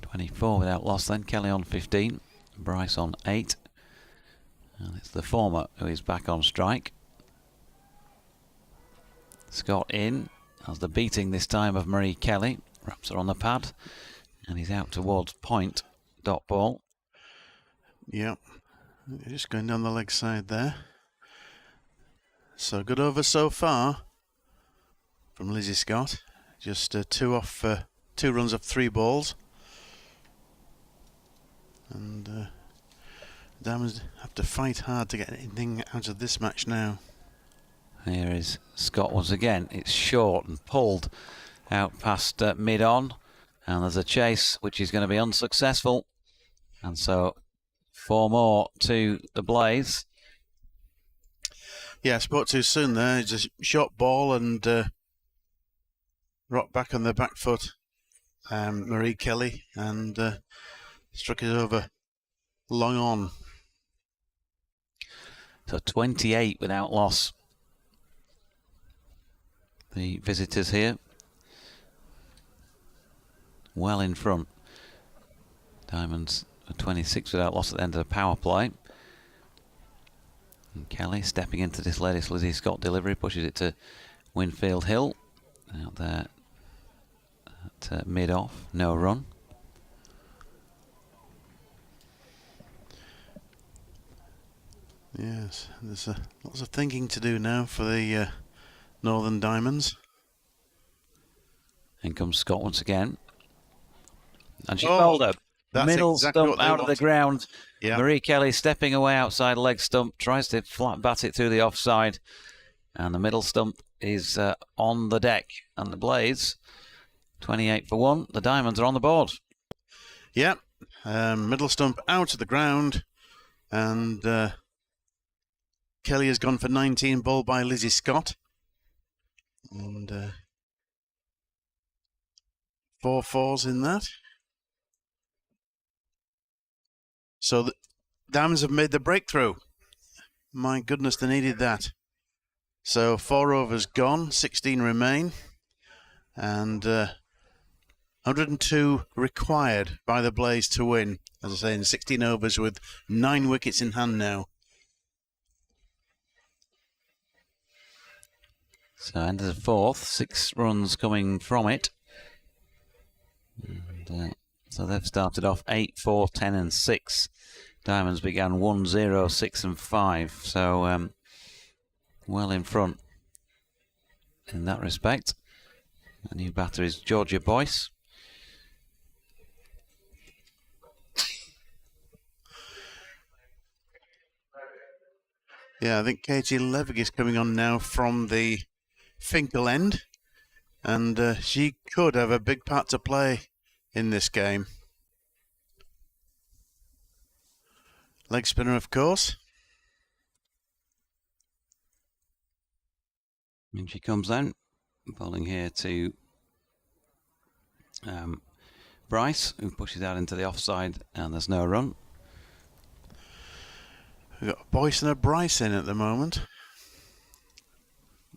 24 without loss then. Kelly on 15, Bryce on 8, and it's the former who is back on strike. Scott in, as the beating this time of Marie Kelly, wraps her on the pad, and he's out towards point, dot ball.
Yep, just going down the leg side there. So good over so far from Lizzie Scott. Just 2 runs off 3 balls. And Diamonds have to fight hard to get anything out of this match now.
Here is Scott once again. It's short and pulled out past mid-on. And there's a chase which is going to be unsuccessful. And so 4 more to the Blaze.
Yeah, I spoke too soon there. It's a short ball and rocked back on the back foot. Marie Kelly, and struck it over long on.
So 28 without loss. The visitors here well in front. Diamonds are 26 without loss at the end of the power play. And Kelly stepping into this latest Lizzie Scott delivery, pushes it to Winfield Hill. Out there at mid-off, no run.
Yes, there's lots of thinking to do now for the Northern Diamonds.
In comes Scott once again. And she bowled her. Middle
exactly
stump out of the ground.
Yeah.
Marie Kelly stepping away outside leg stump, tries to flat bat it through the offside. And the middle stump is on the deck. And the Blaze, 28 for 1. The Diamonds are on the board.
Yeah, middle stump out of the ground. And Kelly has gone for 19, bowled by Lizzie Scott. And 4 fours in that. So the Diamonds have made the breakthrough. My goodness, they needed that. So 4 overs gone, 16 remain. And 102 required by the Blaze to win. As I say, in 16 overs with 9 wickets in hand now.
So end of the 4th, 6 runs coming from it. And, so they've started off 8, 4, 10 and 6. Diamonds began 1, 0, 6 and 5. So well in front in that respect. The new batter is Georgia Boyce.
Yeah, I think Katie Levig is coming on now from the Finkel end. And she could have a big part to play in this game. Leg spinner, of course.
And she comes down, bowling here to Bryce, who pushes out into the offside, and there's no run.
We've got a Boyce and a Bryce in at the moment.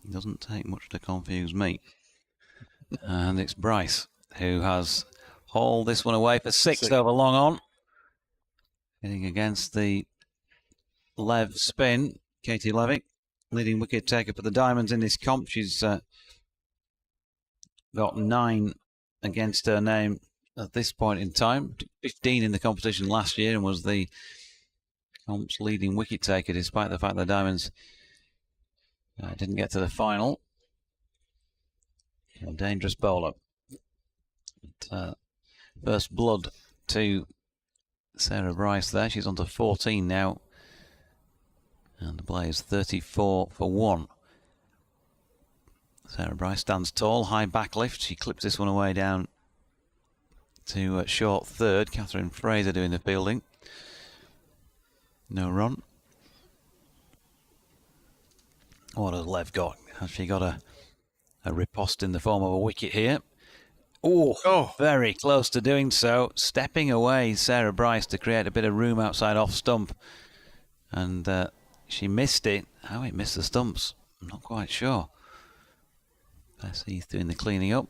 It doesn't take much to confuse me. And it's Bryce who has hauled this one away for 6 over long on. Hitting against the Lev spin. Katie Levick, leading wicket taker for the Diamonds in this comp. She's got 9 against her name at this point in time. 15 in the competition last year and was the comp's leading wicket taker, despite the fact the Diamonds didn't get to the final. A dangerous bowler. But, first blood to Sarah Bryce there. She's on to 14 now. And the Blaze 34 for 1. Sarah Bryce stands tall, high back lift. She clips this one away down to short third. Catherine Fraser doing the fielding. No run. What has Lev got? Has she got a riposte in the form of a wicket here? Oh, very close to doing so. Stepping away, Sarah Bryce, to create a bit of room outside off stump. And she missed it. How it missed the stumps, I'm not quite sure. Bessie's doing the cleaning up.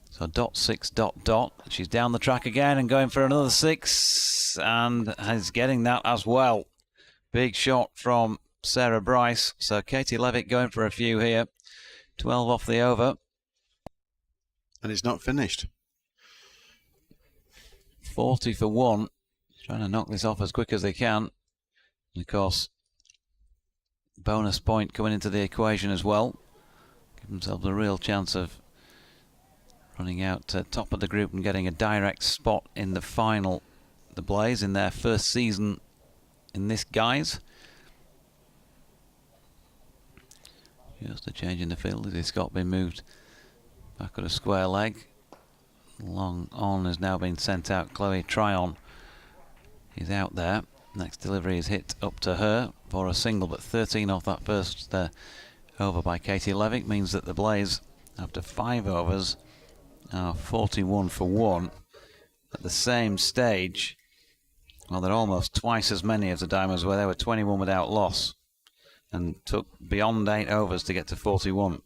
So .6. She's down the track again and going for another 6. And is getting that as well. Big shot from Sarah Bryce. So Katie Levitt going for a few here. 12 off the over.
And it's not finished.
40 for 1. Trying to knock this off as quick as they can. And of course, bonus point coming into the equation as well. Give themselves a real chance of running out top of the group and getting a direct spot in the final. The Blaze in their first season in this guise. Just a change in the field. Lizzie Scott been moved back at a square leg. Long on has now been sent out. Chloe Tryon is out there. Next delivery is hit up to her for a single, but 13 off that first over by Katie Levick means that the Blaze, after 5 overs, are 41 for 1. At the same stage, well, they're almost twice as many as the Diamonds were. They were 21 without loss and took beyond 8 overs to get to 41.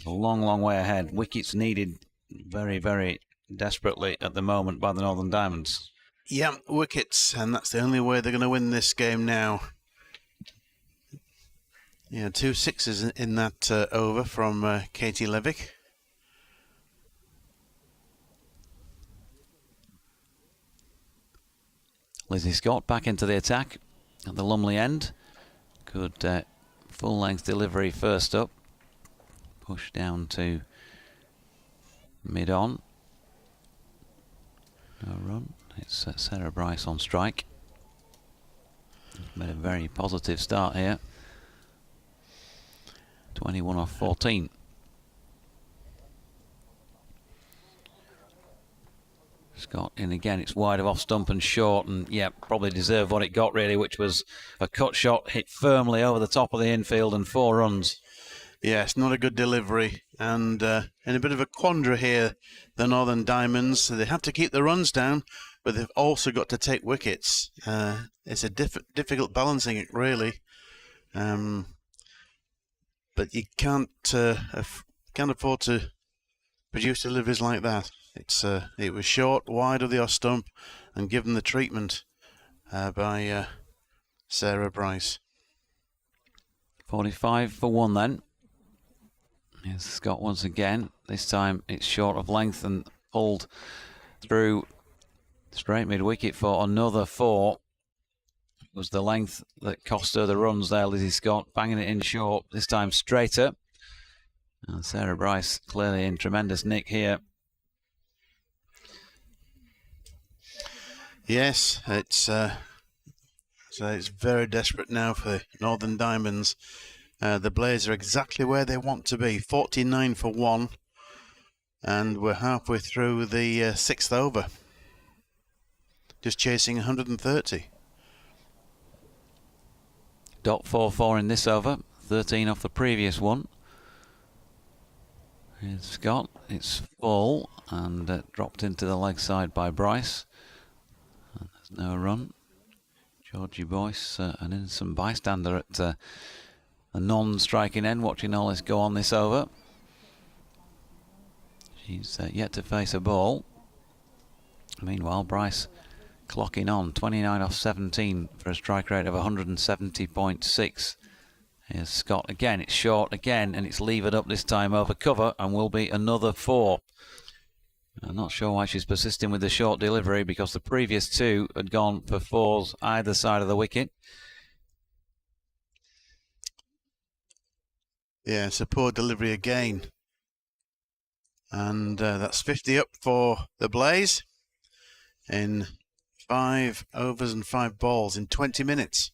A long, long way ahead. Wickets needed very, very desperately at the moment by the Northern Diamonds.
Yeah, wickets, and that's the only way they're going to win this game now. Yeah, 2 sixes in that over from Katie Levick.
Lizzie Scott back into the attack at the Lumley end. Good full-length delivery first up. Push down to mid-on. No run. It's Sarah Bryce on strike. Made a very positive start here. 21 off 14. Scott in again. It's wide of off stump and short, and yeah, probably deserved what it got really, which was a cut shot hit firmly over the top of the infield and 4 runs.
Yeah, it's not a good delivery, and in a bit of a quandary here, the Northern Diamonds. They have to keep the runs down, but they've also got to take wickets. It's a difficult balancing act, really. But you can't afford to produce deliveries like that. It was short, wide of the off stump, and given the treatment by Sarah Bryce.
45 for 1 then. Here's Scott once again. This time it's short of length and pulled through straight mid-wicket for another 4. It was the length that cost her the runs there, Lizzie Scott, banging it in short, this time straighter. And Sarah Bryce clearly in tremendous nick here.
Yes, it's very desperate now for Northern Diamonds. The Blaze are exactly where they want to be, 49 for 1, and we're halfway through the 6th over, just chasing 130.
.44 in this over, 13 off the previous one. Here's Scott, it's full and dropped into the leg side by Bryce. And there's no run. Georgie Boyce, an innocent bystander at a non-striking end, watching all this go on this over. She's yet to face a ball. Meanwhile, Bryce clocking on 29 off 17 for a strike rate of 170.6. Here's Scott again. It's short again, and it's levered up this time over cover, and will be another 4. I'm not sure why she's persisting with the short delivery, because the previous 2 had gone for 4s either side of the wicket.
Yeah, it's a poor delivery again. And that's 50 up for the Blaze in 5 overs and 5 balls in 20 minutes.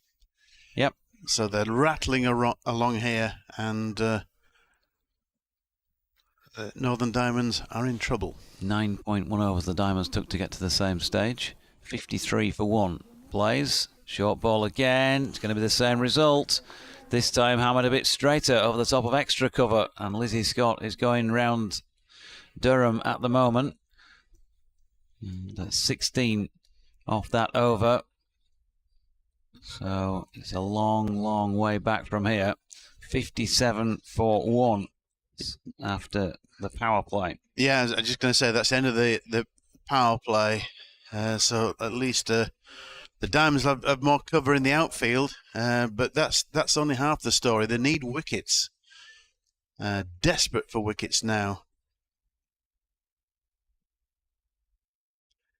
Yep.
So they're rattling along here, and Northern Diamonds are in trouble.
9.1 overs the Diamonds took to get to the same stage. 53 for 1. Blaze. Short ball again. It's going to be the same result. This time hammered a bit straighter over the top of extra cover. And Lizzie Scott is going round Durham at the moment. That's 16 off that over. So it's a long, long way back from here. 57 for 1 after the power play.
Yeah, I was just going to say that's the end of the power play. So at least the Diamonds have more cover in the outfield, but that's only half the story. They need wickets. Desperate for wickets now.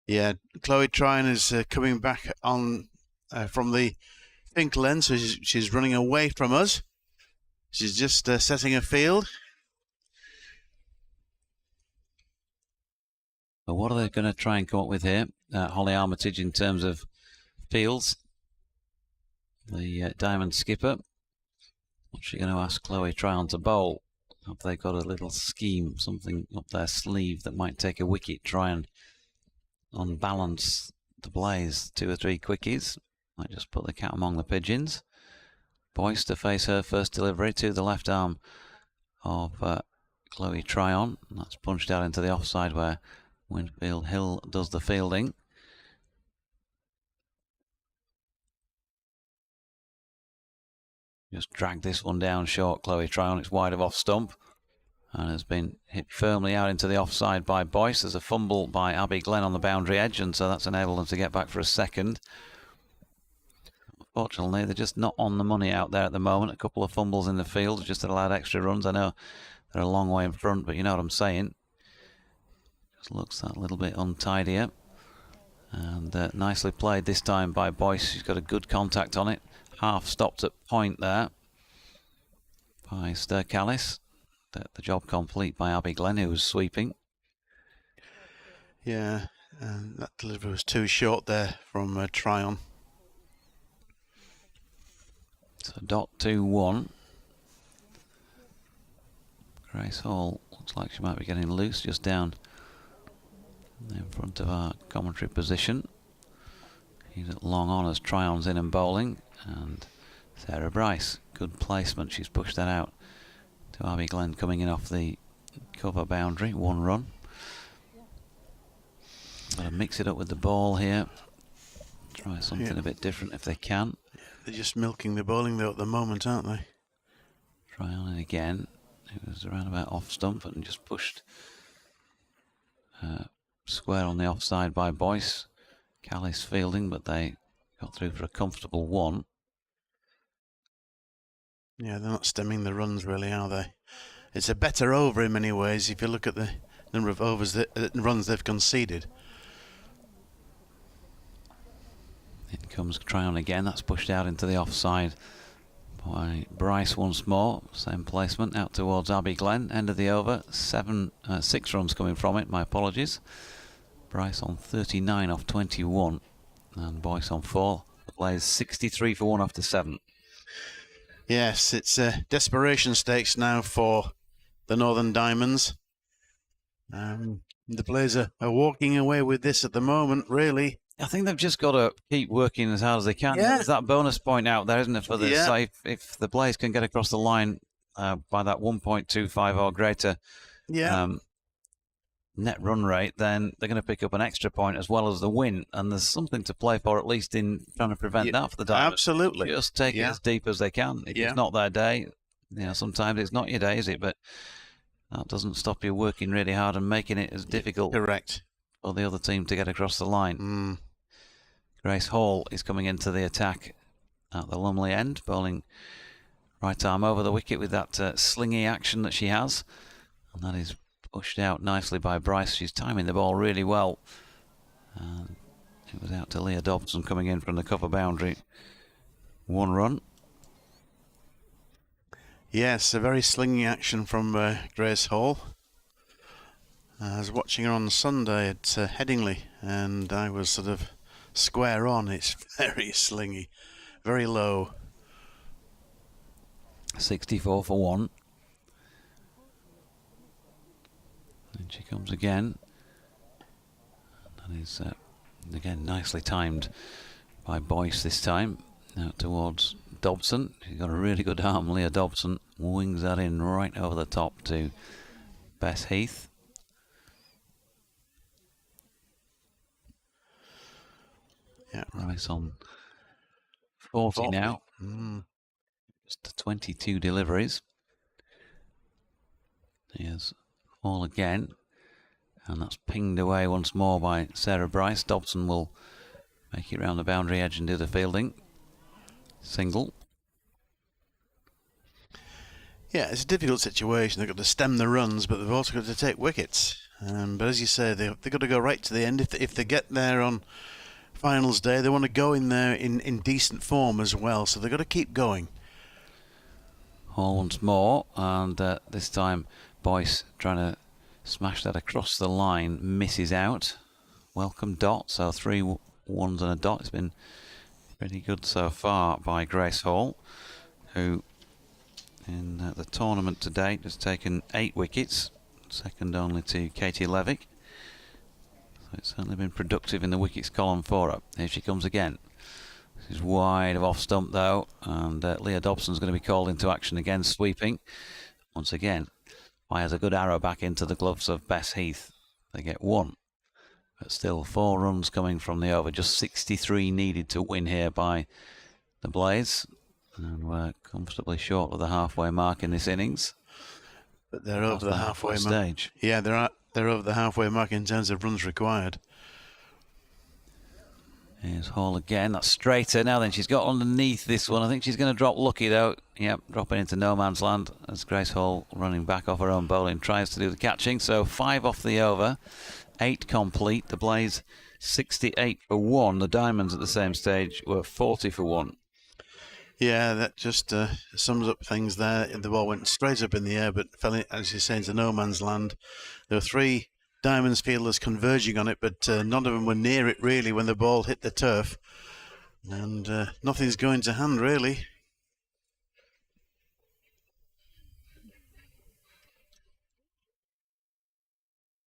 Yeah, Chloe Tryon is coming back on from the pink lens, so she's running away from us. She's just setting a field.
But what are they going to try and come up with here, Holly Armitage, in terms of fields? The Diamond skipper. What's she going to ask Chloe Tryon to bowl? Have they got a little scheme, something up their sleeve that might take a wicket, try and unbalance the Blaze? 2 or 3 quickies. Might just put the cat among the pigeons. Boyce to face her first delivery to the left arm of Chloe Tryon. That's punched out into the offside where Winfield Hill does the fielding. Just dragged this one down short, Chloe Tryon. It's wide of off stump and has been hit firmly out into the offside by Boyce. There's a fumble by Abby Glenn on the boundary edge, and so that's enabled them to get back for a second. Unfortunately, they're just not on the money out there at the moment. A couple of fumbles in the field just allowed extra runs. I know they're a long way in front, but you know what I'm saying. Just looks that little bit untidier. And nicely played this time by Boyce. She's got a good contact on it. Half stopped at point there by Sturkallis. The job complete by Abby Glenn, who was sweeping.
Yeah, that delivery was too short there from Tryon.
So dot 2-1. Grace Hall looks like she might be getting loose just down in front of our commentary position. He's at long on as Tryon's in and bowling, and Sarah Bryce, good placement. She's pushed that out to Abby Glenn coming in off the cover boundary. 1 run. Got to mix it up with the ball here. Try something a bit different if they can.
They're just milking the bowling though at the moment, aren't they?
Tryon in again. It was around about off stump and just pushed square on the offside by Boyce. Callis fielding, but they got through for a comfortable 1.
Yeah, they're not stemming the runs really, are they? It's a better over in many ways if you look at the number of runs they've conceded.
In comes Tryon again. That's pushed out into the offside by Bryce once more. Same placement out towards Abby Glenn. End of the over. 6 runs coming from it. My apologies. Bryce on 39 off 21 and Boyce on 4. Plays 63 for 1 after 7.
Yes, it's desperation stakes now for the Northern Diamonds. The Blaze are walking away with this at the moment, really.
I think they've just got to keep working as hard as they can.
Yeah.
There's that bonus point out there, isn't it, for this? So if the Blaze can get across the line by that 1.25 or greater net run rate, then they're going to pick up an extra point as well as the win. And there's something to play for, at least in trying to prevent that for the Diamonds.
Absolutely.
Just take it as deep as they can. If it's not their day, sometimes it's not your day, is it? But that doesn't stop you working really hard and making it as difficult for the other team to get across the line. Grace Hall is coming into the attack at the Lumley end, bowling right arm over the wicket with that slingy action that she has. And that is pushed out nicely by Bryce. She's timing the ball really well. And it was out to Leah Dobson coming in from the cover boundary. 1 run.
Yes, a very slingy action from Grace Hall. I was watching her on Sunday at Headingley, and I was sort of square on. It's very slingy, very low.
64 for 1. And she comes again. That is, again, nicely timed by Boyce this time. Out towards Dobson. He's got a really good arm, Leah Dobson. Wings that in right over the top to Bess Heath.
Yeah.
Rice on 40 now. Just 22 deliveries. Here's Hall again. And that's pinged away once more by Sarah Bryce. Dobson will make it round the boundary edge and do the fielding. Single.
Yeah, it's a difficult situation. They've got to stem the runs, but they've also got to take wickets. But as you say, they've got to go right to the end. If they get there on finals day, they want to go in there in decent form as well. So they've got to keep going.
Hall once more, and this time Boyce trying to smash that across the line, misses out. Welcome dot, so 3 ones and a dot. It's been pretty good so far by Grace Hall, who in the tournament to date has taken 8 wickets, second only to Katie Levick. So it's certainly been productive in the wickets column for her. Here she comes again. This is wide of off stump though, and Leah Dobson's going to be called into action again, sweeping. Once again, fires a good arrow back into the gloves of Bess Heath. They get 1. But still 4 runs coming from the over. Just 63 needed to win here by the Blaze. And we're comfortably short of the halfway mark in this innings.
But they're over the halfway
stage.
Yeah, they're over the halfway mark in terms of runs required.
Here's Hall again. That's straighter. Now then, she's got underneath this one. I think she's going to drop lucky though. Yep, dropping into no man's land as Grace Hall, running back off her own bowling, tries to do the catching. So 5 off the over. 8 complete. The Blaze 68 for 1. The Diamonds at the same stage were 40 for 1.
Yeah, that just sums up things there. The ball went straight up in the air, but fell, as you say, into no man's land. There were 3 Diamonds fielders converging on it, but none of them were near it really when the ball hit the turf. And nothing's going to hand really.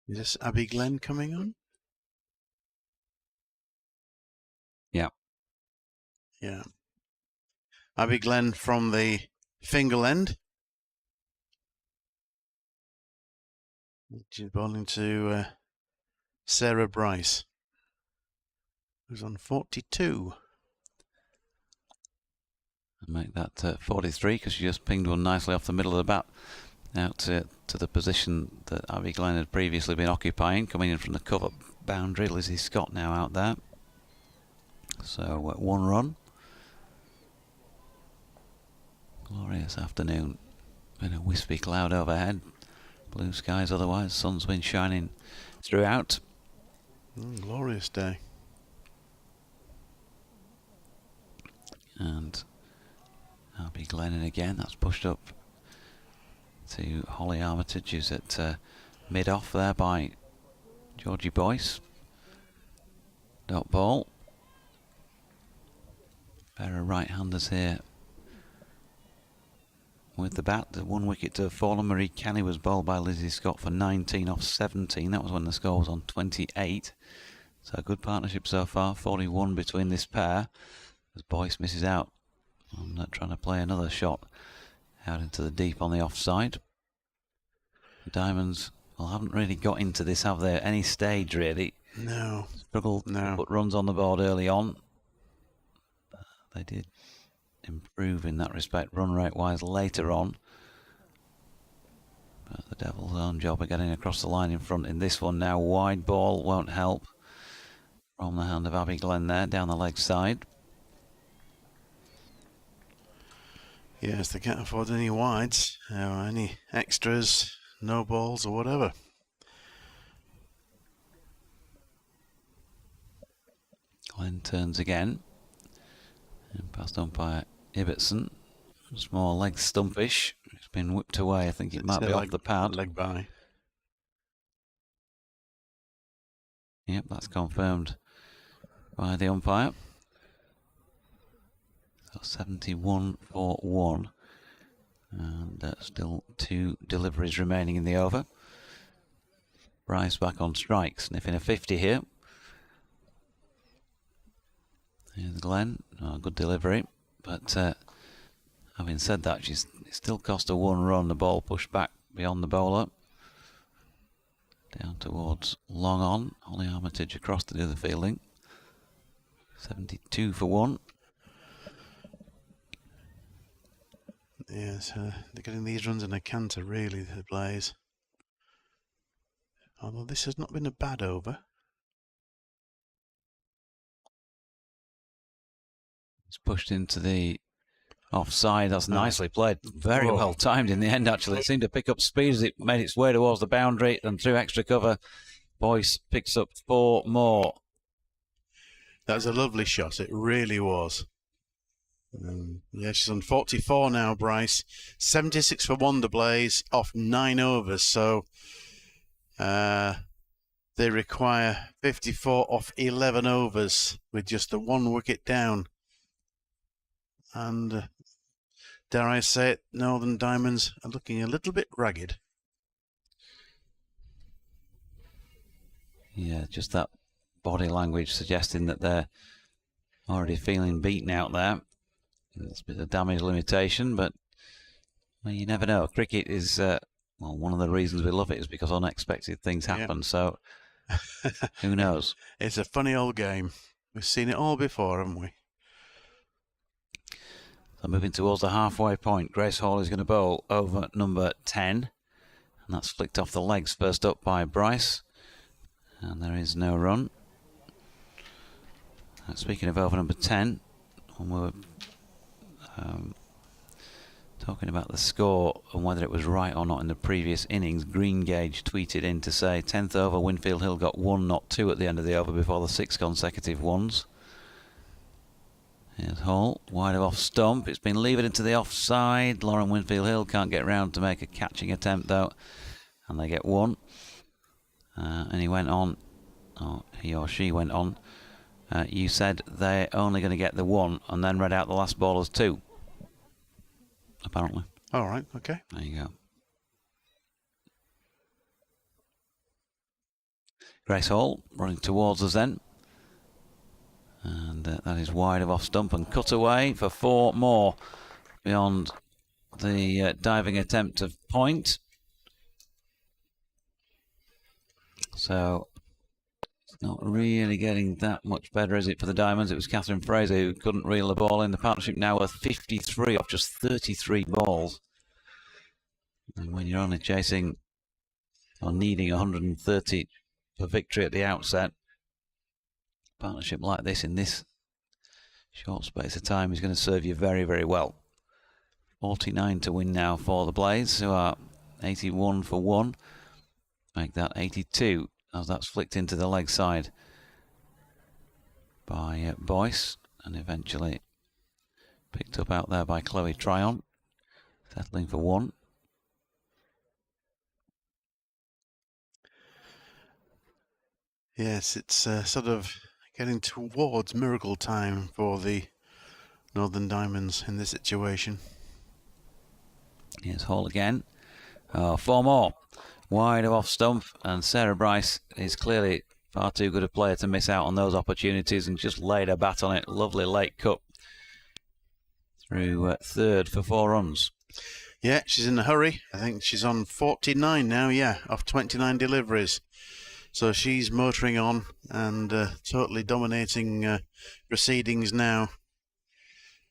Is this Abby Glenn coming on?
Yeah.
Yeah. Abby Glenn from the finger end. She's bowling to Sarah Bryce, who's on 42.
Make that 43 because she just pinged one nicely off the middle of the bat out to the position that Abby Glenn had previously been occupying, coming in from the cover boundary. Lizzie Scott now out there. So 1 run. Glorious afternoon. Been a wispy cloud overhead. Blue skies otherwise. Sun's been shining throughout.
Glorious day.
And Abby Glennon again. That's pushed up to Holly Armitage, who's at mid-off there by Georgie Boyce. Dot ball. Pair of right-handers here with the bat. The 1 wicket to have fallen. Marie Canny was bowled by Lizzie Scott for 19 off 17. That was when the score was on 28. So a good partnership so far. 41 between this pair as Boyce misses out. I'm not trying to play another shot out into the deep on the offside. The Diamonds, well, haven't really got into this, have they, at any stage really?
No.
Struggled to put runs on the board early on. They did improve in that respect, run rate wise, later on. But the Devils' own job of getting across the line in front in this one now. Wide ball won't help from the hand of Abby Glenn there, down the leg side.
Yes, they can't afford any wides, or any extras, no balls or whatever.
Glenn turns again. And past umpire Ibbotson. Small leg stumpish. It's been whipped away. I think it might be off the pad.
Leg by.
Yep, that's confirmed by the umpire. So 71 for 1. And still 2 deliveries remaining in the over. Bryce back on strike, sniffing a 50 here. Here's Glenn. Oh, good delivery. But having said that, it still cost her 1 run. The ball pushed back beyond the bowler. Down towards long on. Holly Armitage across to do the fielding. 72 for 1.
Yes, they're getting these runs in a canter, really, the Blaze. Although this has not been a bad over.
It's pushed into the offside. That's nicely played. Very well timed in the end, actually. It seemed to pick up speed as it made its way towards the boundary, and through extra cover, Boyce picks up 4 more.
That was a lovely shot. It really was. Yeah, she's on 44 now, Bryce. 76 for 1, the Blaze, off 9 overs. So they require 54 off 11 overs with just the 1 wicket down. And dare I say it, Northern Diamonds are looking a little bit ragged.
Yeah, just that body language suggesting that they're already feeling beaten out there. It's a bit of damage limitation, but well, you never know. Cricket is, well, one of the reasons we love it is because unexpected things happen, so who knows?
It's a funny old game. We've seen it all before, haven't we?
So moving towards the halfway point, Grace Hall is going to bowl over number 10, and that's flicked off the legs first up by Bryce, and there is no run. Speaking of over number 10, when we were talking about the score and whether it was right or not in the previous innings, Greengage tweeted in to say 10th over, Winfield Hill got 1, not 2 at the end of the over before the 6 consecutive ones. Here's Hall, wide of off stump. It's been levered into the offside. Lauren Winfield Hill can't get round to make a catching attempt though, and they get 1. And he went on, or he or she went on. You said they're only going to get the 1 and then read out the last ball as 2. Apparently.
All right, okay.
There you go. Grace Hall running towards us then. And that is wide of off stump and cut away for 4 more beyond the diving attempt of point. So it's not really getting that much better, is it, for the Diamonds? It was Catherine Fraser who couldn't reel the ball in. The partnership now worth 53 off just 33 balls. And when you're only chasing or needing 130 for victory at the outset, partnership like this in this short space of time is going to serve you very, very well. 49 to win now for the Blaze, who are 81 for 1. Make that 82 as that's flicked into the leg side by Boyce and eventually picked up out there by Chloe Tryon, settling for 1.
Yes, it's sort of getting towards miracle time for the Northern Diamonds in this situation.
Here's Hall again. 4 more. Wide of off stump, and Sarah Bryce is clearly far too good a player to miss out on those opportunities and just laid a bat on it. Lovely late cut through third for 4 runs.
Yeah, she's in a hurry. I think she's on 49 now, yeah, off 29 deliveries. So she's motoring on and totally dominating proceedings now.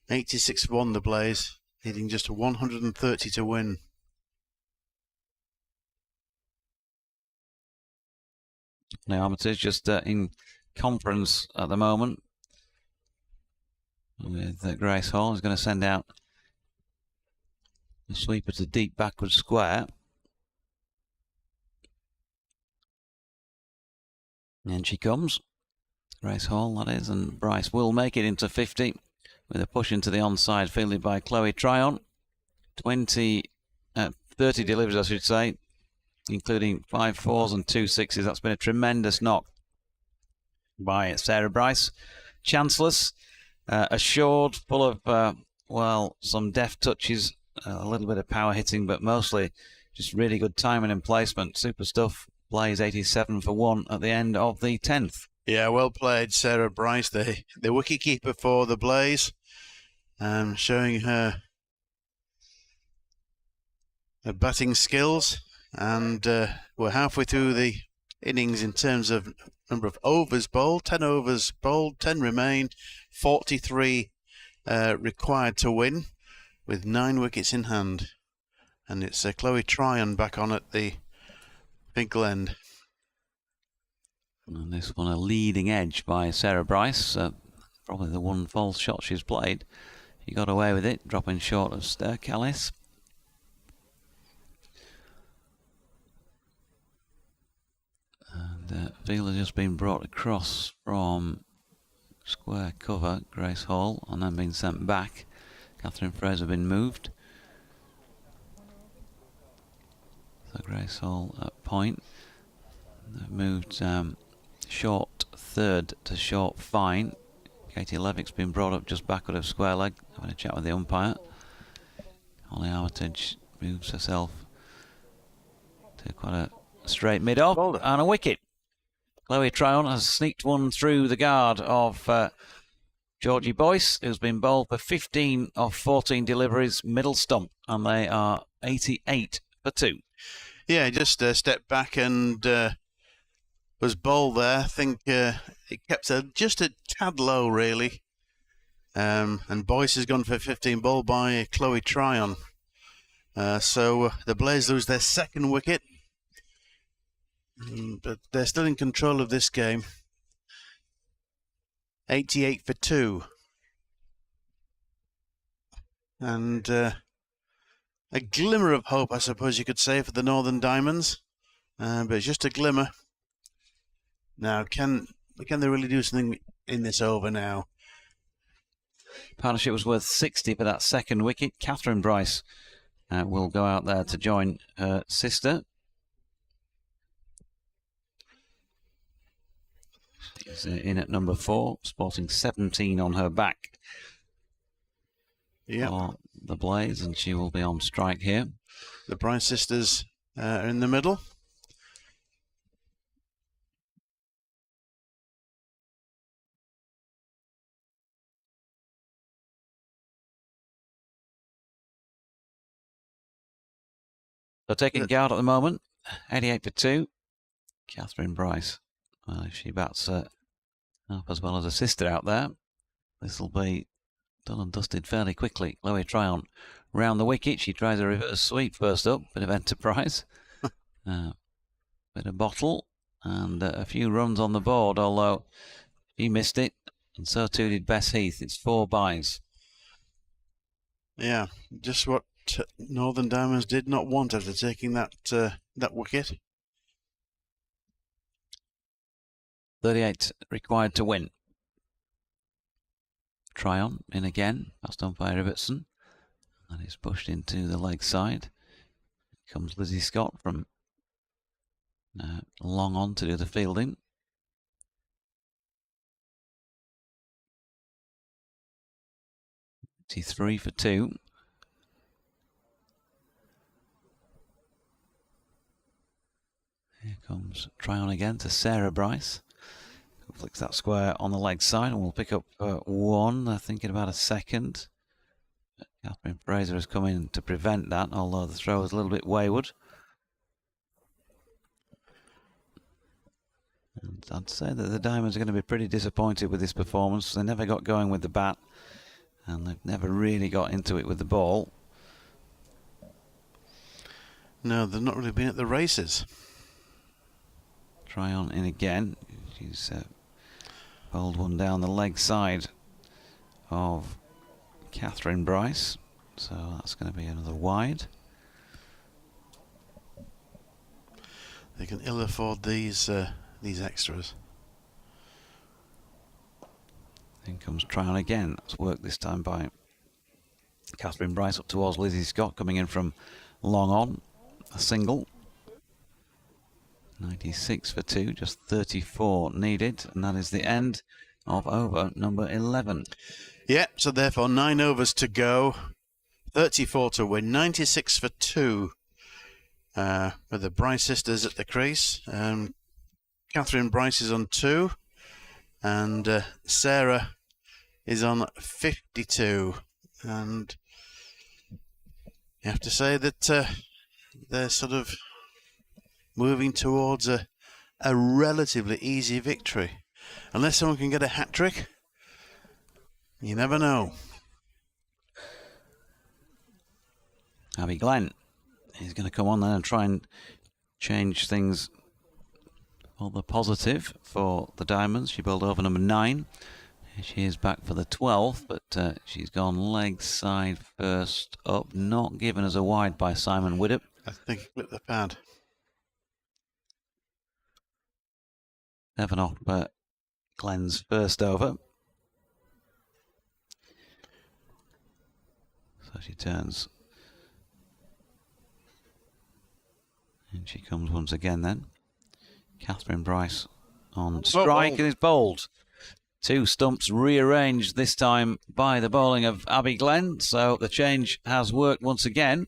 86 for 1, the Blaze, needing just 130 to win.
Now Armitage just in conference at the moment with Grace Hall. Is going to send out the sweeper to deep backward square. And she comes. Grace Hall, that is, and Bryce will make it into 50 with a push into the onside fielded by Chloe Tryon. 30 deliveries, I should say, including 5 fours and 2 sixes. That's been a tremendous knock by Sarah Bryce. Chanceless, assured, full of, well, some deft touches, a little bit of power hitting, but mostly just really good timing and placement. Super stuff. Blaze 87 for 1 at the end of the 10th.
Yeah, well played, Sarah Bryce, the wicketkeeper for the Blaze, showing her batting skills. And we're halfway through the innings in terms of number of overs bowled. 10 overs bowled, 10 remain, 43 required to win, with 9 wickets in hand. And it's Chloe Tryon back on at the Finkel end.
And this one a leading edge by Sarah Bryce. Probably the one false shot she's played. She got away with it, dropping short of Callis. And field has just been brought across from square cover, Grace Hall, and then been sent back. Catherine Fraser been moved. So Grace Hall at point. They've moved short third to short fine. Katie Levick's been brought up just backward of square leg, having a chat with the umpire. Holly Armitage moves herself to quite a straight mid-off and a wicket. Chloe Tryon has sneaked one through the guard of Georgie Boyce, who's been bowled for 15 of 14 deliveries, middle stump, and they are 88 for 2.
Yeah, just stepped back and was bowled there. I think it kept her just a tad low, really. And Boyce has gone for 15, bowled by Chloe Tryon. So the Blaze lose their second wicket. But they're still in control of this game. 88 for 2. And a glimmer of hope, I suppose you could say, for the Northern Diamonds. But it's just a glimmer. Now, can they really do something in this over now?
Partnership was worth 60 for that second wicket. Catherine Bryce will go out there to join her sister. She's in at number 4, sporting 17 on her back.
Yeah,
for the Blaze, and she will be on strike here.
The Bryce sisters are in the middle.
So taking guard at the moment, 88 for 2. Catherine Bryce. Well, if she bats up as well as her sister out there, this will be done and dusted fairly quickly. Chloe Tryon round the wicket. She tries a reverse sweep first up. Bit of enterprise. Bit of bottle. And a few runs on the board, although she missed it. And so too did Bess Heath. It's 4 byes.
Yeah, just what Northern Diamonds did not want after taking that wicket.
38 required to win. Tryon in again, passed on by Robertson, and it's pushed into the leg side. Here comes Lizzie Scott from long on to do the fielding. T3 for 2. Here comes Tryon again to Sarah Bryce. Flicks that square on the leg side, and we'll pick up 1, I think, in about a second. Catherine Fraser has come in to prevent that, although the throw was a little bit wayward. And I'd say that the Diamonds are going to be pretty disappointed with this performance. They never got going with the bat, and they've never really got into it with the ball.
No, they've not really been at the races.
Tryon in again. She's bowled one down the leg side of Catherine Bryce, so that's going to be another wide.
They can ill afford these extras.
In comes Tryon again. That's worked this time by Catherine Bryce up towards Lizzie Scott, coming in from long on. A single. 96 for 2, just 34 needed, and that is the end of over number 11.
Yeah, so therefore 9 overs to go, 34 to win, 96 for 2 with the Bryce sisters at the crease. Catherine Bryce is on 2, and Sarah is on 52, and you have to say that they're sort of moving towards a relatively easy victory. Unless someone can get a hat-trick, you never know.
Abby Glenn is going to come on then and try and change things for the positive for the Diamonds. She bowled over number 9. She is back for the 12th, but she's gone leg side first up, not given as a wide by Simon Widdop.
I think he clipped the pad.
7 off Glenn's first over. So she turns. And she comes once again then. Catherine Bryce on strike and is bowled. 2 stumps rearranged this time by the bowling of Abby Glenn. So the change has worked once again.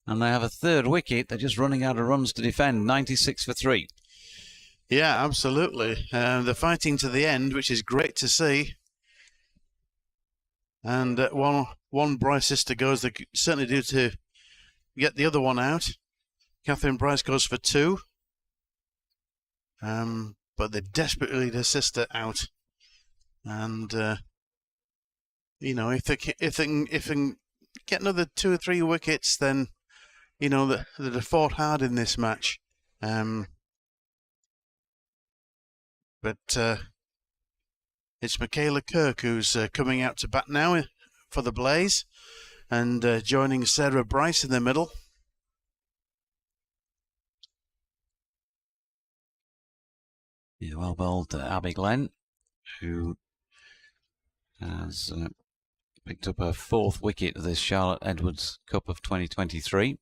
And they have a 3rd wicket. They're just running out of runs to defend. 96 for 3.
Yeah, absolutely. They're fighting to the end, which is great to see. And one Bryce sister goes, they certainly do to get the other one out. Catherine Bryce goes for 2. But they desperately need her sister out. And, you know, if they can get another 2 or 3 wickets, then, you know, they've fought hard in this match. But it's Michaela Kirk who's coming out to bat now for the Blaze, and joining Sarah Bryce in the middle.
Yeah, well bowled Abby Glenn, who has picked up her 4th wicket of this Charlotte Edwards Cup of 2023.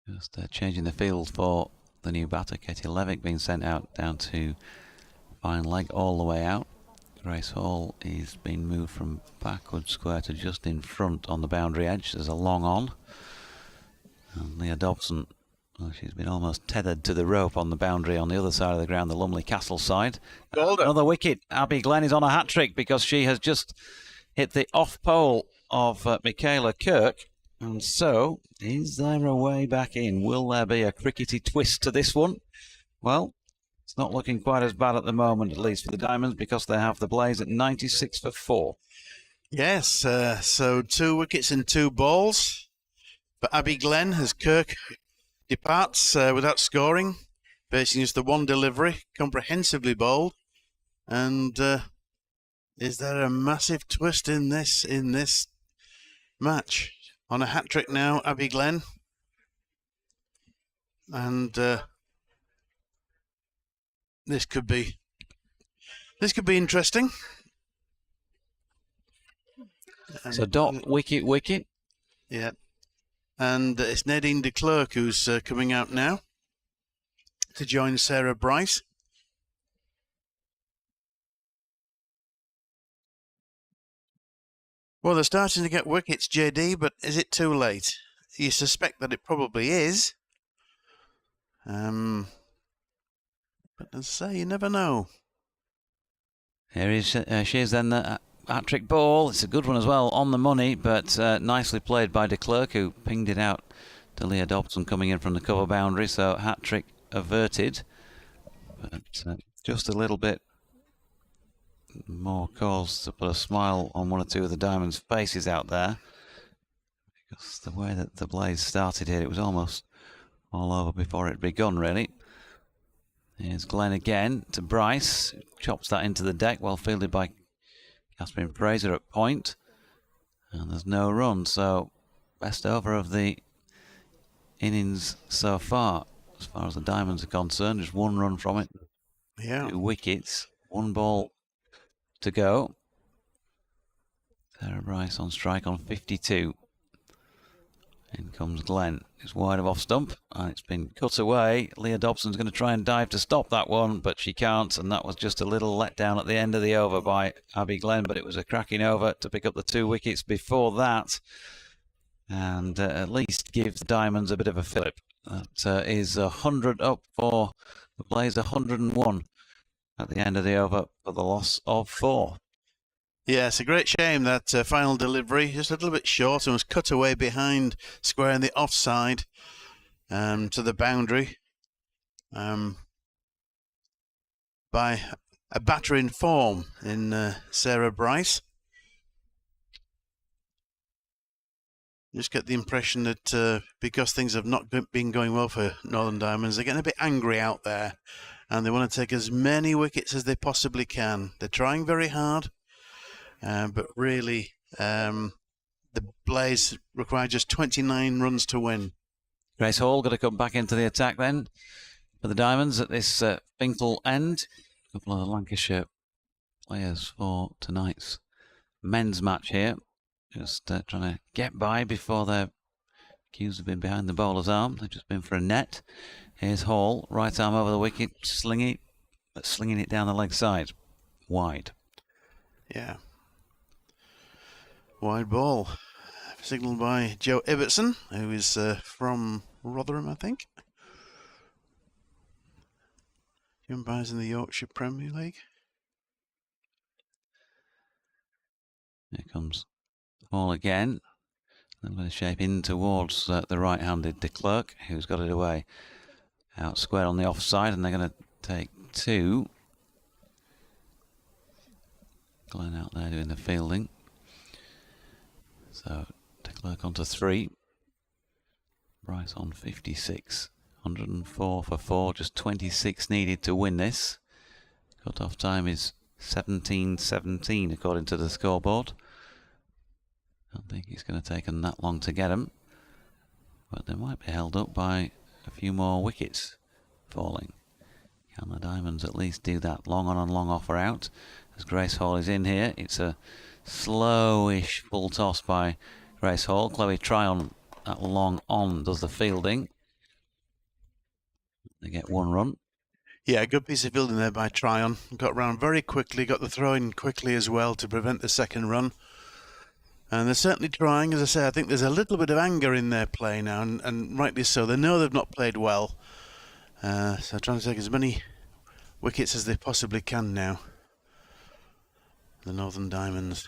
Just changing the field for the new batter. Katie Levick being sent out down to fine leg all the way out. Grace Hall is being moved from backward square to just in front on the boundary edge. There's a long on. And Leah Dobson, well, she's been almost tethered to the rope on the boundary on the other side of the ground, the Lumley Castle side. Another wicket. Abby Glenn is on a hat-trick because she has just hit the off pole of Michaela Kirk. And so, is there a way back in? Will there be a crickety twist to this one? Well, it's not looking quite as bad at the moment, at least for the Diamonds, because they have the Blaze at 96 for 4.
Yes, so 2 wickets and 2 balls. But Abby Glenn, as Kirk departs without scoring, facing just the 1 delivery, comprehensively bowled. And is there a massive twist in this match? On a hat-trick now, Abby Glenn. And this could be interesting.
So dot, wicket.
Yeah. And it's Nadine de Klerk who's coming out now to join Sarah Bryce. Well, they're starting to get wickets, JD, but is it too late? You suspect that it probably is. But as I say, you never know.
Here is she is then the hat-trick ball. It's a good one as well, on the money, but nicely played by de Klerk, who pinged it out to Leah Dobson coming in from the cover boundary. So hat-trick averted, but just a little bit more cause to put a smile on 1 or 2 of the Diamonds' faces out there, because the way that the Blaze started here, it was almost all over before it had begun, really. Here's Glenn again to Bryce, chops that into the deck, well fielded by Catherine Fraser at point, and there's no run. So best over of the innings so far as the Diamonds are concerned. Just 1 run from it.
Yeah.
2 wickets, 1 ball to go. Sarah Bryce on strike on 52. In comes Glenn. It's wide of off stump and it's been cut away. Leah Dobson's going to try and dive to stop that one, but she can't, and that was just a little letdown at the end of the over by Abby Glenn, but it was a cracking over to pick up the 2 wickets before that and at least give the Diamonds a bit of a fillip. That is 100 up for The Blaze 101 at the end of the over for the loss of 4.
Yeah, it's a great shame that final delivery, just a little bit short, and was cut away behind square in the offside to the boundary by a batter in form in Sarah Bryce. Just get the impression that because things have not been going well for Northern Diamonds, they're getting a bit angry out there, and they want to take as many wickets as they possibly can. They're trying very hard, but really the Blaze require just 29 runs to win.
Grace Hall got to come back into the attack then for the Diamonds at this Finkel end. A couple of the Lancashire players for tonight's men's match here. Just trying to get by before their cues have been behind the bowler's arm. They've just been for a net. Here's Hall, right arm over the wicket, slinging it down the leg side, wide.
Yeah. Wide ball. Signalled by Joe Ibbotson, who is from Rotherham, I think. He umpires in the Yorkshire Premier League.
Here comes Hall again. A little bit of shape in towards the right-handed de Klerk, who's got it away out square on the offside, and they're going to take 2. Glenn out there doing the fielding. So de Klerk onto 3. Bryce on 56. 104 for 4, just 26 needed to win this. Cut-off time is 17:17 according to the scoreboard. I don't think it's going to take them that long to get them, but they might be held up by a few more wickets falling. Can the Diamonds at least do that? Long on and long off or out as Grace Hall is in here. It's a slowish full toss by Grace Hall. Chloe Tryon at long on does the fielding. They get 1 run.
Yeah, good piece of fielding there by Tryon. Got round very quickly, got the throw in quickly as well to prevent the second run. And they're certainly trying. As I say, I think there's a little bit of anger in their play now, and rightly so. They know they've not played well. So trying to take as many wickets as they possibly can now. The Northern Diamonds.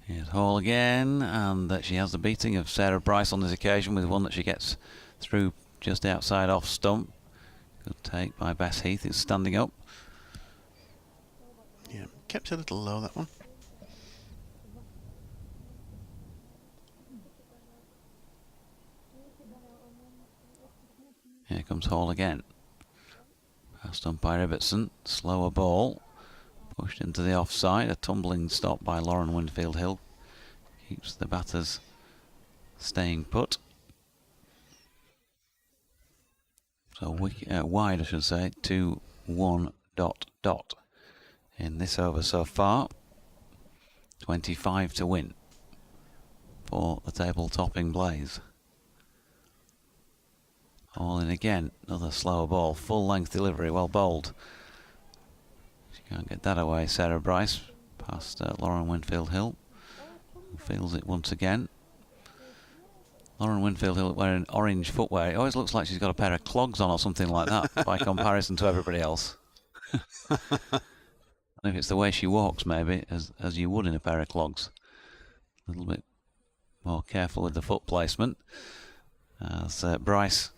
Here's Hall again, and she has the beating of Sarah Bryce on this occasion with one that she gets through just outside off stump. Good take by Bess Heath, who's standing up.
Yeah, kept a little low, that one.
Here comes Hall again. Passed on by Ibbotson. Slower ball. Pushed into the offside. A tumbling stop by Lauren Winfield Hill. Keeps the batters staying put. So wide, I should say. 2-1 ... in this over so far. 25 to win for the table-topping Blaze. All in again, another slower ball, full-length delivery, well bowled. She can't get that away, Sarah Bryce, past Lauren Winfield Hill, who fields it once again. Lauren Winfield Hill wearing orange footwear. It always looks like she's got a pair of clogs on or something like that by comparison to everybody else. And if it's the way she walks, maybe, as you would in a pair of clogs. A little bit more careful with the foot placement. As Bryce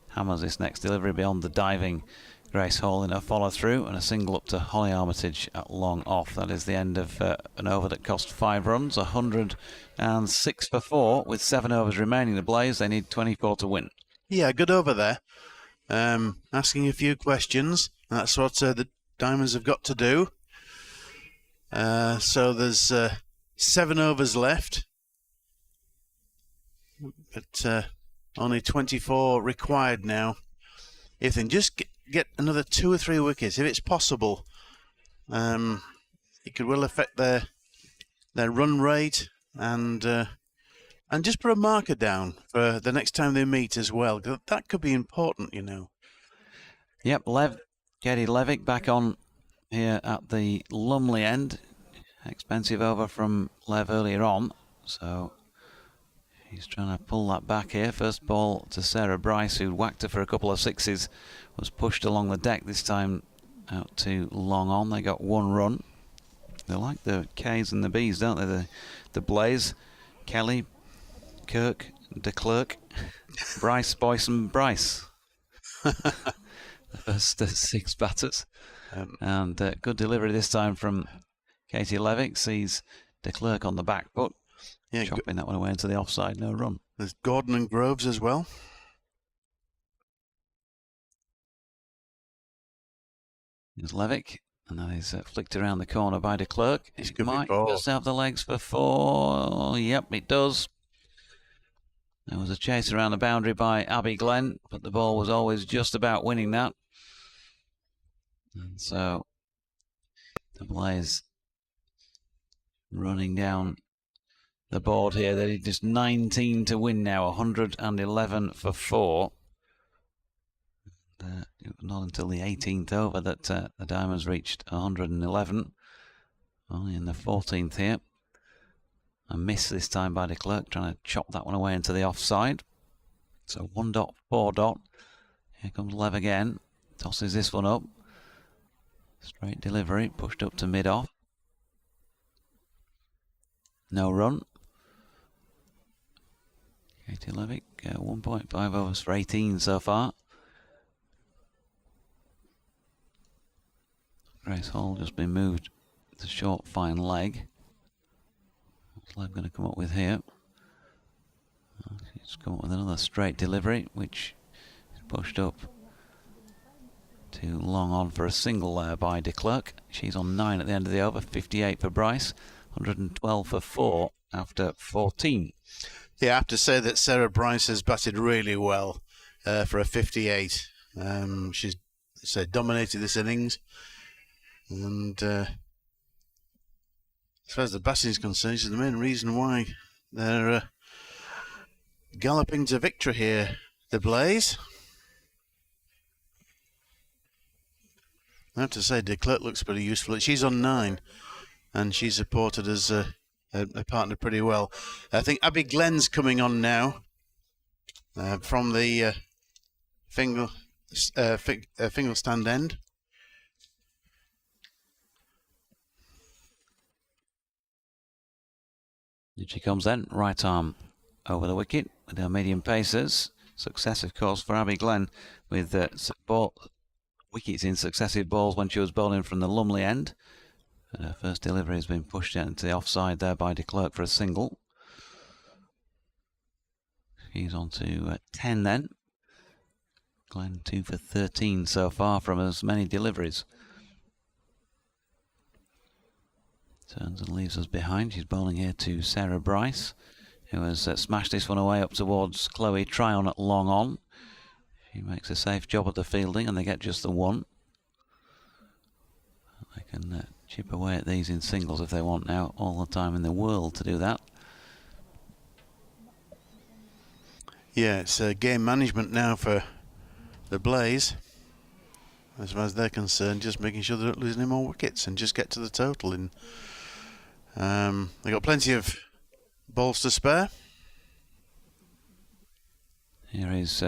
hammers this next delivery beyond the diving Grace Hall in a follow-through, and a single up to Holly Armitage at long off. That is the end of an over that cost 5 runs, 106 for 4, with 7 overs remaining. The Blaze, they need 24 to win.
Yeah, good over there. Asking a few questions. That's what the Diamonds have got to do. So there's 7 overs left, but only 24 required now. If they can just get another 2 or 3 wickets, if it's possible, it could well affect their run rate and just put a marker down for the next time they meet as well. That could be important, you know.
Yep, Katie Levick back on here at the Lumley end. Expensive over from Lev earlier on, so He's trying to pull that back here. First ball to Sarah Bryce, who whacked her for a couple of sixes, was pushed along the deck, this time out to long on. They got 1 run. They like the K's and the B's, don't they? The Blaze, Kelly, Kirk, de Klerk, Bryce, Boyce and Bryce. The first 6 batters. And good delivery this time from Katie Levick. Sees de Klerk on the back foot. Yeah, chopping that one away into the offside, no run.
There's Gordon and Groves as well.
There's Levick, and that is flicked around the corner by de Klerk. It might just have the legs for 4. Yep, it does. There was a chase around the boundary by Abby Glenn, but the ball was always just about winning that. And so the Blaze running down the board here. They did just 19 to win now, 111 for 4. It was not until the 18th over that the Diamonds reached 111. Only in the 14th here. A miss this time by de Klerk, trying to chop that one away into the offside. So 1.4. Here comes Lev again. Tosses this one up. Straight delivery, pushed up to mid-off. No run. Katie Levick, 1.5 overs for 18 so far. Grace Hall just been moved to short fine leg. What's Lev going to come up with here? She's come up with another straight delivery, which is pushed up to long on for a single there by de Klerk. She's on 9 at the end of the over, 58 for Bryce, 112 for 4 after 14.
Yeah, I have to say that Sarah Bryce has batted really well for a 58. She's dominated this innings. And as far as the batting is concerned, she's the main reason why they're galloping to victory here, the Blaze. I have to say, de Klerk looks pretty useful. She's on 9, and she's supported as a partner pretty well. I think Abby Glenn's coming on now from the Fingal stand end.
Here she comes then, right arm over the wicket with her medium pacers. Success, of course, for Abby Glenn with wickets in successive balls when she was bowling from the Lumley end. And her first delivery has been pushed into the offside there by de Klerk for a single. She's on to 10 then. Glenn 2 for 13 so far from as many deliveries. Turns and leaves us behind. She's bowling here to Sarah Bryce, who has smashed this one away up towards Chloe Tryon at long on. She makes a safe job of the fielding, and they get just the 1. They can chip away at these in singles if they want now, all the time in the world to do that.
Yeah, it's game management now for the Blaze. As far as they're concerned, just making sure they don't lose any more wickets and just get to the total. They've got plenty of balls to spare.
Here is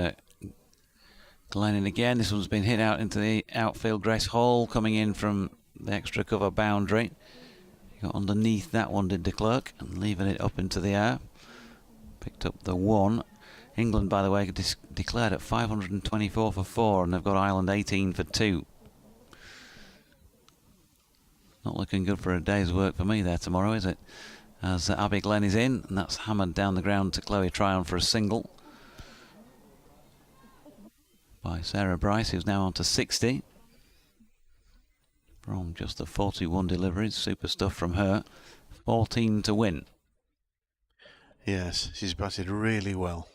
Glennon again. This one's been hit out into the outfield. Grace Hall coming in from the extra cover boundary. He got underneath that one, did de Klerk, and leaving it up into the air. Picked up the 1. England, by the way, declared at 524 for 4, and they've got Ireland 18 for 2. Not looking good for a day's work for me there tomorrow, is it? As Abby Glenn is in, and that's hammered down the ground to Chloe Tryon for a single by Sarah Bryce, who's now on to 60 from just the 41 deliveries. Super stuff from her. 14 to win.
Yes, she's batted really well.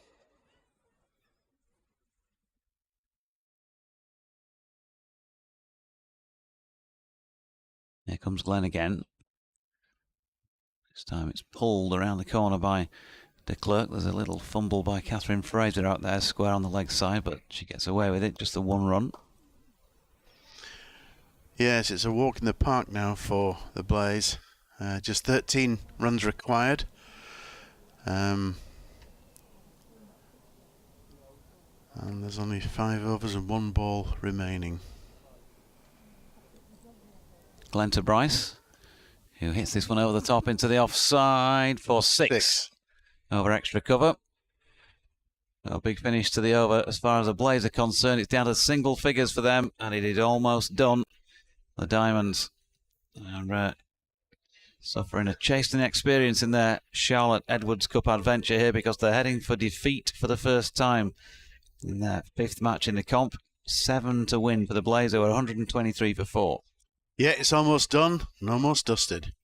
Here comes Glenn again. This time it's pulled around the corner by de Klerk. There's a little fumble by Catherine Fraser out there, square on the leg side, but she gets away with it. Just the 1 run.
Yes, it's a walk in the park now for the Blaze. Just 13 runs required. And there's only 5 overs and 1 ball remaining.
Glenn to Bryce, who hits this one over the top into the offside for 6. Over extra cover. A big finish to the over as far as the Blaze are concerned. It's down to single figures for them, and it is almost done. The Diamonds are suffering a chastening experience in their Charlotte Edwards Cup adventure here, because they're heading for defeat for the first time in their 5th match in the comp. 7 to win for the Blaze, who are 123 for 4.
Yeah, it's almost done and almost dusted.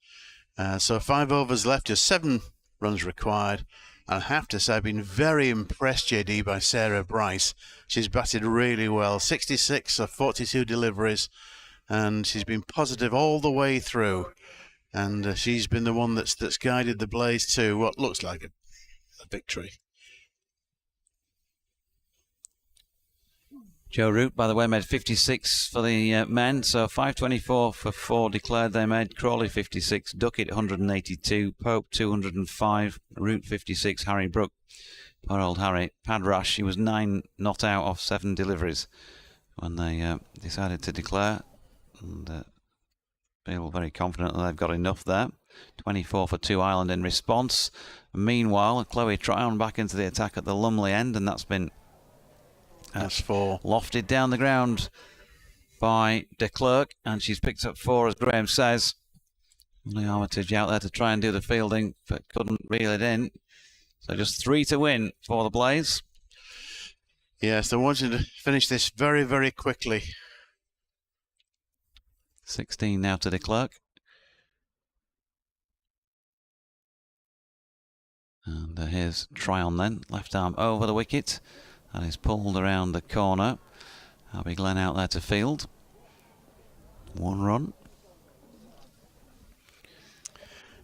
So 5 overs left, just 7 runs required. I have to say, I've been very impressed, JD, by Sarah Bryce. She's batted really well. 66 of 42 deliveries, and she's been positive all the way through. And she's been the one that's guided the Blaze to what looks like a victory.
Joe Root, by the way, made 56 for the men, so 524 for 4 declared they made. Crawley 56, Duckett 182, Pope 205, Root 56, Harry Brook. Poor old Harry. Pad rash, he was 9 not out off 7 deliveries when they decided to declare. And feel very confident that they've got enough there. 24 for 2 Ireland in response. Meanwhile, Chloe Tryon back into the attack at the Lumley end, and that's been lofted down the ground by de Klerk, and she's picked up 4, as Graham says. Only Armitage out there to try and do the fielding, but couldn't reel it in. So just 3 to win for the Blaze.
Yes, they're wanting to finish this very, very quickly.
16 now to de Klerk. And here's Tryon then, left arm over the wicket. And is pulled around the corner. Abby Glenn out there to field. 1 run.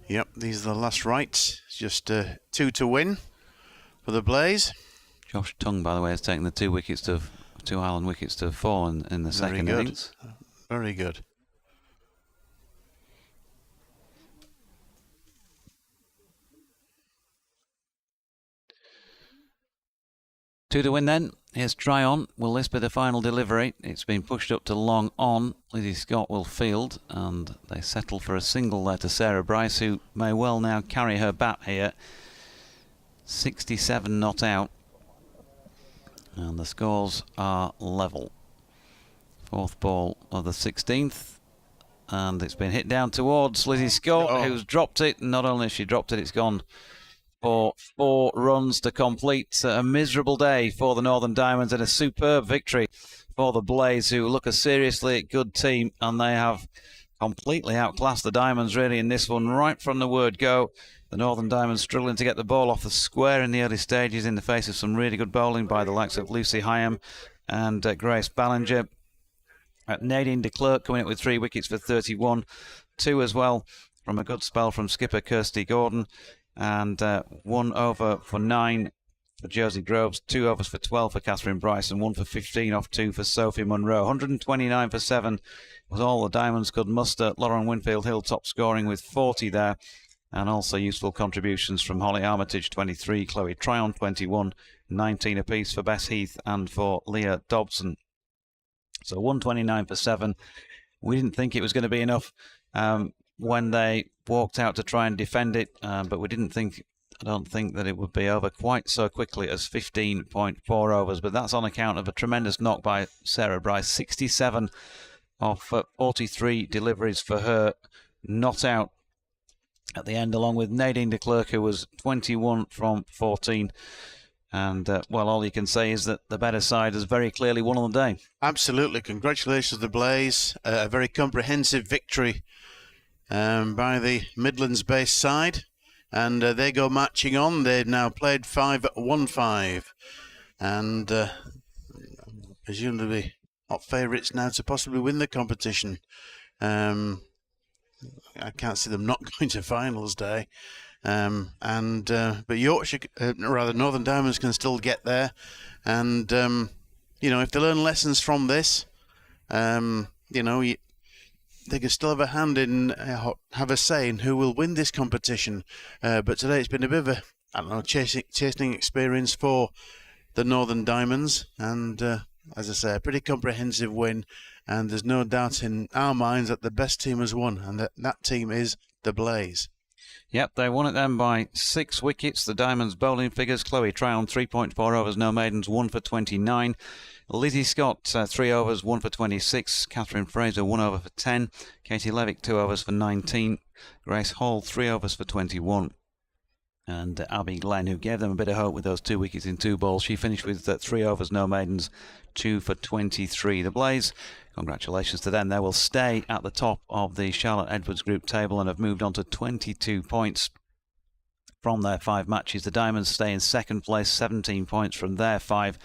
Yep, these are the last rights. Just 2 to win for the Blaze.
Josh Tongue, by the way, has taken the 2 Ireland wickets to have fallen in the second innings.
Very good.
Two to win then. Here's Tryon. Will this be the final delivery? It's been pushed up to long on. Lizzie Scott will field, and they settle for a single there to Sarah Bryce, who may well now carry her bat here. 67 not out. And the scores are level. 4th ball of the 16th. And it's been hit down towards Lizzie Scott, who's dropped it. Not only has she dropped it, it's gone for 4 runs to complete a miserable day for the Northern Diamonds, and a superb victory for the Blaze, who look a seriously good team, and they have completely outclassed the Diamonds really in this one right from the word go. The Northern Diamonds struggling to get the ball off the square in the early stages in the face of some really good bowling by the likes of Lucy Hyam and Grace Ballinger. Nadine de Klerk coming up with 3 wickets for 31, 2 as well from a good spell from skipper Kirsty Gordon. And 1 over for 9 for Josie Groves, 2 overs for 12 for Catherine Bryce, and 1 for 15 off 2 for Sophie Munro. 129 for 7 was all the Diamonds could muster. Lauren Winfield Hill top scoring with 40 there, and also useful contributions from Holly Armitage 23, Chloe Tryon 21, 19 apiece for Bess Heath and for Leah Dobson. So 129 for 7. We didn't think it was going to be enough when they walked out to try and defend it, but I don't think that it would be over quite so quickly as 15.4 overs, but that's on account of a tremendous knock by Sarah Bryce. 67 of 43 deliveries for her, not out at the end, along with Nadine de Klerk, who was 21 from 14. And, well, all you can say is that the better side has very clearly won on the day.
Absolutely. Congratulations to the Blaze. A very comprehensive victory by the Midlands-based side, and they go marching on. They've now played 5-1-5, and presumably hot favourites now to possibly win the competition. I can't see them not going to finals day, but Yorkshire, Northern Diamonds can still get there, and if they learn lessons from this, they can still have a hand in, have a say in who will win this competition. But today it's been a bit of a, chastening experience for the Northern Diamonds, and as I say, a pretty comprehensive win, and there's no doubt in our minds that the best team has won, and that team is the Blaze.
Yep, they won it then by 6 wickets. The Diamonds bowling figures: Chloe Tryon, 3.4 overs, no maidens, 1 for 29. Lizzie Scott, 3 overs, 1 for 26. Catherine Fraser, 1 over for 10. Katie Levick, 2 overs for 19. Grace Hall, 3 overs for 21. And Abby Glenn, who gave them a bit of hope with those 2 wickets in 2 balls, she finished with 3 overs, no maidens, 2 for 23. The Blaze, congratulations to them. They will stay at the top of the Charlotte Edwards Group table and have moved on to 22 points from their 5 matches. The Diamonds stay in second place, 17 points from their 5.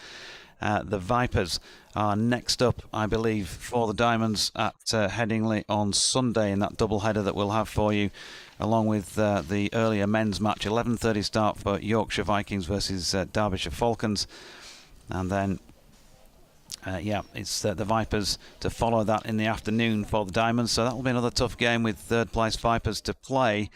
The Vipers are next up, I believe, for the Diamonds at Headingley on Sunday in that double header that we'll have for you, along with the earlier men's match. 11:30 start for Yorkshire Vikings versus Derbyshire Falcons, and then it's the Vipers to follow that in the afternoon for the Diamonds. So that will be another tough game with third place Vipers to play.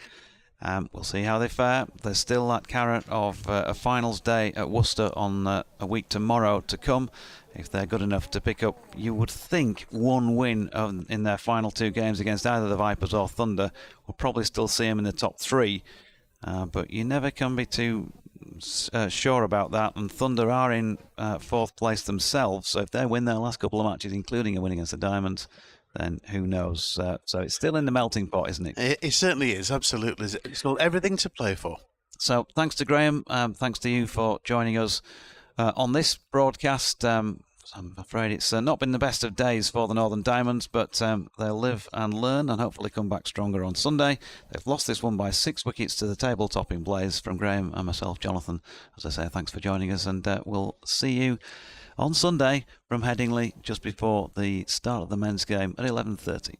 We'll see how they fare. There's still that carrot of a finals day at Worcester on a week tomorrow to come. If they're good enough to pick up, you would think, 1 win in their final 2 games against either the Vipers or Thunder, we'll probably still see them in the top 3. But you never can be too sure about that. And Thunder are in 4th place themselves. So if they win their last couple of matches, including a win against the Diamonds, then who knows? So it's still in the melting pot, isn't it?
It certainly is, absolutely. It's got everything to play for.
So thanks to Graham. Thanks to you for joining us on this broadcast. I'm afraid it's not been the best of days for the Northern Diamonds, but they'll live and learn and hopefully come back stronger on Sunday. They've lost this one by 6 wickets to the table-topping Blaze. From Graham and myself, Jonathan, as I say, thanks for joining us, and we'll see you on Sunday from Headingley just before the start of the men's game at 11:30.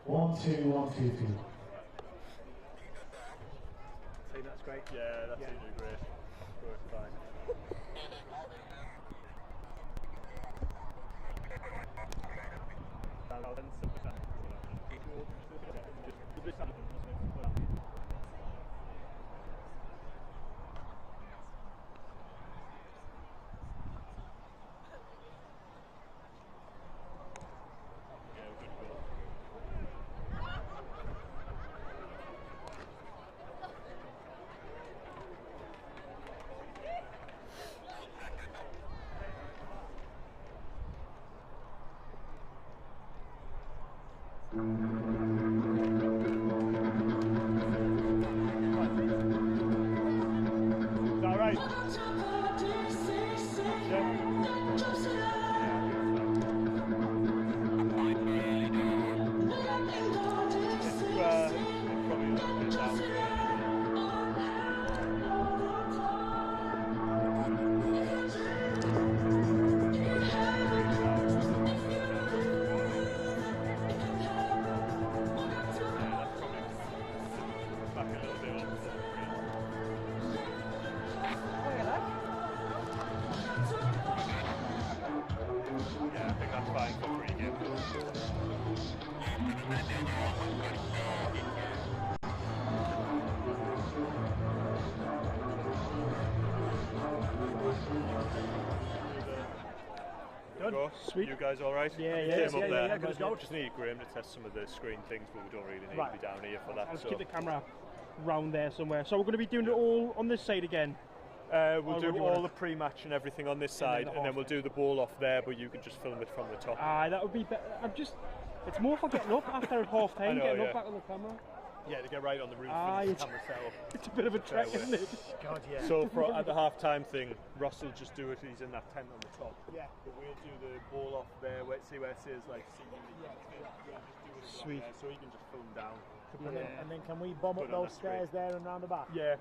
1, 2, 1, 2, 2.
See, that's great. Yeah, that's absolutely great. Great, fine.
Is that right? Yeah, I think that's fine for pre-game. Go. Sweet. You guys all right? Yeah, yeah. Came up there.
Good to go.
Just need Graham to test some of the screen things, but we don't really need to be down here for that.
I'll keep the camera round there somewhere. So we're going to be doing it all on this side again.
We'll do all the pre-match and everything on this side, and then we'll do the ball off there, but you can just film it from the top.
That would be better. It's more for getting up after half time, getting up back on the camera.
Yeah, to get right on the roof and the camera setup.
It's a bit of a trek, isn't it?
God, yeah. So at the half-time thing, Ross will just do it. He's in that tent on the top. Yeah. But we'll do the ball off there. See where it says like sweet. So he can just film down.
And then can we bomb up those stairs there and round the back?
Yeah.